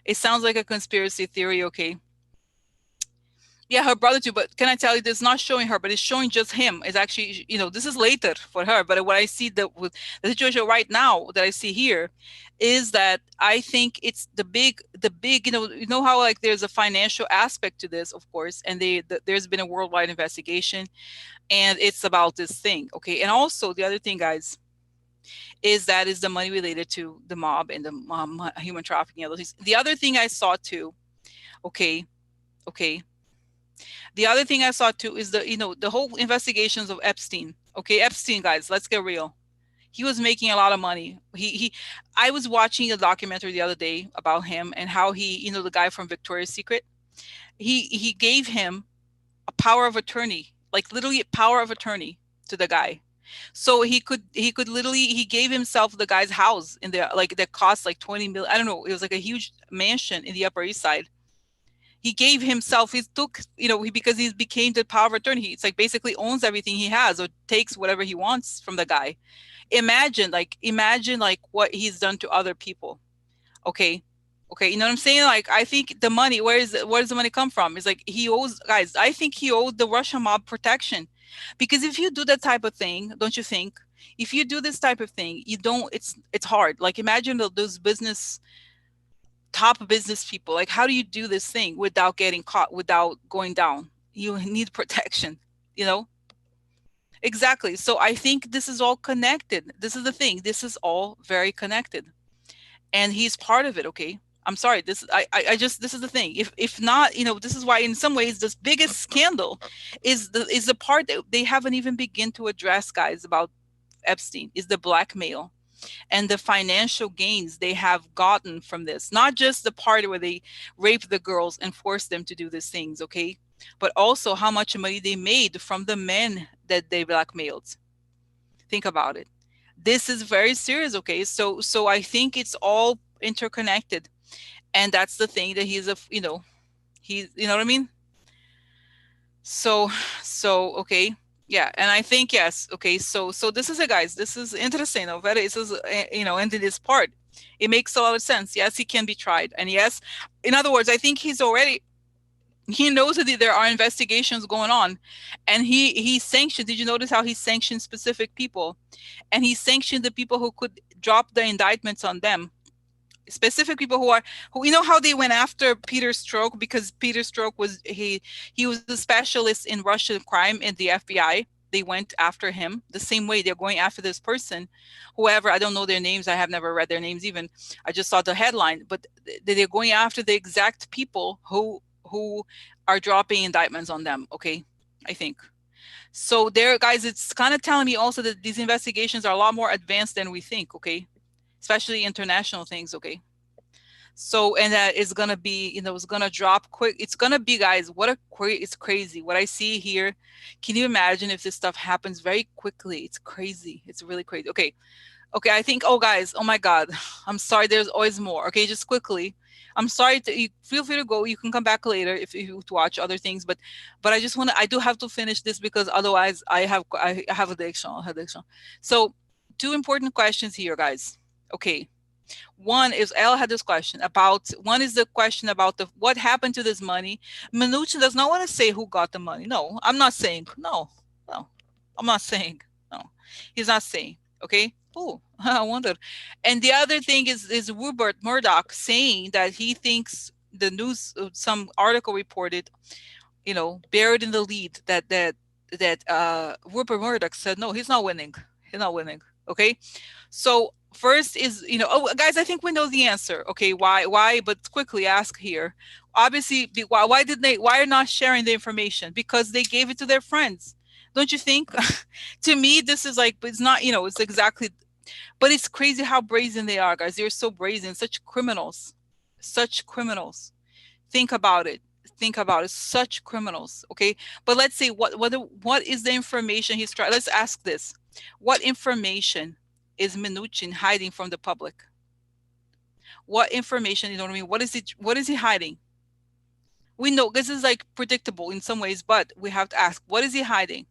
It sounds like a conspiracy theory, okay? Yeah, her brother too, but can I tell you, this not showing her, but it's showing just him. It's actually, this is later for her. But what I see with the situation right now that I see here is that I think it's the big, how like there's a financial aspect to this, of course, and there's been a worldwide investigation, and it's about this thing, okay? And also the other thing, guys, is the money related to the mob and the human trafficking and those things. The other thing I saw too, okay, okay. The other thing I saw too is the whole investigations of Epstein. Okay, Epstein, guys, let's get real. He was making a lot of money. I was watching a documentary the other day about him and how the guy from Victoria's Secret, he gave him a power of attorney, like literally a power of attorney to the guy. So he could literally he gave himself the guy's house in there, like that cost like 20 million. I don't know. It was like a huge mansion in the Upper East Side. He gave himself, he took, because he became the power of attorney. It's like basically owns everything he has or takes whatever he wants from the guy. Imagine like what he's done to other people. Okay. Okay, you know what I'm saying? Like, I think the money, where does the money come from? It's like he owes, guys, I think he owed the Russian mob protection. Because if you do that type of thing, don't you think? If you do this type of thing, you don't, it's hard. Like, imagine those top business people. Like, how do you do this thing without getting caught, without going down? You need protection, you know? Exactly. So I think this is all connected. This is the thing. This is all very connected. And he's part of it. Okay, I'm sorry, this is the thing. If not, this is why in some ways this biggest scandal is the part that they haven't even begin to address, guys, about Epstein, is the blackmail and the financial gains they have gotten from this. Not just the part where they rape the girls and force them to do these things, okay, but also how much money they made from the men that they blackmailed. Think about it. This is very serious. Okay, so I think it's all interconnected, and that's the thing that he's a he's, you know what I mean. So okay, yeah, and I think yes, okay, so this is it, guys. This is interesting. No, very this is and in this part, it makes a lot of sense. Yes, he can be tried, and yes, in other words, I think he knows that there are investigations going on, and he sanctioned. Did you notice how he sanctioned specific people, and he sanctioned the people who could drop the indictments on them, specific people who, you know how they went after Peter Strzok, because Peter Strzok was he was a specialist in Russian crime in the FBI. They went after him the same way they're going after this person, whoever. I don't know their names. I have never read their names even. I just saw the headline, but they're going after the exact people who are dropping indictments on them. Okay, I think so. There, guys, it's kind of telling me also that these investigations are a lot more advanced than we think. Okay, especially international things. Okay, so, and that is gonna be, it's gonna drop quick. It's gonna be, guys, it's crazy what I see here. Can you imagine if this stuff happens very quickly? It's crazy. It's really crazy. Okay, I think, oh guys, oh my god, I'm sorry, there's always more. Okay, just quickly, I'm sorry to you, feel free to go. You can come back later if you to watch other things, but I do have to finish this, because otherwise I have addiction. So, two important questions here, guys. Okay, one is, Elle had this question about, one is the question about what happened to this money. Mnuchin does not want to say who got the money. No, I'm not saying. No, I'm not saying. No, he's not saying. Okay. Oh, I wonder. And the other thing is Rupert Murdoch saying that he thinks the news, some article reported, buried in the lead, that Rupert Murdoch said no, he's not winning. He's not winning. Okay. So first is, oh guys, I think we know the answer. Okay, why? But quickly ask here. Obviously, why are not sharing the information? Because they gave it to their friends. Don't you think? To me, this is like, it's not, it's exactly, but it's crazy how brazen they are, guys. They're so brazen, such criminals, such criminals. Think about it. Think about it. Such criminals. Okay. But let's say what is the information he's trying? Let's ask this. What information is Mnuchin hiding from the public? What information, you know what I mean? What is he hiding? We know this is like predictable in some ways, but we have to ask, what is he hiding?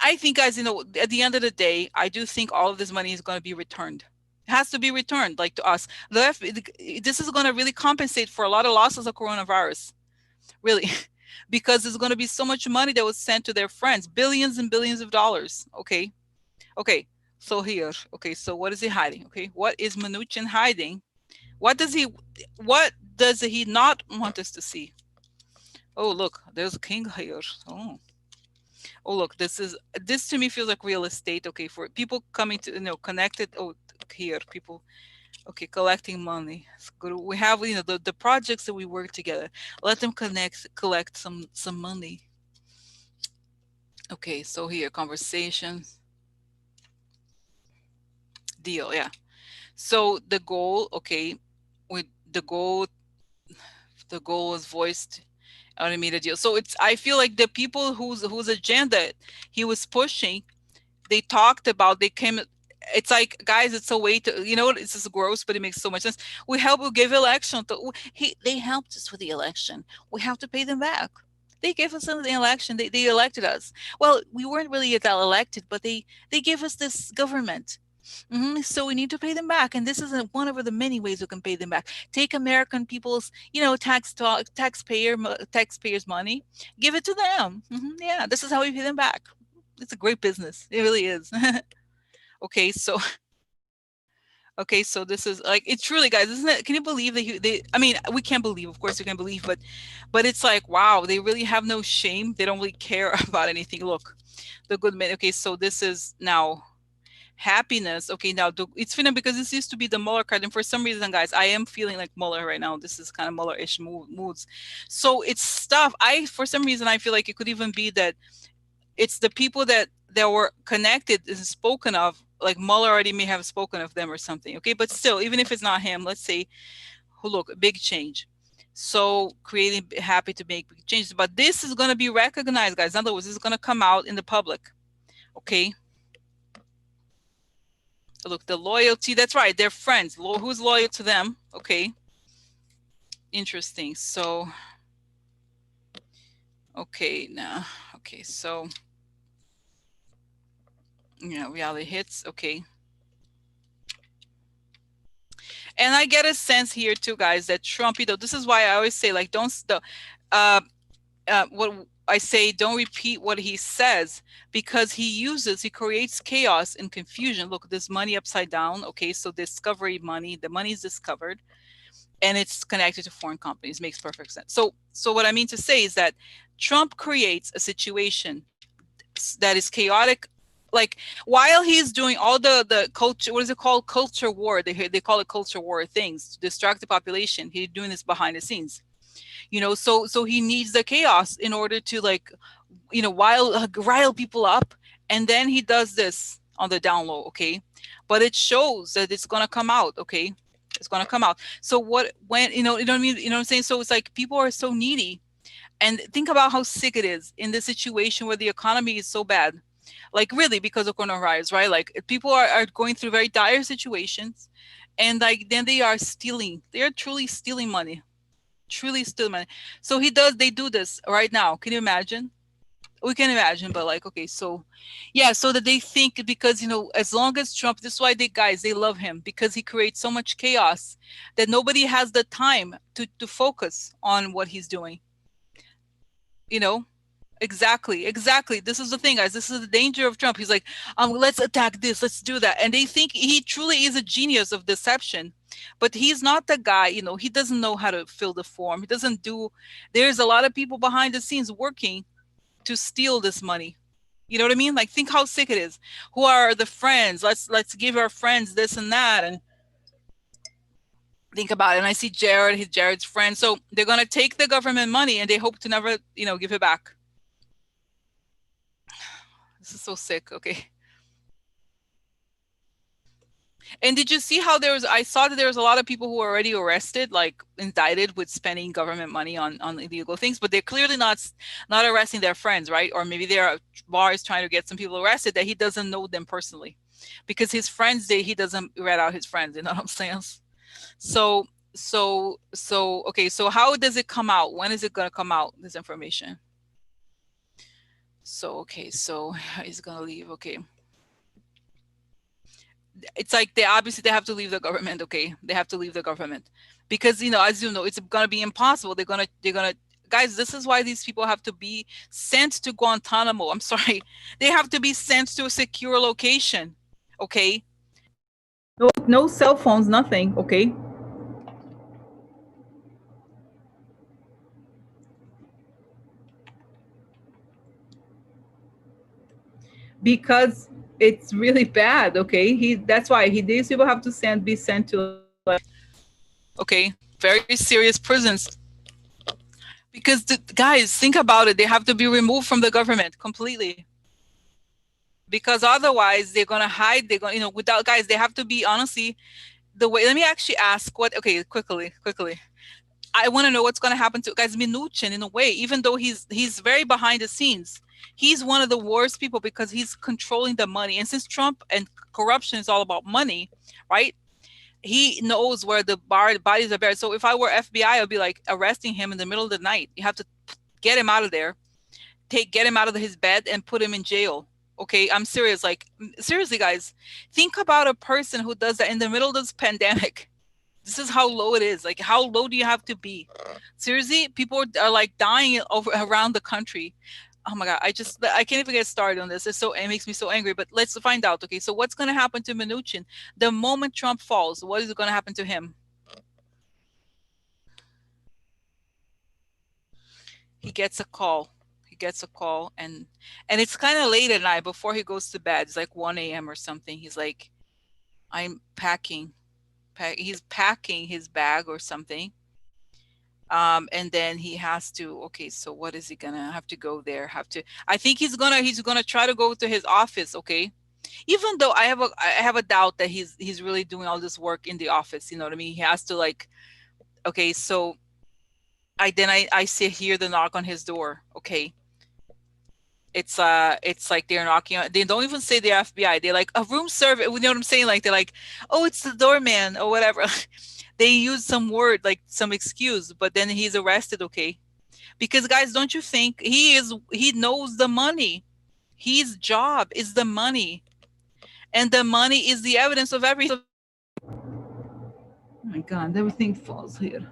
I think, guys, at the end of the day, I do think all of this money is going to be returned. It has to be returned, like, to us. This is going to really compensate for a lot of losses of coronavirus, really, because there's going to be so much money that was sent to their friends, billions and billions of dollars. Okay. So here, okay, so what is he hiding? Okay, what is Mnuchin hiding? What does he not want us to see? Oh, look, there's a king here. Oh, look, this to me feels like real estate. Okay, for people coming to, connected. Oh, here, people, okay, collecting money. It's good. We have, the projects that we work together. Let them collect some money. Okay, so here, conversations. Deal, yeah. So the goal, okay, with the goal was voiced on a media deal. So I feel like the people whose agenda he was pushing, they talked about, they came, it's like, guys, it's a way to, it's just gross, but it makes so much sense. We give election to, they helped us with the election. We have to pay them back. They gave us the election. They elected us. Well, we weren't really elected, but they gave us this government. So we need to pay them back, and this is one of the many ways we can pay them back. Take American people's, taxpayers' money, give it to them. Yeah, this is how we pay them back. It's a great business. It really is. Okay, so this is like, it's truly, guys, isn't it? Can you believe that I mean, we can't believe, of course we can believe, but it's like, wow, they really have no shame. They don't really care about anything. Look, the good man. Okay, so this is now happiness. Okay, now it's funny because this used to be the Mueller card, and for some reason, guys, I am feeling like Mueller right now. This is kind of Mueller-ish moods. So it's stuff. For some reason, I feel like it could even be that it's the people that were connected and spoken of, like Mueller already may have spoken of them or something. Okay, but still, even if it's not him, let's say, who, look, big change. So creating, happy to make big changes, but this is going to be recognized, guys. In other words, this is going to come out in the public. Okay. Look, the loyalty, that's right, they're friends. Who's loyal to them? Okay, interesting. So okay, now, okay, so reality hits. Okay, and I get a sense here too, guys, that Trump, this is why I always say, like, don't what I say, don't repeat what he says, because he creates chaos and confusion. Look, this money upside down. Okay, so discovery money, the money is discovered, and it's connected to foreign companies. Makes perfect sense. So what I mean to say is that Trump creates a situation that is chaotic. Like, while he's doing all the culture, what is it called, culture war, they call it culture war things to distract the population, he's doing this behind the scenes. So he needs the chaos in order to, like, while rile people up, and then he does this on the down low. Okay, but it shows that it's gonna come out. Okay, it's gonna come out. So when you know what I mean, what I'm saying. So it's like people are so needy, and think about how sick it is in this situation where the economy is so bad, like, really, because of coronavirus, right? Like, people are going through very dire situations, and, like, then they are stealing, they are truly stealing money, truly stealing money. So they do this right now. Can you imagine? We can imagine, but, like, okay, so yeah, so that they think, because as long as Trump, this is why they love him, because he creates so much chaos that nobody has the time to focus on what he's doing. you know exactly, this is the thing, guys, this is the danger of Trump. He's like, let's attack this, let's do that, and they think he truly is a genius of deception, but he's not the guy. He doesn't know how to fill the form. He doesn't do There's a lot of people behind the scenes working to steal this money. You know what I mean? Like, think how sick it is. Who are the friends? Let's give our friends this and that, and think about it. And I see Jared's friend. So they're gonna take the government money, and they hope to never, give it back. This is so sick. Okay. And did you see how I saw that there was a lot of people who were already arrested, like indicted with spending government money on illegal things, but they're clearly not arresting their friends, right? Or maybe there are bars trying to get some people arrested that he doesn't know them personally, because his friends, he doesn't rat out his friends. You know what I'm saying? So okay. So how does it come out? When is it gonna come out? This information. So okay. So he's gonna leave. Okay. It's like they have to leave the government. Okay, they have to leave the government, because as you know, it's gonna be impossible. They're gonna guys, this is why these people have to be sent to Guantanamo. I'm sorry, they have to be sent to a secure location. Okay, no cell phones, nothing. Okay, because it's really bad. Okay, that's why these people have to be sent to, like, okay, very serious prisons. Because guys, think about it. They have to be removed from the government completely. Because otherwise they're gonna hide. They're gonna, without, guys, they have to be, honestly, the way. Let me actually ask what. Okay, quickly. I want to know what's gonna happen to, guys, Mnuchin. In a way, even though he's very behind the scenes, he's one of the worst people, because he's controlling the money. And since Trump and corruption is all about money, right? He knows where the bodies are buried. So if I were FBI, I'd be like arresting him in the middle of the night. You have to get him out of there, get him out of his bed, and put him in jail. Okay, I'm serious. Like, seriously, guys, think about a person who does that in the middle of this pandemic. This is how low it is. Like, how low do you have to be? Seriously, people are like dying around the country. Oh my God, I can't even get started on this. It makes me so angry. But let's find out. Okay, so what's going to happen to Mnuchin the moment Trump falls? What is going to happen to him? He gets a call. And it's kind of late at night before he goes to bed. It's like 1 a.m. or something. He's like, I'm packing. He's packing his bag or something. And then he has to, okay, so what is he gonna have to go there? I think he's gonna try to go to his office, okay? Even though I have a doubt that he's really doing all this work in the office, you know what I mean? He has to, like, okay, so I see hear the knock on his door, okay? It's like they're knocking on, they don't even say the FBI. They're like a room service. You know what I'm saying? Like they're like, oh, it's the doorman or whatever. They use some word, like some excuse, but then he's arrested, okay? Because guys, don't you think he knows the money. His job is the money. And the money is the evidence of everything. Oh my God, everything falls here.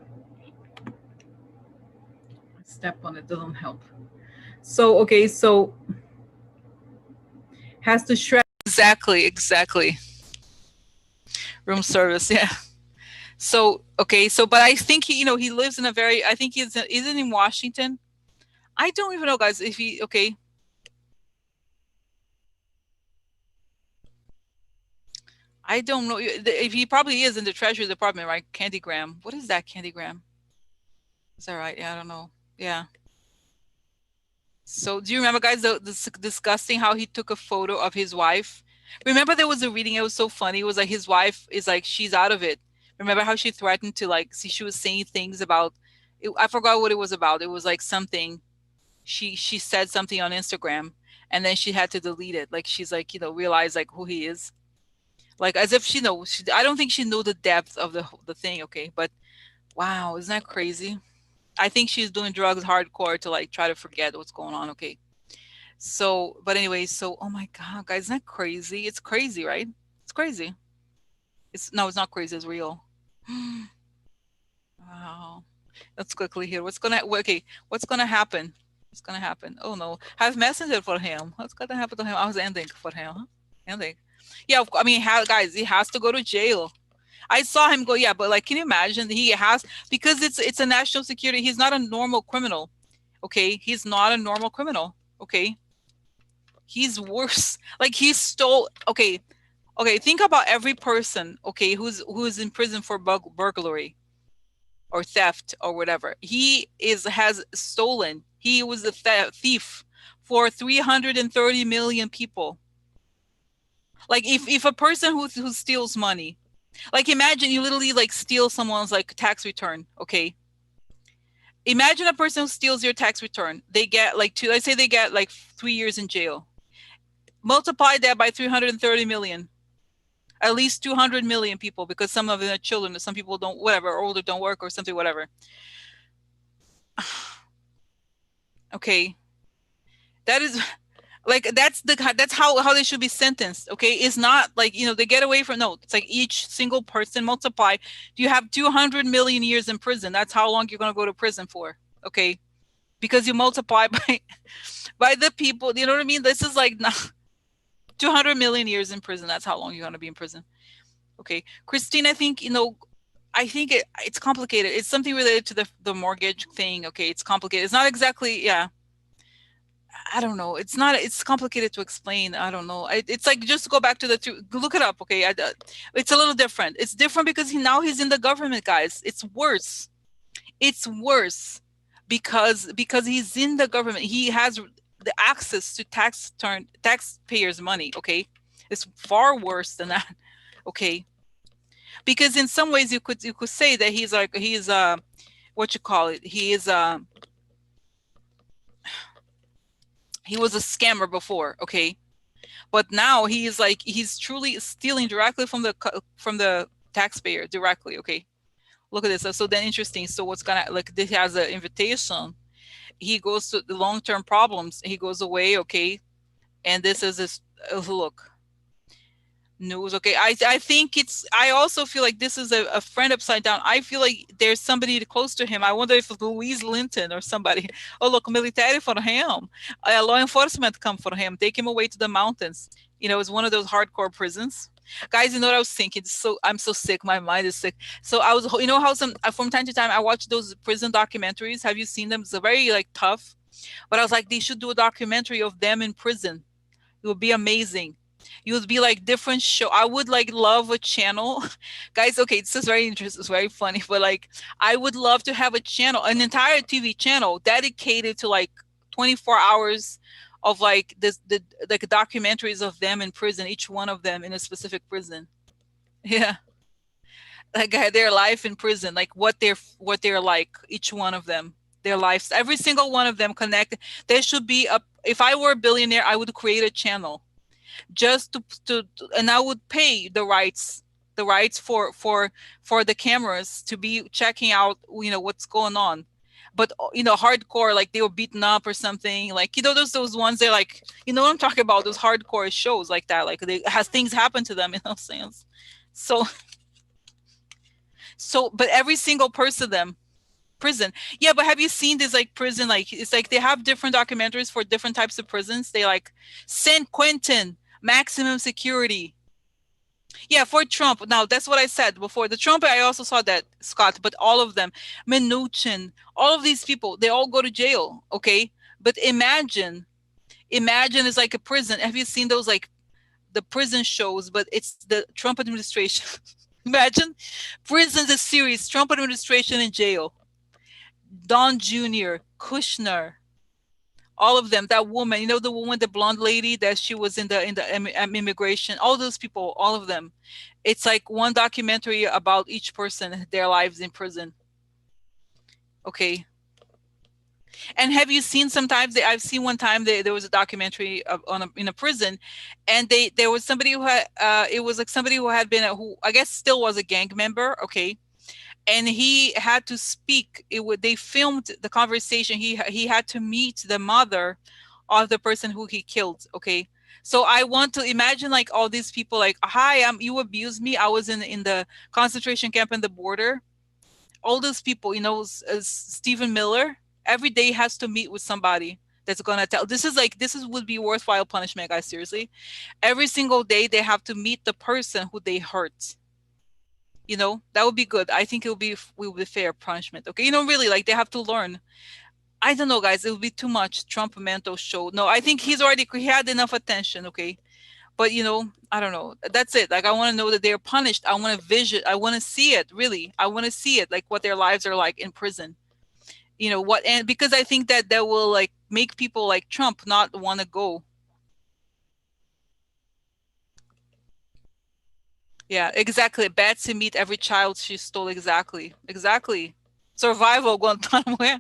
Step on it doesn't help. So, okay, so has to shred. Exactly. Room service, yeah. So, okay, so, but I think he lives in a very, I think isn't in Washington. I don't even know, guys, if he, okay. I don't know if he probably is in the Treasury Department, right? Candygram. What is that, Candygram? Is that right? Yeah, I don't know. Yeah. So do you remember, guys, disgusting how he took a photo of his wife? Remember there was a reading, it was so funny. It was like his wife is like, she's out of it. Remember how she threatened to like, see, she was saying things about, I forgot what it was about. It was like something, she said something on Instagram and then she had to delete it. Like she's like, realize like who he is. Like as if she knows, I don't think she knew the depth of the thing, okay? But wow, isn't that crazy? I think she's doing drugs hardcore to like try to forget what's going on, okay? So, but anyway, so oh my God, guys, isn't that crazy? It's crazy, right? It's crazy. It's not crazy, it's real. Wow. Let's quickly hear what's gonna happen? What's gonna happen? Oh no, have messenger for him. What's gonna happen to him? I was ending for him. Huh? Ending. Yeah, I mean, guys, he has to go to jail. I saw him go. Yeah, but like, can you imagine? He has, because it's a national security. He's not a normal criminal. Okay, he's not a normal criminal. Okay, he's worse. Like he stole. Okay, think about every person. Okay, who's in prison for burglary or theft or whatever. Has stolen. He was a thief for 330 million people. Like if a person who steals money, like imagine you literally like steal someone's like tax return, okay? Imagine a person who steals your tax return. They get like let's say they get like 3 years in jail. Multiply that by 330 million. At least 200 million people, because some of them are children, some people don't, whatever, or older, don't work or something, whatever. Okay. That is like that's how they should be sentenced. Okay, it's not like they get away from, no, it's like each single person multiply. Do you have 200 million years in prison? That's how long you're going to go to prison for. Okay, because you multiply by the people, you know what I mean? This is like 200 million years in prison. That's how long you're going to be in prison. Okay, Christine, I think it's complicated. It's something related to the mortgage thing. Okay, it's complicated. It's not exactly, yeah, I don't know. It's complicated to explain. I don't know. It's like, just go back to look it up. Okay. It's a little different. It's different because now he's in the government, guys. It's worse. It's worse because he's in the government. He has the access to taxpayers' money. Okay. It's far worse than that. Okay. Because in some ways you could say that he's what you call it? He was a scammer before, okay? But now he's truly stealing directly from the taxpayer directly, okay? Look at this. So then interesting. So what's gonna, like, this has an invitation. He goes to the long-term problems. He goes away, okay? And this is his look. News, okay. I think I also feel like this is a friend upside down. I feel like there's somebody close to him. I wonder if it's Louise Linton or somebody. Oh, look, military for him. Law enforcement come for him. Take him away to the mountains. It's one of those hardcore prisons. Guys, you know what I was thinking? I'm so sick. My mind is sick. So I was, how from time to time I watch those prison documentaries. Have you seen them? It's very like tough. But I was like, they should do a documentary of them in prison. It would be amazing. You would be like different show. I would like love a channel, guys. Okay, it's just very interesting. It's very funny, but like I would love to have a channel, an entire TV channel dedicated to like 24 hours of like the like documentaries of them in prison, each one of them in a specific prison. Yeah, like their life in prison, like what they're like, each one of them, their lives, every single one of them connected. There should be if I were a billionaire, I would create a channel just and I would pay the rights for the cameras to be checking out, what's going on. But hardcore, like they were beaten up or something, like those ones, they're like, what I'm talking about, those hardcore shows like that, like they has things happen to them, sense. So but every single person of them prison. Yeah, but have you seen this like prison? Like it's like they have different documentaries for different types of prisons. They like San Quentin, maximum security. Yeah, for Trump. Now that's what I said before. The Trump, I also saw that, Scott, but all of them, Mnuchin, all of these people, they all go to jail. Okay. But imagine it's like a prison. Have you seen those like the prison shows, but it's the Trump administration? Imagine prison, the series, Trump administration in jail. Don Jr., Kushner, all of them. That woman, the woman, the blonde lady that she was in the immigration. All those people, all of them. It's like one documentary about each person, their lives in prison. Okay. And have you seen sometimes? I've seen one time there was a documentary in a prison, and there was somebody who had it was like somebody who had been who I guess still was a gang member. Okay. And he had to speak. They filmed the conversation. He had to meet the mother of the person who he killed. Okay, so I want to imagine like all these people like, hi, you abused me. I was in the concentration camp in the border. All those people, Stephen Miller, every day has to meet with somebody that's gonna tell. This would be worthwhile punishment, guys. Seriously, every single day they have to meet the person who they hurt. That would be good. I think will be fair punishment. Okay, really, like they have to learn. I don't know, guys. It would be too much Trump mental show. No, I think he had enough attention. Okay, but I don't know. That's it. Like I want to know that they're punished. I want to I want to see it. Really, I want to see it. Like what their lives are like in prison. And because I think that will like make people like Trump not want to go. Yeah, exactly. Betsy meet every child she stole. Exactly. Survival Guantanamo.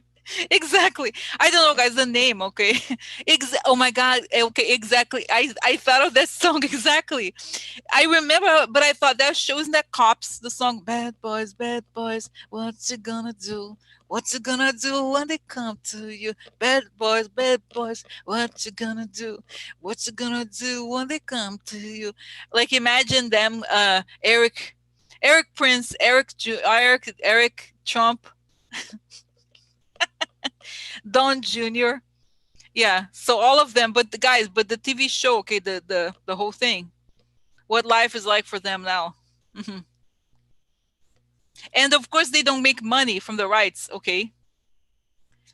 Exactly. I don't know, guys, the name. Okay. Oh my God. Okay, exactly. I thought of that song exactly. I remember, but I thought that shows that Cops, the song Bad Boys, what you gonna do? What you gonna do when they come to you? Bad boys, what you gonna do? What you gonna do when they come to you? Like imagine them, Eric Prince, Eric Trump, Don Jr. Yeah, so all of them, but the TV show, okay, the whole thing, what life is like for them now. Mm-hmm. And of course, they don't make money from the rights. Okay,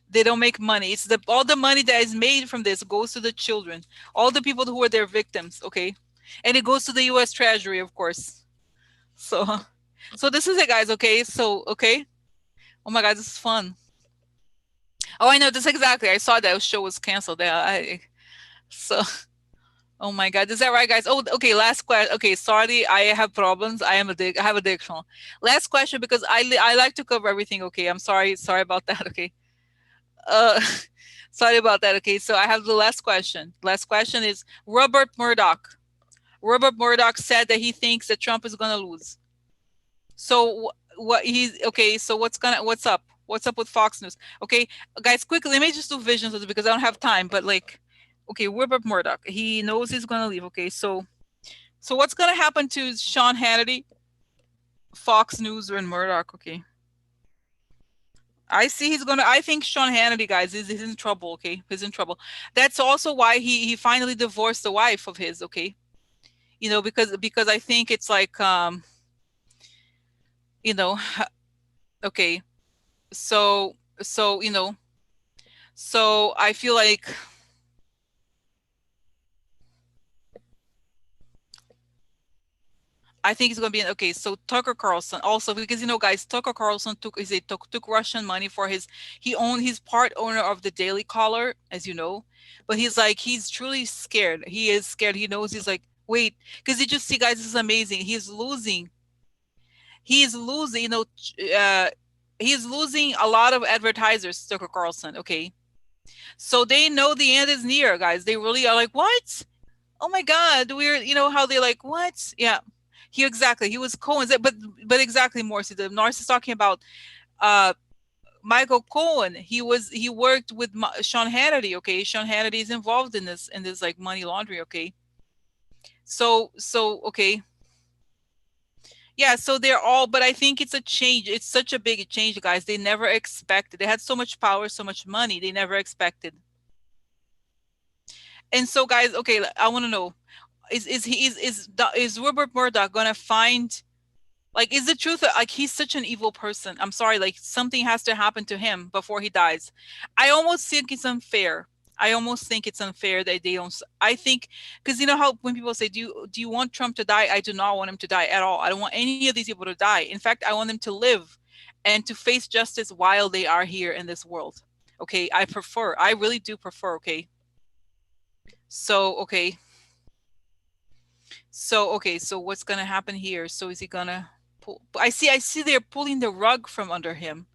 they don't make money. It's all the money that is made from this goes to the children, all the people who are their victims. Okay, and it goes to the U.S. Treasury, of course. So this is it, guys. Okay, okay. Oh my God, this is fun. Oh, I know this exactly. I saw that show was canceled. So. Oh my God, is that right, guys? Oh, okay. Last question. Okay, sorry, I have problems. I have addiction. Last question because I like to cover everything. Okay, I'm sorry about that. Okay, uh, sorry about that. Okay, so I have the last question. Last question is Robert Murdoch. Robert Murdoch said that he thinks that Trump is gonna lose. So what he's okay? So what's up? What's up with Fox News? Okay, guys, quickly, let me just do visions because I don't have time. But like. Okay, Robert Murdoch. He knows he's gonna leave. Okay, so what's gonna happen to Sean Hannity, Fox News, and Murdoch? Okay, I see I think Sean Hannity, guys, is in trouble. Okay, he's in trouble. That's also why he finally divorced the wife of his. Okay, because I think it's like okay, so so I feel like. I think it's going to be okay. So Tucker Carlson also, because guys, Tucker Carlson took Russian money for he's part owner of the Daily Caller, as you know, but he's truly scared. He is scared. He knows he's like, wait, because you just see, guys, this is amazing. He's losing. He's losing a lot of advertisers, Tucker Carlson. Okay, So they know the end is near, guys. They really are like, what? Oh my God, we're, how they like, what? Yeah. He exactly. He was Cohen's, but exactly, Morsi. The narcissist talking about uh Michael Cohen. He worked with Sean Hannity. Okay, Sean Hannity is involved in this like money laundering. Okay, so okay, yeah. So they're all, but I think it's a change. It's such a big change, guys. They never expected. They had so much power, so much money. They never expected. And so, guys, okay, I want to know: is Robert Murdoch gonna find? Like, is the truth like he's such an evil person? I'm sorry, like something has to happen to him before he dies. I almost think it's unfair. I almost think it's unfair that they don't. I think because you know how when people say, "Do you want Trump to die?" I do not want him to die at all. I don't want any of these people to die. In fact, I want them to live and to face justice while they are here in this world. Okay, I prefer. I really do prefer. Okay, so so what's gonna happen here? So is he gonna pull? I see they're pulling the rug from under him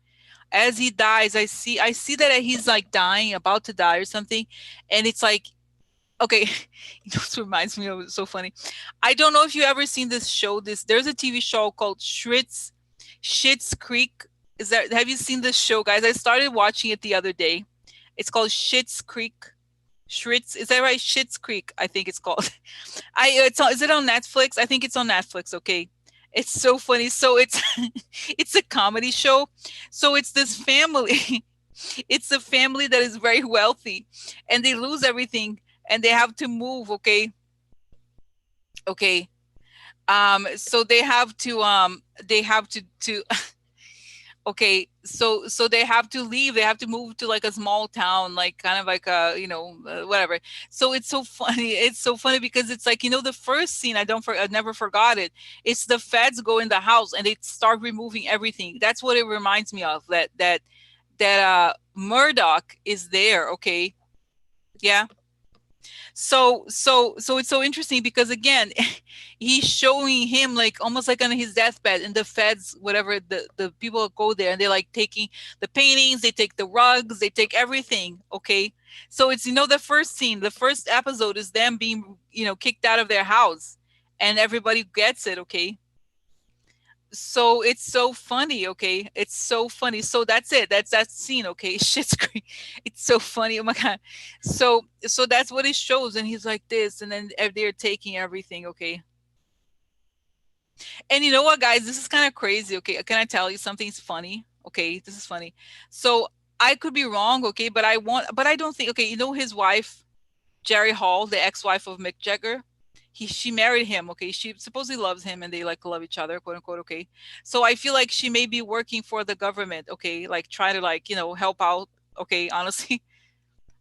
as he dies. I see that he's like dying, about to die or something, and it's like okay. This reminds me of so funny. I don't know if you ever seen this show. There's a TV show called Schitt's Creek. Is that Have you seen this show, guys? I started watching it the other day. It's called Schitt's Creek. Schritz, is that right? Schitt's Creek, I think it's called. Is it on Netflix? I think it's on Netflix. Okay, it's so funny. So it's it's a comedy show. So it's this family. It's a family that is very wealthy, and they lose everything, and they have to move. Okay, okay. So they have to okay, so they have to leave. They have to move to like a small town, like kind of like a whatever. So it's so funny. It's so funny because it's like the first scene. I never forgot it. It's the feds go in the house and they start removing everything. That's what it reminds me of. That Murdoch is there. Okay, yeah. So it's so interesting because again, he's showing him like almost like on his deathbed, and the feds, whatever, the people go there and they're like taking the paintings, they take the rugs, they take everything. Okay, so it's the first scene, the first episode is them being kicked out of their house, and everybody gets it. Okay, so it's so funny. Okay, it's so funny. So that's it, that's that scene. Okay, shit's great. It's so funny. Oh my God. So that's what it shows, and he's like this, and then they're taking everything. Okay, and you know what, guys, this is kind of crazy. Okay, can I tell you something's funny? Okay, this is funny. So I could be wrong. Okay, but I don't think. Okay, his wife, Jerry Hall, the ex-wife of Mick Jagger, she married him. Okay, she supposedly loves him, and they like love each other, quote unquote. Okay, so I feel like she may be working for the government. Okay, like try to like help out. Okay, honestly,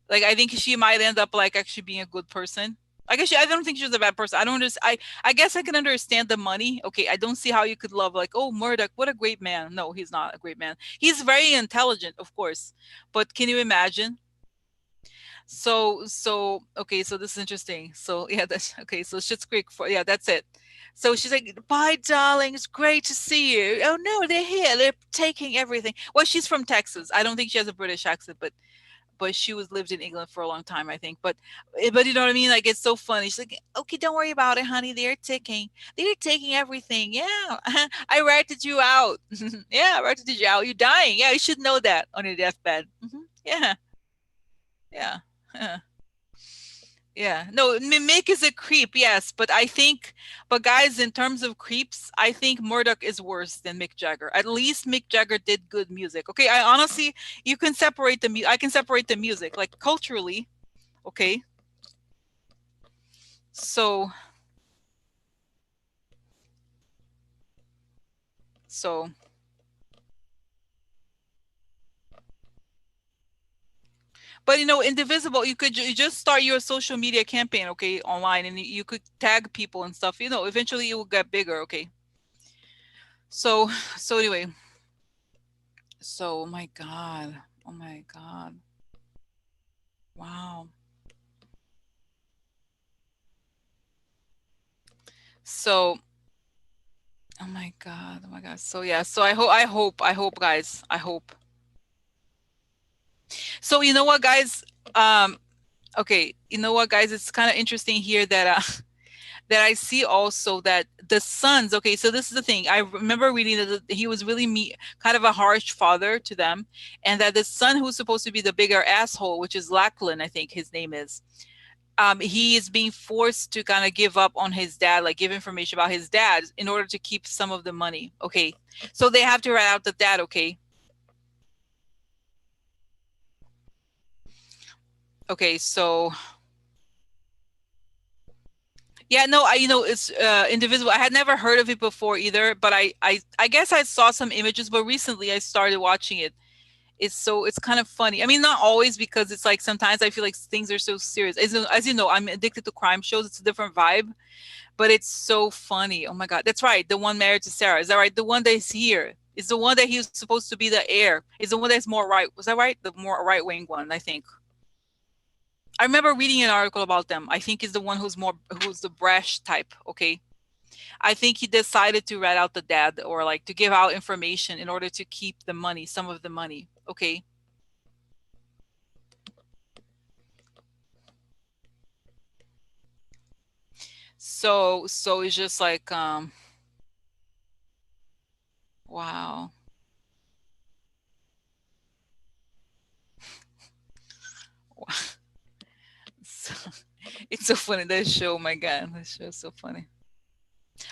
like I think she might end up like actually being a good person. I guess I don't think she's a bad person. I don't understand. I guess I can understand the money. Okay, I don't see how you could love like, oh, Murdoch, what a great man. No, he's not a great man. He's very intelligent, of course, but can you imagine? So okay, so this is interesting. So yeah, that's okay. So Schitt's Creek for yeah, that's it. So she's like, "Bye, darling. It's great to see you." Oh no, they're here. They're taking everything. Well, she's from Texas. I don't think she has a British accent, but she was lived in England for a long time, I think. But you know what I mean? Like it's so funny. She's like, "Okay, don't worry about it, honey. They're taking everything. Yeah, I ratted you out. Yeah, I ratted you out. You're dying. Yeah, you should know that on your deathbed. Yeah, yeah." Yeah. No, Mick is a creep, yes, but guys, in terms of creeps, I think Murdoch is worse than Mick Jagger. At least Mick Jagger did good music. Okay, I honestly, you can separate I can separate the music, like culturally. Okay, so so, but Indivisible, you could you just start your social media campaign, okay, online, and you could tag people and stuff. Eventually it will get bigger. Okay, so so anyway, so oh my God, wow. So, oh my God, oh my God. So yeah, so I hope, guys, I hope. So you know what, guys? Um, okay, you know what, guys? It's kind of interesting here that that I see also that the sons. Okay, so this is the thing. I remember reading that he was really kind of a harsh father to them, and that the son who's supposed to be the bigger asshole, which is Lachlan, I think his name is. He is being forced to kind of give up on his dad, like give information about his dad in order to keep some of the money. Okay, so they have to rat out the dad. Okay. Okay, so yeah, no, it's Indivisible. I had never heard of it before either, but I guess I saw some images, but recently I started watching it. It's kind of funny. I mean, not always, because it's like sometimes I feel like things are so serious. As you know, I'm addicted to crime shows. It's a different vibe, but it's so funny. Oh my God, that's right. The one Married to Sarah. Is that right? The one that's here is the one that he's supposed to be the heir. Is the one that's more right. Was that right? The more right wing one, I think. I remember reading an article about them. I think is the one who's the brash type. Okay. I think he decided to rat out the dad, or like to give out information in order to keep the money, some of the money. Okay. So it's just like wow. So, it's so funny, that show. Oh my God, that show is so funny.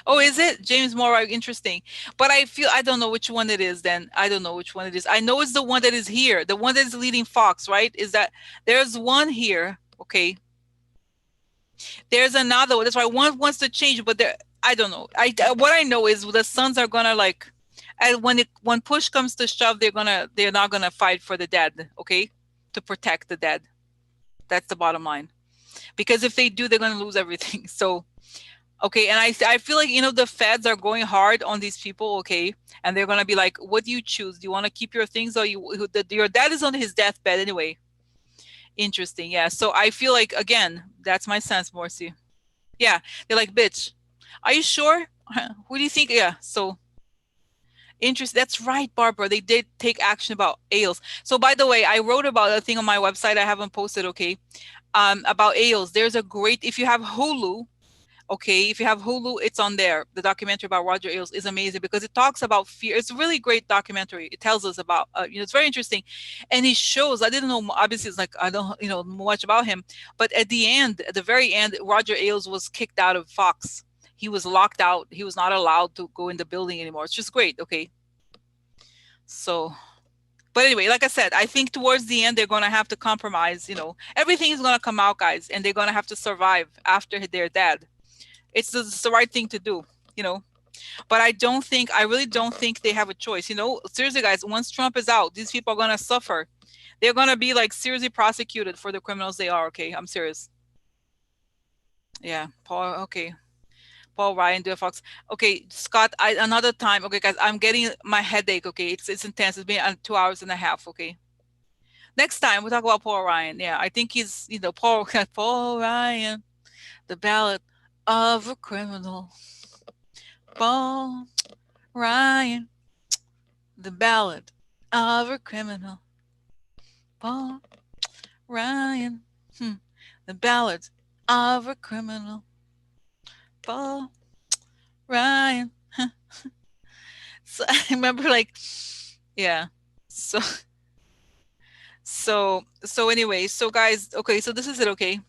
Oh, is it James Morrow? Interesting. But I don't know which one it is then. I don't know which one it is. I know it's the one that is here, the one that is leading Fox, right? Is that there's one here. Okay. There's another one. That's why one wants to change, but there, I don't know. What I know is the Sons are gonna like, and when push comes to shove, they're not gonna fight for the dead, okay, to protect the dead. That's the bottom line. Because if they do, they're gonna lose everything. So okay, and I feel like the feds are going hard on these people, okay, and they're gonna be like, what do you choose? Do you want to keep your things, or your dad is on his deathbed anyway? Interesting, yeah. So I feel like, again, that's my sense, Morsi. Yeah, they're like, bitch, are you sure? Who do you think? Yeah, so interesting. That's right, Barbara. They did take action about Ailes. So by the way, I wrote about a thing on my website. I haven't posted, okay, about Ailes. There's a great, if you have Hulu, okay, if you have Hulu, it's on there. The documentary about Roger Ailes is amazing because it talks about fear. It's a really great documentary. It tells us about, it's very interesting, and it shows. I didn't know. Obviously, it's like I don't, much about him, but at the end, at the very end, Roger Ailes was kicked out of Fox. He was locked out. He was not allowed to go in the building anymore. It's just great. Okay, so. But anyway, like I said, I think towards the end they're gonna have to compromise. Everything is gonna come out, guys, and they're gonna have to survive after they're dead. It's the right thing to do, you know. But I really don't think they have a choice. Seriously, guys, once Trump is out, these people are gonna suffer. They're gonna be like seriously prosecuted for the criminals they are. Okay, I'm serious. Yeah, Paul. Okay, Paul Ryan, Dear Fox. Okay, Scott. Another time. Okay, guys, I'm getting my headache. Okay, it's intense. It's been 2 hours and a half. Okay, next time we'll talk about Paul Ryan. Yeah, I think he's Paul Paul Ryan, the ballad of a criminal. Paul Ryan, the ballad of a criminal. Paul Ryan, the ballad of a criminal. Paul Ryan. So I remember, like, yeah. So so anyway, so guys, okay, so this is it, okay.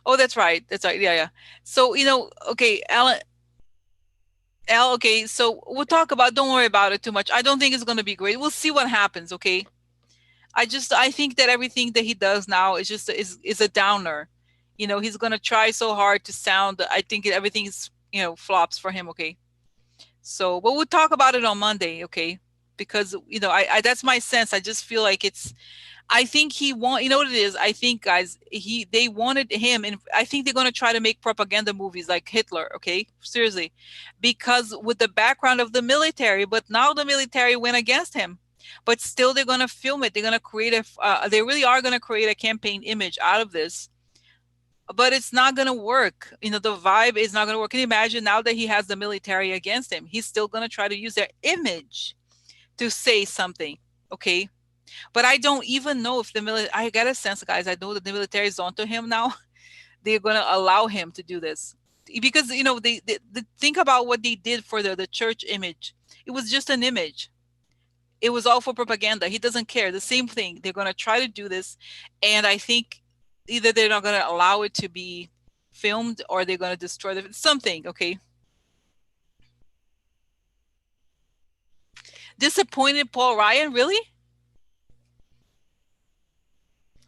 Oh, that's right. That's right. Yeah, yeah. So okay, Alan. Al, okay, so we'll talk about. Don't worry about it too much. I don't think it's going to be great. We'll see what happens. Okay. I think that everything that he does now is a downer. He's gonna try so hard to sound. I think everything is flops for him. Okay, so but we'll talk about it on Monday. Okay, because I that's my sense. I just feel like it's. I think he want. You know what it is. I think, guys, they wanted him, and I think they're gonna try to make propaganda movies like Hitler. Okay, seriously, because with the background of the military, but now the military went against him, but still they're going to film it. They're going to create they really are going to create a campaign image out of this, but it's not going to work. The vibe is not going to work. Can you imagine, now that he has the military against him, he's still going to try to use their image to say something. Okay, But I don't even know if the military, I get a sense, guys, I know that the military is onto him now. They're going to allow him to do this. Because, you know, they think about what they did for the church image. It was just an image. It was all for propaganda. He doesn't care. The same thing. They're going to try to do this. And I think either they're not going to allow it to be filmed or they're going to destroy something. Okay. Disappointed Paul Ryan, really?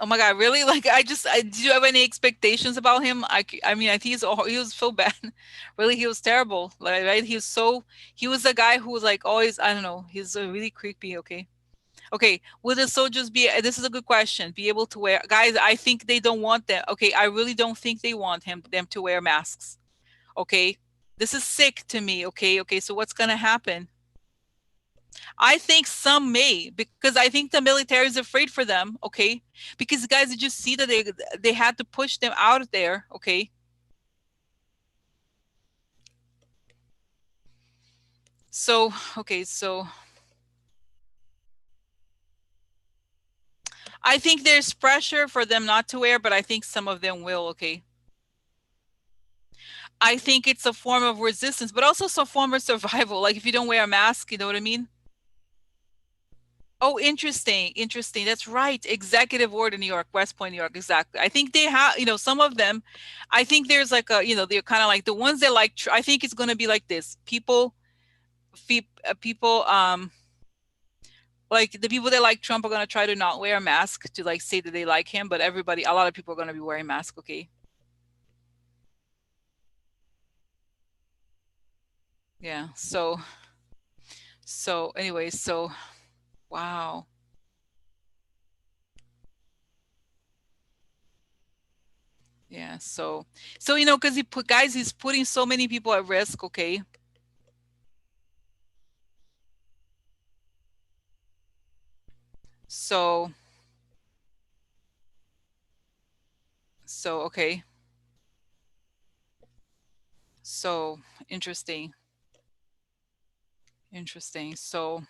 Oh my God, really? Like, do you have any expectations about him? I mean, I think he was so bad. Really, he was terrible. Like, right? He was the guy who was like always, I don't know, he's really creepy. Okay. Okay. Will the soldiers this is a good question, be able to wear, guys, I think they don't want them. Okay. I really don't think they want them to wear masks. Okay. This is sick to me. Okay. Okay. So what's going to happen? I think some may, because I think the military is afraid for them. Okay, because guys, did you see that they had to push them out of there? Okay, so okay, so I think there's pressure for them not to wear, but I think some of them will. Okay, I think it's a form of resistance, but also some form of survival. Like if you don't wear a mask, you know what I mean? Oh, interesting. Interesting. That's right. Executive order, New York, West Point, New York. Exactly. I think they have, some of them, I think there's like they're kind of like the ones that like, I think it's going to be like this. People, like the people that like Trump are going to try to not wear a mask to like say that they like him, but a lot of people are going to be wearing masks. Okay. Yeah. So anyway, so wow. Yeah. So, because he's putting so many people at risk. Okay. So, okay. So interesting. Interesting. So,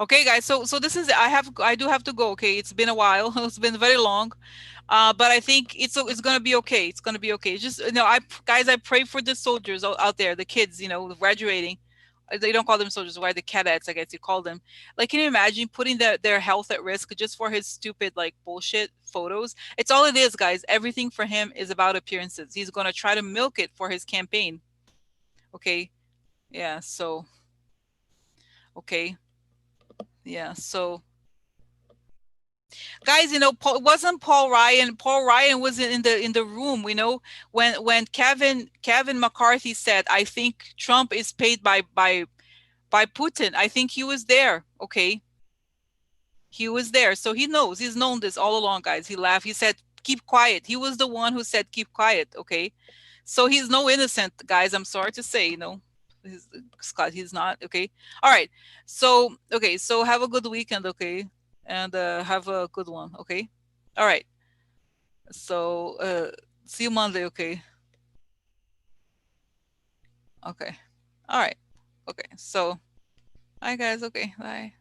okay, guys. So this is I do have to go. Okay, it's been a while. It's been very long, but I think it's gonna be okay. It's gonna be okay. Just I pray for the soldiers out there, the kids, graduating. They don't call them soldiers. Why the cadets? I guess you call them. Like, can you imagine putting their health at risk just for his stupid like bullshit photos? It's all it is, guys. Everything for him is about appearances. He's gonna try to milk it for his campaign. Okay. Yeah. So okay. Yeah. So guys, wasn't Paul Ryan. Paul Ryan was in the room, when Kevin McCarthy said, I think Trump is paid by Putin. I think he was there. Okay. He was there. So he knows. He's known this all along, guys. He laughed. He said, keep quiet. He was the one who said keep quiet. Okay. So he's no innocent, guys. I'm sorry to say, Scott, he's not. Okay. All right. So okay, so have a good weekend. Okay. And have a good one. Okay. All right. So see you Monday. Okay. Okay. All right. Okay. So bye, guys. Okay. Bye.